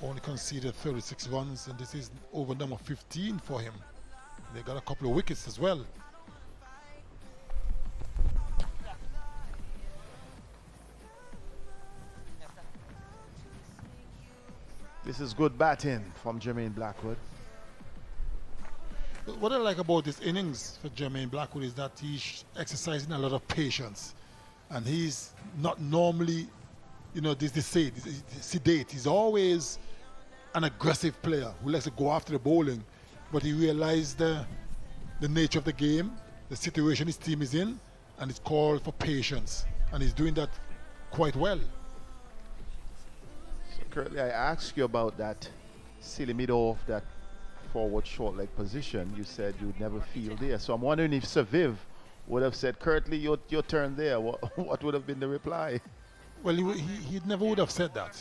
Only conceded 36 runs, and this is over number 15 for him. They got a couple of wickets as well. This is good batting from Jermaine Blackwood. But what I like about this innings for Jermaine Blackwood is that he's exercising a lot of patience. And he's not normally, you know, this sedate. He's always an aggressive player who likes to go after the bowling. But he realized the nature of the game, the situation his team is in, and it's called for patience. And he's doing that quite well. So currently I asked you about that silly mid-off, that forward short leg position. You said you'd never feel there. So I'm wondering if Sir Viv would have said, Curtly, your turn there. What would have been the reply? Well, he never would have said that.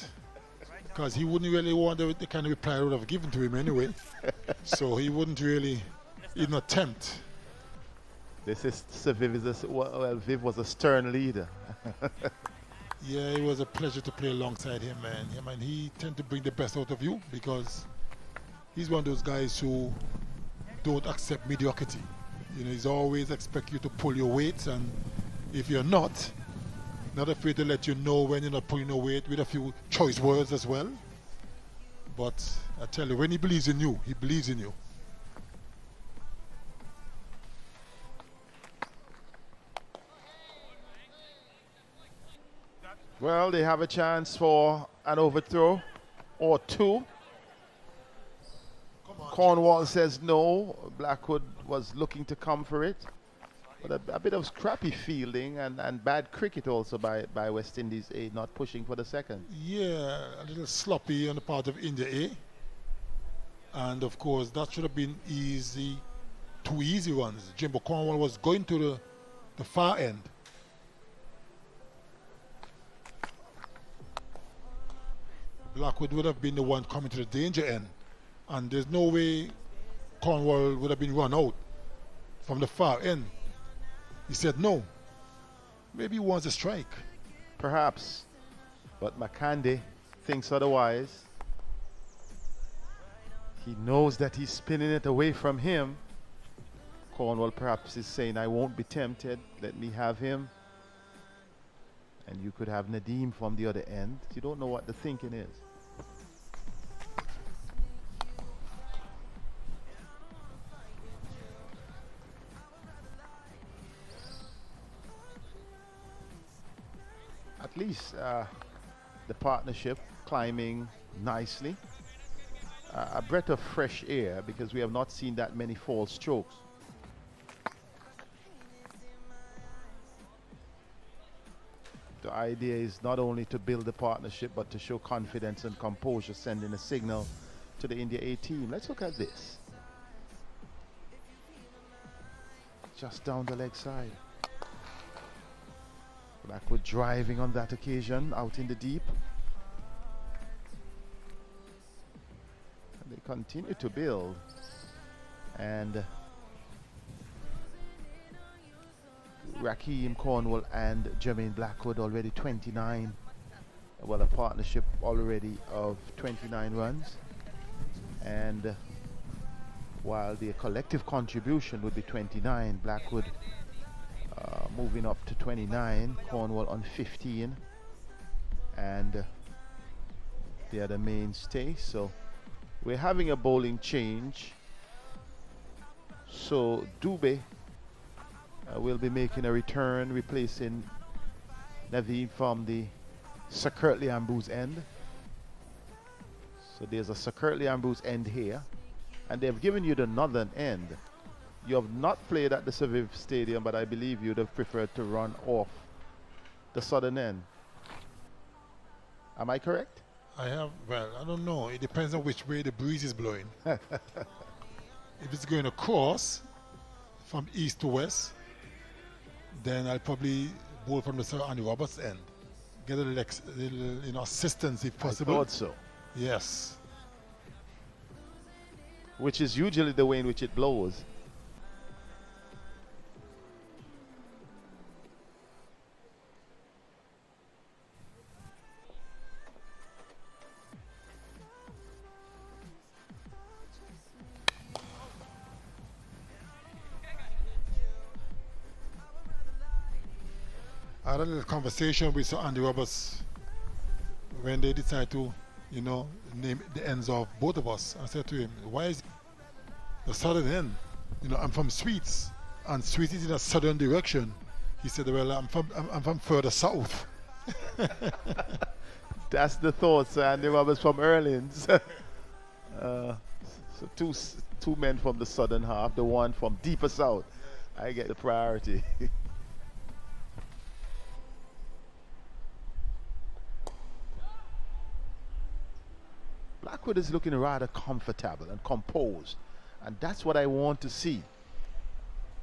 Because he wouldn't really want the kind of reply I would have given to him anyway. So he wouldn't really even attempt. This is Sir Viv Viv was a stern leader. Yeah, it was a pleasure to play alongside him, man. Yeah, man, he tends to bring the best out of you because he's one of those guys who don't accept mediocrity. You know, he's always expect you to pull your weight, and if you're not afraid to let you know when you're not pulling your weight with a few choice words as well. But I tell you, when he believes in you, he believes in you. Well, they have a chance for an overthrow or two. Cornwall says no. Blackwood was looking to come for it. But a bit of scrappy fielding and bad cricket also by West Indies A, not pushing for the second. Yeah, a little sloppy on the part of India A. And of course, that should have been easy, 2 easy ones. Jimbo Cornwall was going to the far end. Blackwood would have been the one coming to the danger end. And there's no way Cornwall would have been run out from the far end. He said no. Maybe he wants a strike. Perhaps. But Makande thinks otherwise. He knows that he's spinning it away from him. Cornwall perhaps is saying, I won't be tempted. Let me have him. And you could have Nadeem from the other end. You don't know what the thinking is. At least the partnership climbing nicely. A breath of fresh air because we have not seen that many false strokes. The idea is not only to build the partnership but to show confidence and composure, sending a signal to the India A team. Let's look at this. Just down the leg side. Blackwood driving on that occasion out in the deep. And they continue to build. And Rakeem Cornwall and Jermaine Blackwood already 29. Well, a partnership already of 29 runs. And while their collective contribution would be 29, Blackwood moving up to 29, Cornwall on 15, and they are the mainstay. So we're having a bowling change. So Dubé will be making a return, replacing Naveem from the Sir Curtly Ambrose end. So there's a Sir Curtly Ambrose end here, and they've given you the northern end. You have not played at the Seviv Stadium, but I believe you'd have preferred to run off the southern end. Am I correct? I don't know. It depends on which way the breeze is blowing. If it's going across from east to west, then I'll probably bowl from the Sir Andy Roberts end. Get a little assistance if possible. I thought so. Yes. Which is usually the way in which it blows. I had a little conversation with Sir Andy Roberts when they decided to, name the ends of both of us. I said to him, why is the southern end? I'm from Sweets, and Sweets is in a southern direction. He said, well, I'm from further south. That's the thought, Sir Andy Roberts from Erlins. So two men from the southern half, the one from deeper south. I get the priority. Blackwood is looking rather comfortable and composed, and that's what I want to see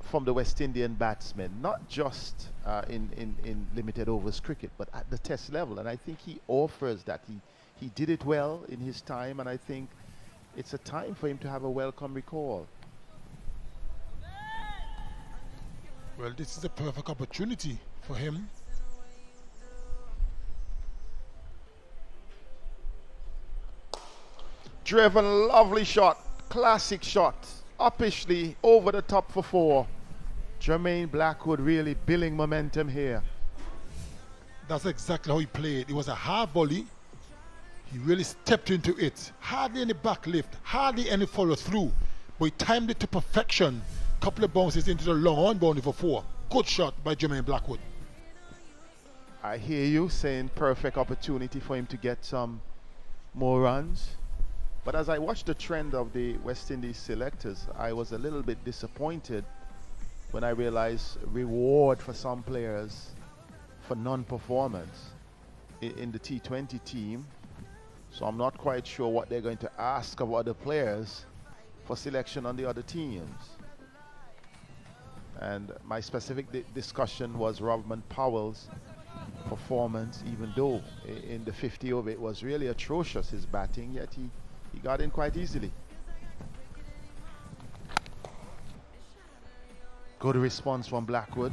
from the West Indian batsmen, not just in limited overs cricket, but at the test level. And I think he offers that. He did it well in his time, and I think it's a time for him to have a welcome recall. Well, this is a perfect opportunity for him. Driven, lovely shot, classic shot, uppishly over the top for 4. Jermaine Blackwood really building momentum here. That's exactly how he played. It was a hard volley. He really stepped into it. Hardly any back lift, hardly any follow through, but he timed it to perfection. Couple of bounces into the long on boundary for 4. Good shot by Jermaine Blackwood. I hear you saying perfect opportunity for him to get some more runs. But as I watched the trend of the West Indies selectors, I was a little bit disappointed when I realized reward for some players for non-performance in the T20 team. So I'm not quite sure what they're going to ask of other players for selection on the other teams. And my specific discussion was Robman Powell's performance, even though in the 50 over it was really atrocious, his batting, yet he got in quite easily. Good response from Blackwood.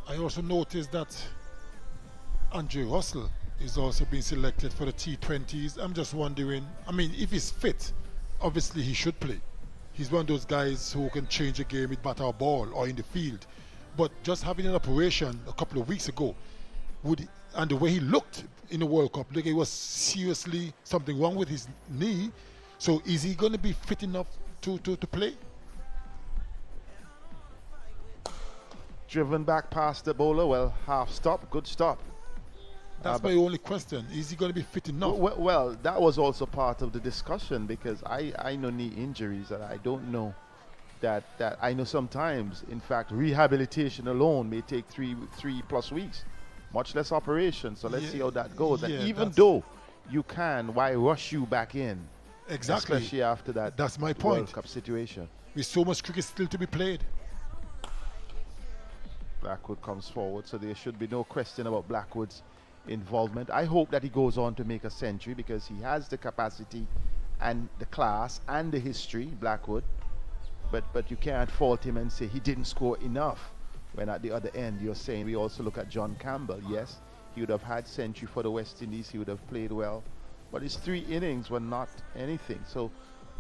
I also noticed that Andre Russell is also being selected for the T20s. I'm just wondering, if he's fit, obviously he should play. He's one of those guys who can change a game with bat or ball or in the field. But just having an operation a couple of weeks ago, and the way he looked in the World Cup, like it was seriously something wrong with his knee. So is he going to be fit enough to play? Driven back past the bowler, well, half stop, good stop. That's my only question. Is he going to be fit enough? Well, that was also part of the discussion, because I know knee injuries, and I don't know that I know sometimes, in fact, rehabilitation alone may take three plus weeks, much less operation. So let's see how that goes. And even though you can, why rush you back in? Exactly. Especially after that. That's my point. World Cup situation. With so much cricket still to be played. Blackwood comes forward, so there should be no question about Blackwood's involvement. I hope that he goes on to make a century, because he has the capacity and the class and the history, Blackwood. But you can't fault him and say he didn't score enough, when at the other end you're saying we also look at John Campbell. Yes, he would have had century for the West Indies, he would have played well, but his 3 innings were not anything. So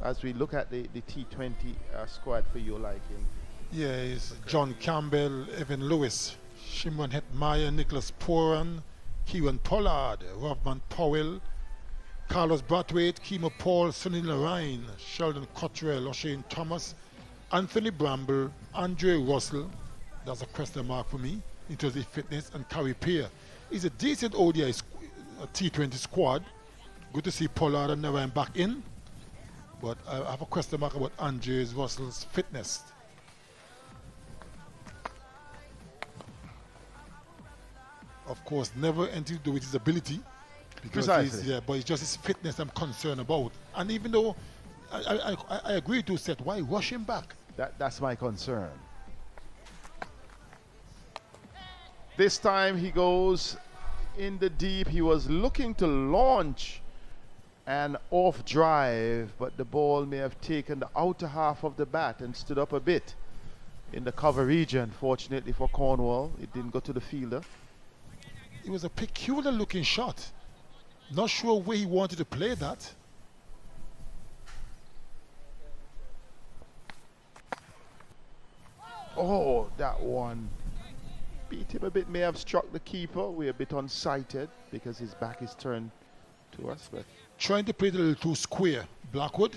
as we look at the T20 squad for your liking, it's John Campbell, Evan Lewis, Shimon Hetmeyer, Nicholas Poran, Kieran Pollard, Robman Powell, Carlos Brathwaite, Kimo Paul, Sunil Narine, Sheldon Cottrell, O'Shane Thomas, Anthony Bramble, Andre Russell, that's a question mark for me, in terms of fitness, and Carrie Peer. It's a decent ODI T20 squad. Good to see Pollard and Narine back in. But I have a question mark about Andres Russell's fitness. Of course, never anything to do with his ability. Because Precisely. but it's just his fitness I'm concerned about. And even though I agree to Seth, why rush him back? That's my concern. This time he goes in the deep. He was looking to launch an off drive, but the ball may have taken the outer half of the bat and stood up a bit in the cover region. Fortunately for Cornwall, it didn't go to the fielder. It was a peculiar looking shot. Not sure where he wanted to play that. Oh, that one beat him a bit. May have struck the keeper. We're a bit unsighted because his back is turned to us. But Trying to play it a little too square. Blackwood